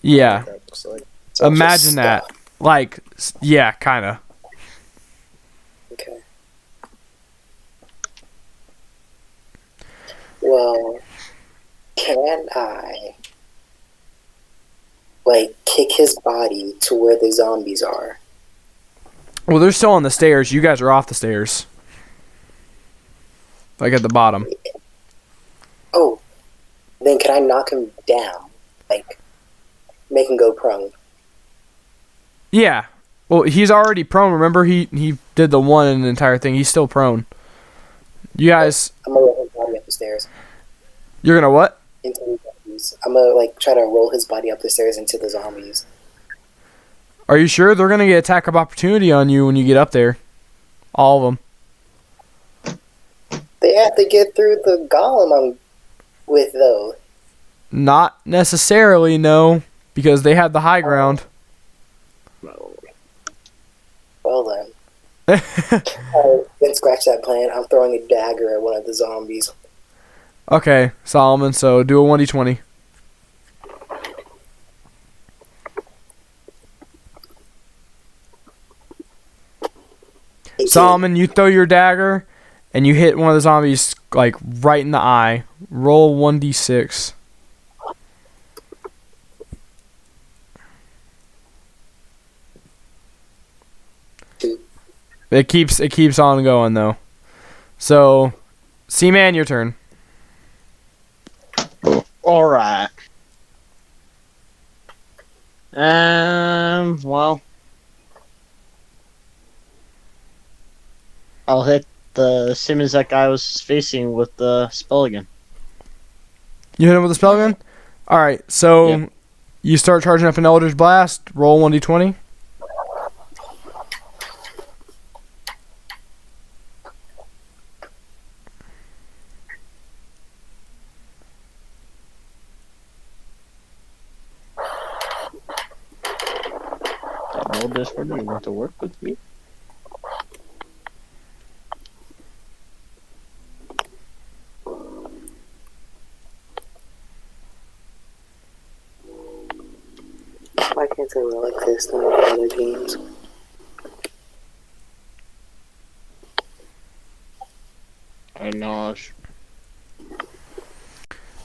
Yeah. That looks like. So it's just Imagine that. stuff. Like, yeah, kind of. Okay. Well, can I, like, kick his body to where the zombies are? Well, they're still on the stairs. You guys are off the stairs. Like at the bottom. Oh, then can I knock him down? Like, make him go prone? Yeah. Well, he's already prone. Remember, he did the one in the entire thing. He's still prone. You guys... I'm gonna roll his body up the stairs. You're gonna what? Into the zombies. I'm gonna, like, try to roll his body up the stairs into the zombies. Are you sure? They're gonna get attack of opportunity on you when you get up there. All of them. They have to get through the golem I'm with, though. Not necessarily, no. Because they have the high ground. Well then. Alright, then scratch that plan. I'm throwing a dagger at one of the zombies. Okay, Solomon, so do a 1d20. Solomon, you throw your dagger, and you hit one of the zombies, like, right in the eye. Roll 1d6. It keeps on going, though. So, Seaman, your turn. Alright. Well, I'll hit the same as that guy was facing with the spell again. You hit him with the spell gun? Alright, so you start charging up an Eldritch Blast. Roll 1d20. I know this for you want to work with me. Why can't I roll like this in other games? I know.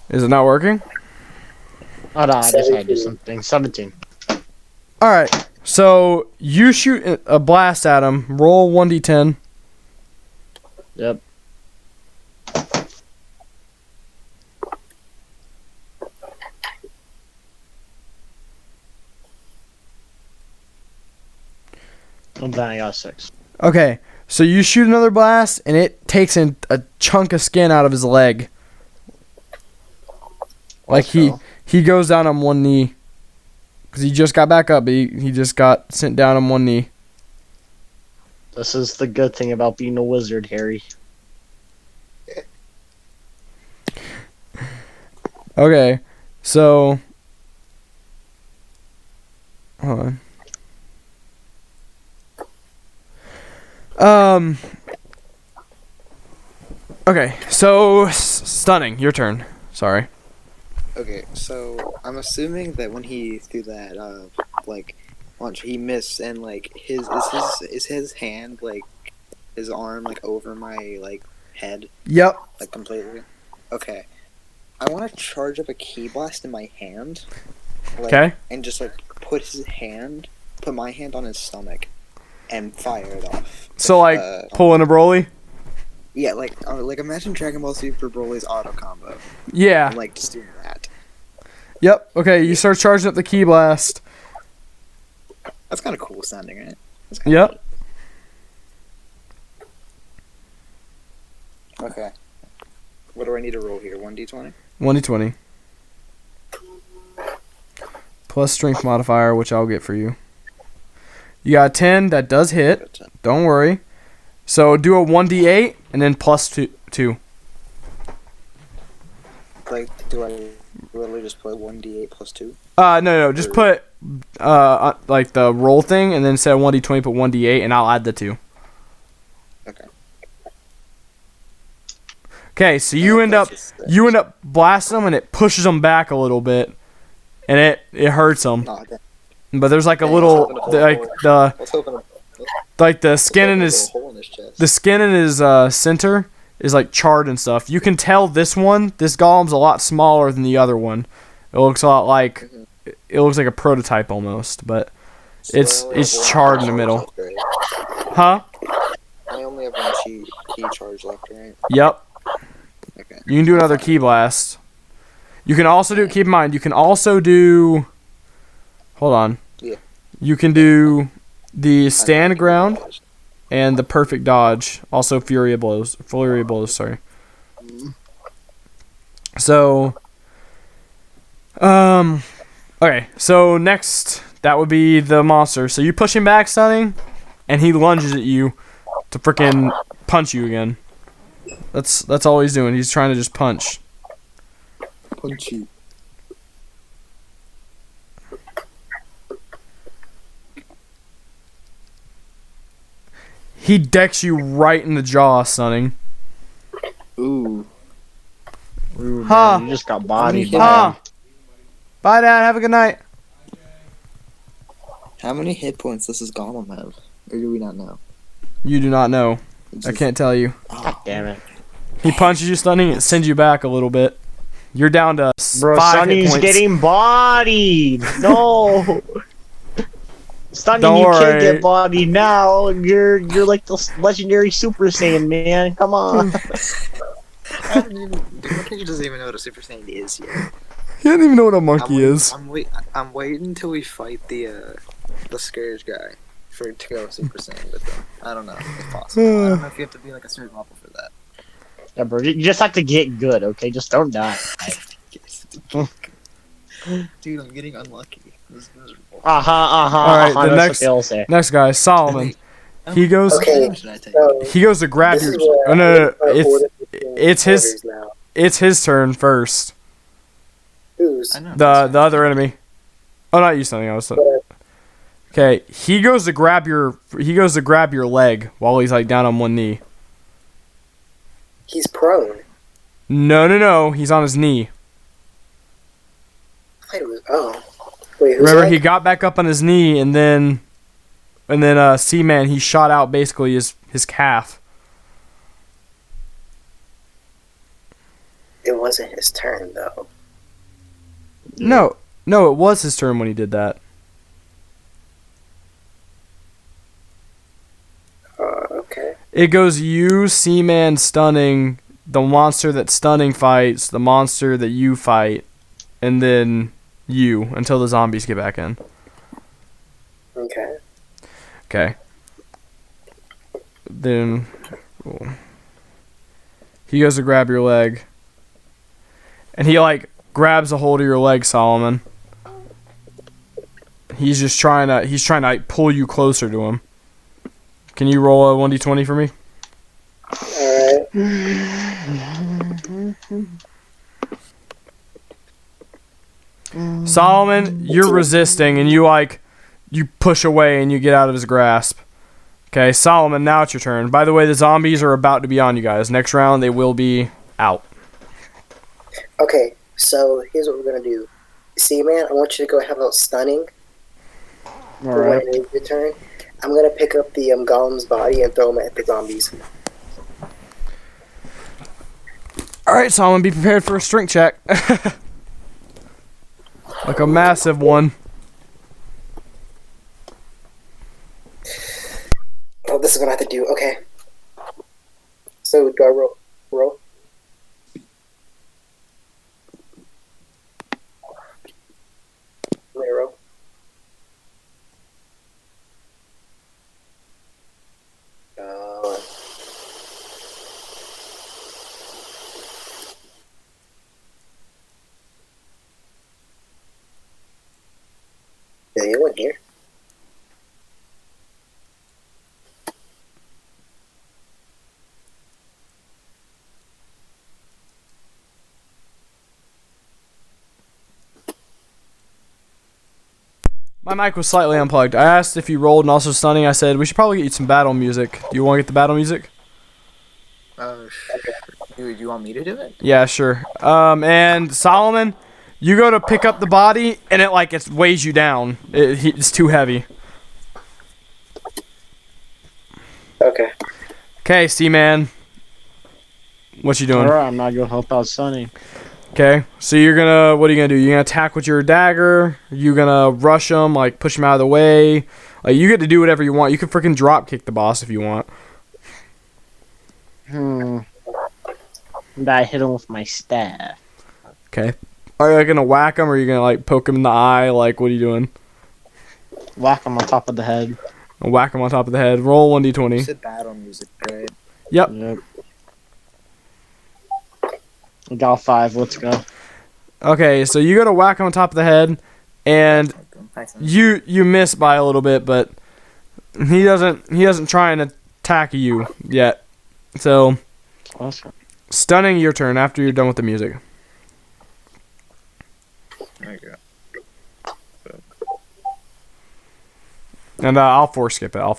Is it not working? Oh no, I just had to do something. 17. Alright, so you shoot a blast at him. Roll 1d10. Yep. And then I got 6. Okay, so you shoot another blast, and it takes in a chunk of skin out of his leg. Like, he goes down on one knee. Because he just got back up, but he just got sent down on one knee. This is the good thing about being a wizard, Harry. Okay, so... Hold on. Okay, so... Stunning, your turn. Sorry. Okay, so I'm assuming that when he threw that, like, launch, he missed, and, like, is his hand, like, his arm, like, over my, like, head? Yep. Like, completely? Okay. I want to charge up a key blast in my hand. Like, Okay. And just, like, put my hand on his stomach, and fire it off. So, like, pulling a Broly? Yeah, like imagine Dragon Ball Super Broly's auto combo. Yeah. And, like, just doing that. Yep. Okay, you start charging up the key blast. That's kind of cool sounding, right? Yep. Okay. What do I need to roll here? 1d20? 1d20. Plus strength modifier, which I'll get for you. You got a 10, that does hit. Don't worry. So do a 1d8 and then plus 2. Like, do I literally just put 1d8 plus 2? No, just put like the roll thing, and then instead of 1d20, put 1d8, and I'll add the 2. Okay. Okay, so you end up blasting them, and it pushes them back a little bit, and it hurts them. But there's like a little like the skin in his center is like charred and stuff. You can tell this golem's a lot smaller than the other one. It looks a lot like it looks like a prototype almost, but it's charred in the middle. Huh? I only have one key charge left, right? Yep. Okay. You can do another key blast. You can also do. Keep in mind, you can also do. Hold on. Yeah. You can do the stand ground and the perfect dodge. Also, Fury of Blows. Sorry. So. Okay. So next, that would be the monster. So you push him back, stunning, and he lunges at you to frickin' punch you again. That's all he's doing. He's trying to just punch. Punch you. He decks you right in the jaw, stunning. Ooh, Huh. man, you just got bodied. Huh. Bye, Dad. Have a good night. How many hit points does this golem have? Or do we not know? You do not know. I can't tell you. God damn it. He punches you, stunning. It sends you back a little bit. You're down to Bro, 5 hit Sonny's points. getting bodied. No. Sonny, Don't you can't worry. get bodied now. You're like the legendary Super Saiyan, man. Come on. I don't even. He doesn't even know what a Super Saiyan is yet. He doesn't even know what a monkey is. I'm waiting until we fight the Scourge guy to go Super Saiyan with him. I don't know if it's possible. I don't know if you have to be like a certain level for that. Yeah, bro, you just have to get good, okay? Just don't die. Dude, I'm getting unlucky. This is miserable. Alright, the next guy, Solomon. He goes. Okay. He goes to grab your. Oh no! It's his. Now. It's his turn first. Who's? The other enemy. Oh, not you, something else. Okay, he goes to grab your leg while he's like down on one knee. He's prone. No, he's on his knee. Oh. Wait, who's Remember, leg? he got back up on his knee, and then Seaman, he shot out basically his calf. It wasn't his turn though. No, it was his turn when he did that. Okay. It goes you, Seaman, stunning, the monster that stunning fights, the monster that you fight, and then you until the zombies get back in. Okay. Then he goes to grab your leg, and he like grabs a hold of your leg, Solomon. He's just trying to like, pull you closer to him. Can you roll a 1d20 for me? Alright. Solomon, you're resisting, and you push away and you get out of his grasp. Okay, Solomon, now it's your turn. By the way, the zombies are about to be on you guys. Next round, they will be out. Okay, so here's what we're gonna do. See, man, I want you to go have a stunning. Alright. When it's your turn. I'm gonna pick up the golem's body and throw him at the zombies. Alright, Solomon, be prepared for a strength check. Like a massive one. Oh, this is what I have to do. Okay. So, do I roll? Roll? Is anyone here? My mic was slightly unplugged. I asked if you rolled and also stunning. I said we should probably get you some battle music. Do you want to get the battle music? Do you want me to do it? Yeah, sure. And Solomon, you go to pick up the body, and it weighs you down. It's too heavy. Okay. Okay, Seaman. What you doing? Alright, I'm not gonna help out Sonny. Okay, so you're gonna, what are you gonna do? You're gonna attack with your dagger? You gonna rush him, like push him out of the way? Like, you get to do whatever you want. You can freaking drop kick the boss if you want. I hit him with my staff. Okay. Are you gonna whack him, or are you gonna like poke him in the eye? Like, what are you doing? Whack him on top of the head. Whack him on top of the head. Roll You 1d20. said battle music, right? Yep. We got 5. Let's go. Okay, so you gotta whack him on top of the head, and you miss by a little bit, but he doesn't try and attack you yet. So, Awesome. Stunning, your turn after you're done with the music. There you go. And I'll force skip it. All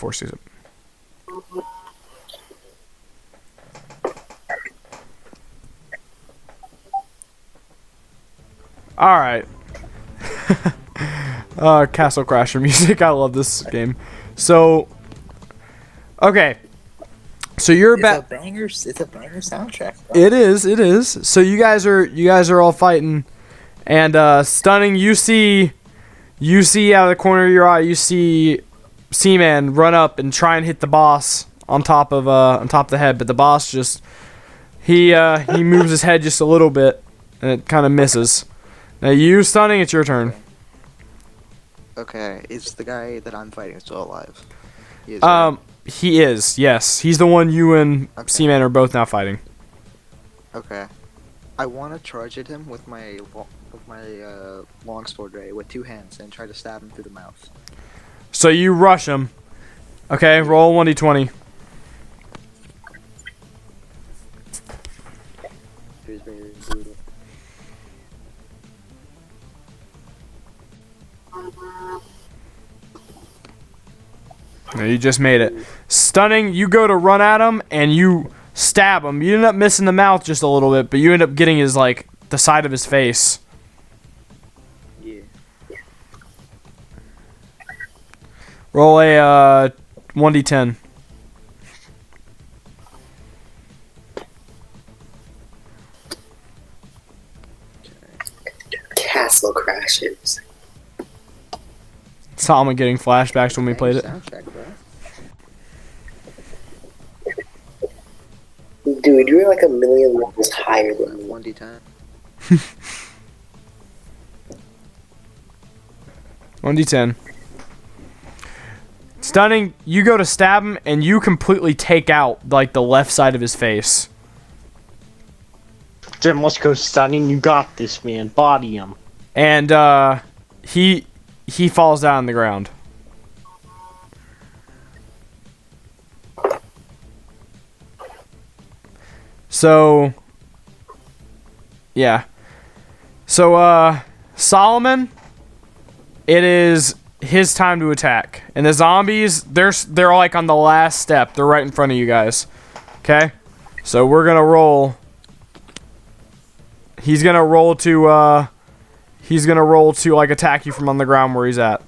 right. Castle Crasher music. I love this game. So, okay. So you're It's a banger soundtrack. Bro. It is. So you guys are all fighting, and Stunning, you see out of the corner of your eye, you see Seaman run up and try and hit the boss on top of the head, but the boss just he moves his head just a little bit, and it kind of misses. Now you, Stunning, it's your turn. Okay, is the guy that I'm fighting still alive? He is, right? He is. Yes, he's the one you and Seaman are both now fighting. Okay, I want to charge at him with my long sword ray with 2 hands and try to stab him through the mouth. So you rush him. Okay, roll 1d20. Here's very brutal. No, you just made it. Stunning, you go to run at him and you stab him. You end up missing the mouth just a little bit, but you end up getting his like the side of his face. Yeah. Roll a 1d10. Castle Crashers. Solomon getting flashbacks when we played it. Soundtrack, bro. Dude, you're like a million levels higher than me. 1d10. 1d10. Stunning, you go to stab him and you completely take out like the left side of his face. Jim, let's go, Stunning. You got this, man. Body him. And he falls down on the ground. So, yeah. So, Solomon, it is his time to attack. And the zombies, they're like on the last step. They're right in front of you guys. Okay? So we're gonna roll. He's gonna roll to like attack you from on the ground where he's at.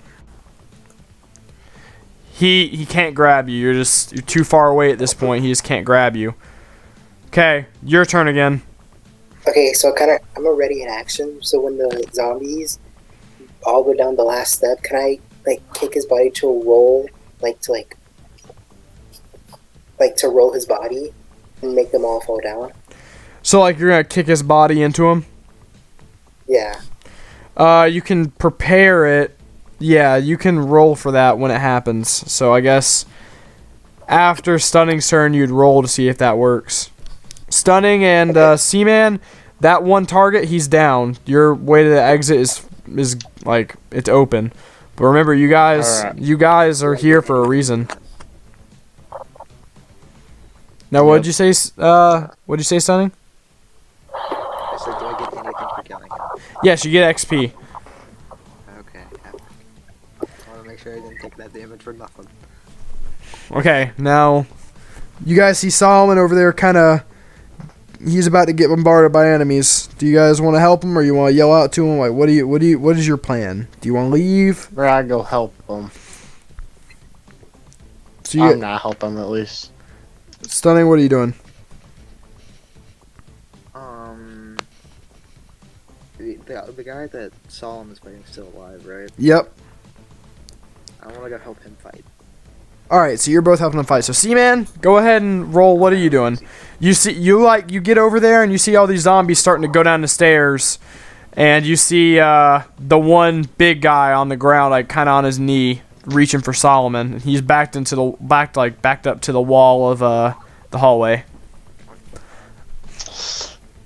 He can't grab you. You're too far away at this point. He just can't grab you. Okay, your turn again. Okay, so I'm already in action. So when the zombies all go down the last step, can I like kick his body to a roll, to roll his body and make them all fall down? So like you're gonna kick his body into him? Yeah. You can prepare it. Yeah, you can roll for that when it happens. So I guess after Stunning's turn, you'd roll to see if that works. Stunning and Seaman, that one target, he's down. Your way to the exit is like it's open. But remember, you guys are here for a reason. Now, what'd you say? What'd you say, Stunning? I said, do I get anything for killing him? Yes, you get XP. Okay. I want to make sure I didn't take that damage for nothing. Okay, now you guys see Solomon over there he's about to get bombarded by enemies. Do you guys want to help him or you want to yell out to him? Like, what is your plan? Do you want to leave? Or I go help him. So I'm not helping him at least. Stunning, what are you doing? the guy that Solomon is fighting is still alive, right? Yep. I want to go help him fight. All right, so you're both helping him fight. So, Seaman, go ahead and roll. What are you doing? You get over there and you see all these zombies starting to go down the stairs, and you see the one big guy on the ground, like kind of on his knee, reaching for Solomon. He's backed up to the wall of the hallway.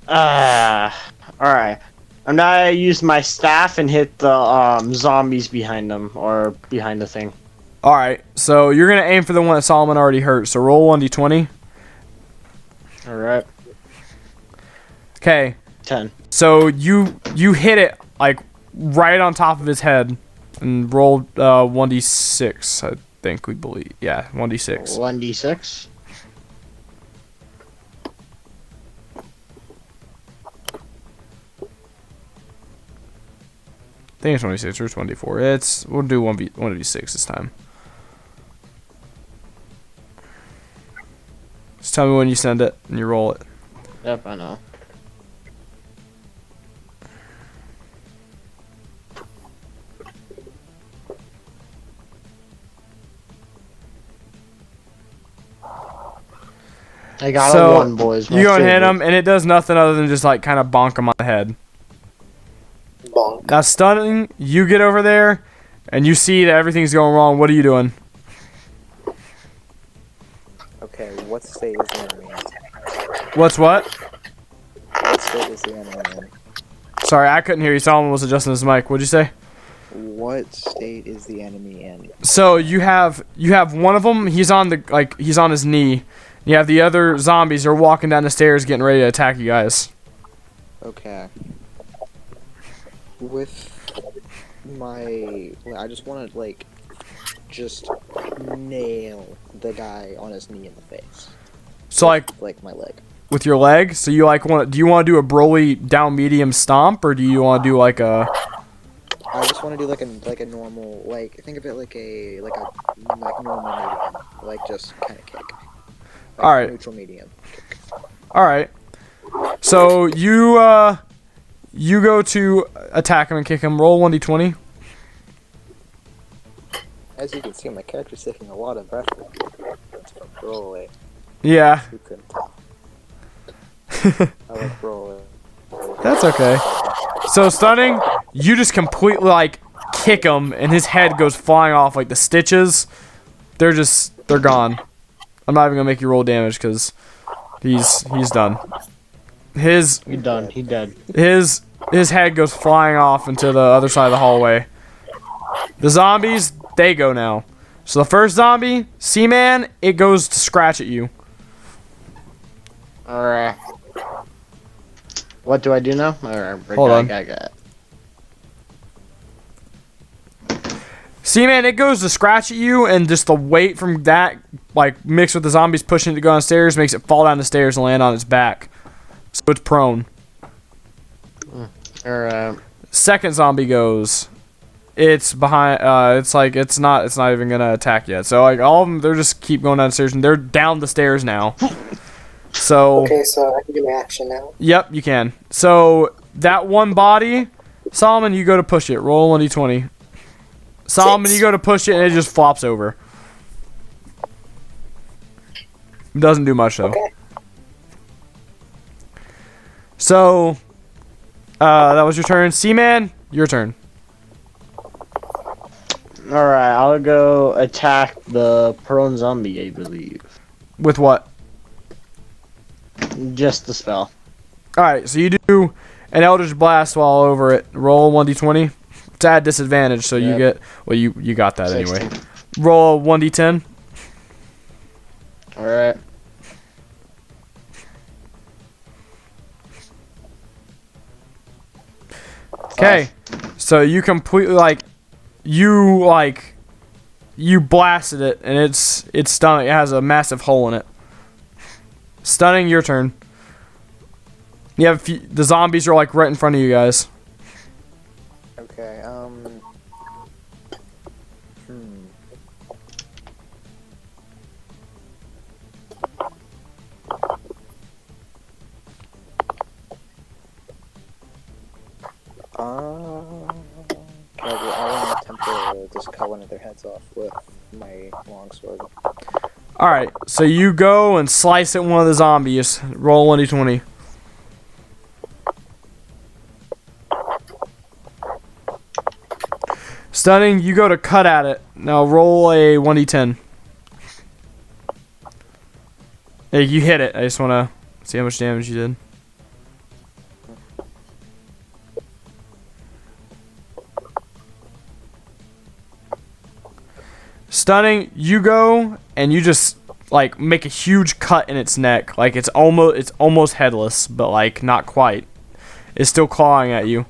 Alright. I'm gonna use my staff and hit the zombies behind them, or behind the thing. Alright, so you're gonna aim for the one that Solomon already hurt, so roll 1d20. Alright. Okay. 10. So you hit it like right on top of his head and roll 1d6, I think we believe. Yeah, 1d6. 1d6. I think it's 26 or 24. We'll do 1d6 this time. Just tell me when you send it and you roll it. Yep, I know. I got a 1, boys. You go and hit him, and it does nothing other than just like kind of bonk him on the head. Bonk. Now, stunning, you get over there, and you see that everything's going wrong. What are you doing? Okay, what state is the enemy in? What's what? What state is the enemy in? Sorry, I couldn't hear you. Solomon was adjusting his mic. What'd you say? What state is the enemy in? So you have one of them. He's on his knee. You have the other zombies. They're walking down the stairs, getting ready to attack you guys. Okay. With I just want to just nail the guy on his knee in the face. So like my leg. With your leg. So you do you want to do a Broly down medium stomp, or do you want to do like a? I just want to do like a normal, think of it like normal medium, just kind of kick. All right. Neutral medium. All right. So you go to attack him and kick him. Roll 1d20. As you can see, my character's taking a lot of effort. Roll away. Yeah. You couldn't tell. I like roll away. That's okay. So stunning, you just completely kick him, and his head goes flying off. Like the stitches, they're gone. I'm not even gonna make you roll damage because he's done. He's done. He dead. His head goes flying off into the other side of the hallway. The zombies, they go now. So the first zombie, Seaman, it goes to scratch at you. Alright. What do I do now? Alright, hold on. Seaman, it goes to scratch at you, and just the weight from that, mixed with the zombies pushing it to go downstairs, makes it fall down the stairs and land on its back. So it's prone. Alright. Second zombie goes. It's behind. It's not even gonna attack yet. So all of them, they're just keep going downstairs, and they're down the stairs now. So. Okay, so I can do my action now. Yep, you can. So that one body, Solomon, you go to push it. Roll 1d20. Solomon, you go to push it, and it just flops over. Doesn't do much though. Okay. So, that was your turn. Seaman, your turn. Alright, I'll go attack the prone zombie, I believe. With what? Just the spell. Alright, so you do an Eldritch Blast while over it. Roll 1d20. It's at disadvantage, so you get... Well, you got that 16. anyway. Roll 1d10. Alright. Okay, so you completely you blasted it, and it's stunning. It has a massive hole in it. Stunning, your turn. You have the zombies are right in front of you guys. Okay, just cut one of their heads off with my longsword. Alright, so you go and slice at one of the zombies. Roll 1d20. Stunning, you go to cut at it. Now roll a 1d10. Hey, you hit it. I just want to see how much damage you did. Stunning, you go and you just like make a huge cut in its neck. Like it's almost headless, but like not quite. It's still clawing at you.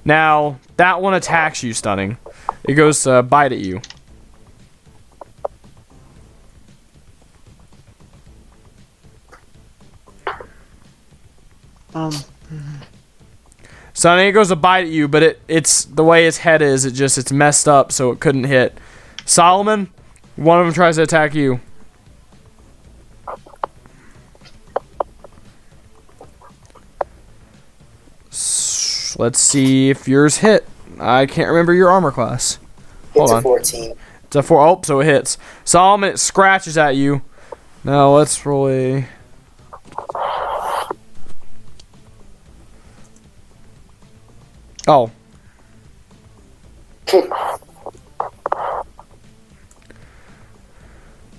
Now that one attacks you, Stunning. It goes to bite at you. Stunning, it goes to bite at you, but it's the way its head is. It's messed up, so it couldn't hit. Solomon, one of them tries to attack you. Let's see if yours hit. I can't remember your armor class. Hold It's on. a 14. It's a 4. Oh, so it hits. Solomon, it scratches at you. Now let's roll a... Oh.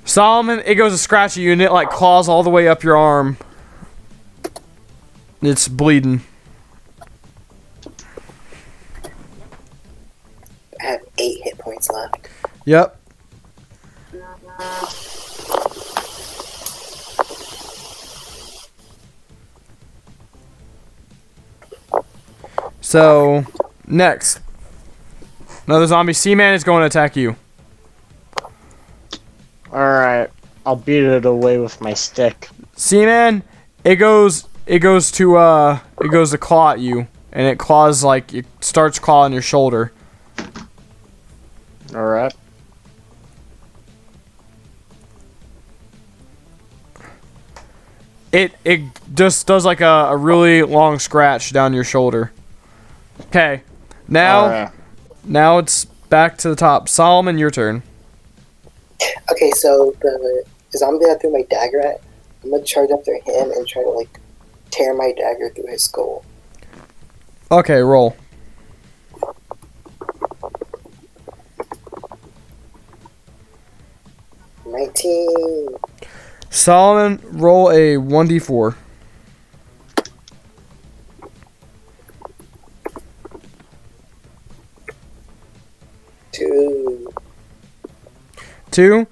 Solomon, it goes to scratch at you and it like claws all the way up your arm. It's bleeding. I have 8 hit points left. Yep. So, next. Another zombie. Seaman is going to attack you. Alright. I'll beat it away with my stick. Seaman, it goes to claw at you. And it claws like, it starts clawing your shoulder. Alright. It just does like a really long scratch down your shoulder. Okay. Now it's back to the top. Solomon, your turn. Okay, so the zombie that I threw my dagger at, I'm gonna charge up through him and try to like tear my dagger through his skull. Okay, roll. Solomon, roll a 1d4. Two.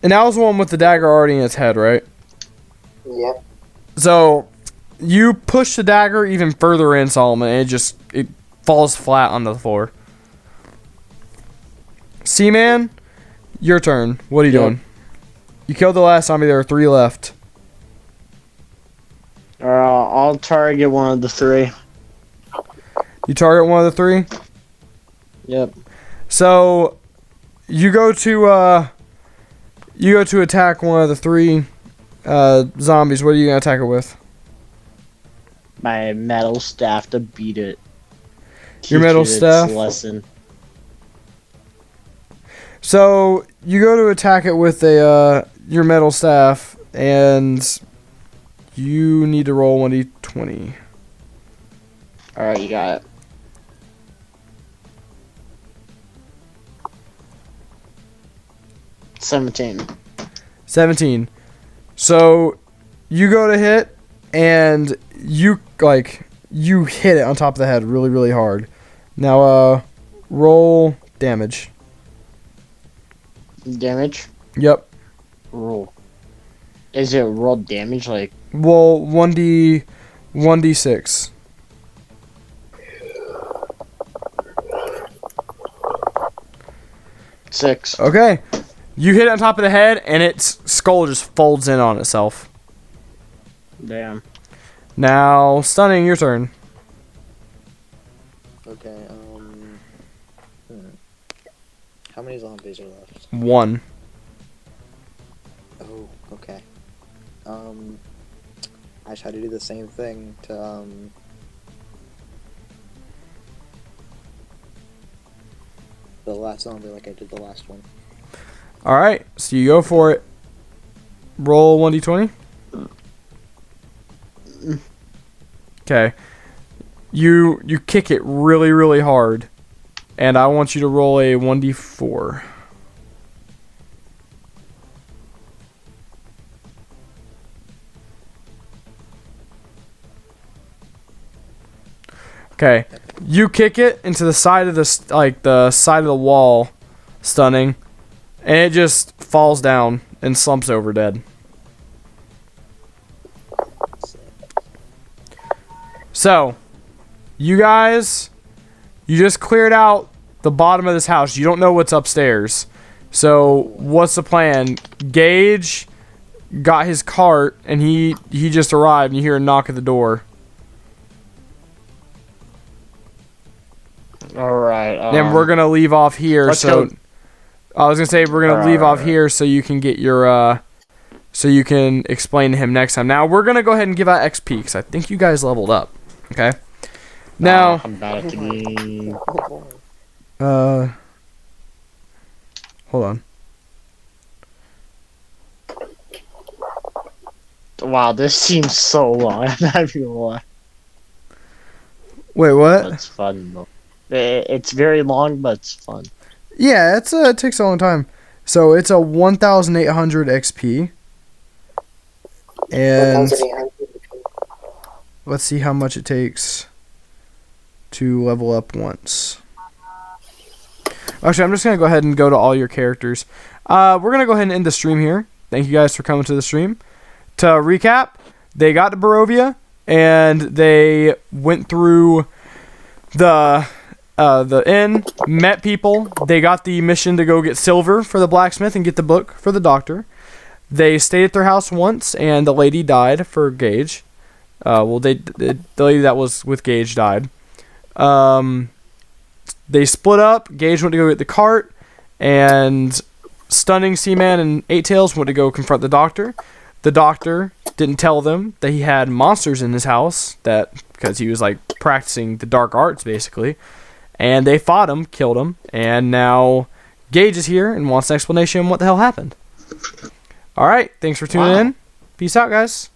And that was the one with the dagger already in its head, right? Yep. So you push the dagger even further in, Solomon, and it falls flat on the floor. Seaman, your turn. What are you doing? You killed the last zombie. There are 3 left. I'll target one of the 3. You target one of the 3? Yep. So you go to attack one of the 3 zombies. What are you gonna attack it with? My metal staff to beat it. Your metal staff? Its lesson. So you go to attack it with your metal staff, and you need to roll 1d20. Alright, you got it. $17. 17. So you go to hit, and you hit it on top of the head really, really hard. Now roll damage. Damage? Yep. Roll. Is it roll damage like? Well, 1d6. Six. Okay. You hit it on top of the head, and its skull just folds in on itself. Damn. Now, Stunning, your turn. Okay, How many zombies are left? 1. Oh, okay. I try to do the same thing to, the last zombie like I did the last one. All right, so you go for it. Roll 1d20. Okay. You kick it really, really hard, and I want you to roll a 1d4. Okay, you kick it into the side of the side of the wall, stunning, and it just falls down and slumps over dead. So, you guys, you just cleared out the bottom of this house. You don't know what's upstairs. So, what's the plan? Gage got his cart, and he just arrived, and you hear a knock at the door. Alright. And we're going to leave off here. So, I was going to say we're going to leave off here so you can get your... so you can explain to him next time. Now, we're going to go ahead and give out XP, because I think you guys leveled up. Okay? Now... I'm bad at the game. Hold on. Wow, this seems so long. I'm not even gonna lie. Wait, what? It's fun, though. It's very long, but it's fun. Yeah, it takes a long time. So, it's a 1,800 XP. And... let's see how much it takes to level up once. Actually, I'm just going to go ahead and go to all your characters. We're going to go ahead and end the stream here. Thank you guys for coming to the stream. To recap, they got to Barovia, and they went through the inn, met people. They got the mission to go get silver for the blacksmith and get the book for the doctor. They stayed at their house once, and the lady died for Gage. The lady that was with Gage died. They split up. Gage went to go get the cart, and Stunning, Seaman, and Eight Tails went to go confront the doctor. The doctor didn't tell them that he had monsters in his house, because he was like practicing the dark arts basically. And they fought him, killed him, and now Gage is here and wants an explanation on what the hell happened. All right, thanks for tuning in. Peace out, guys.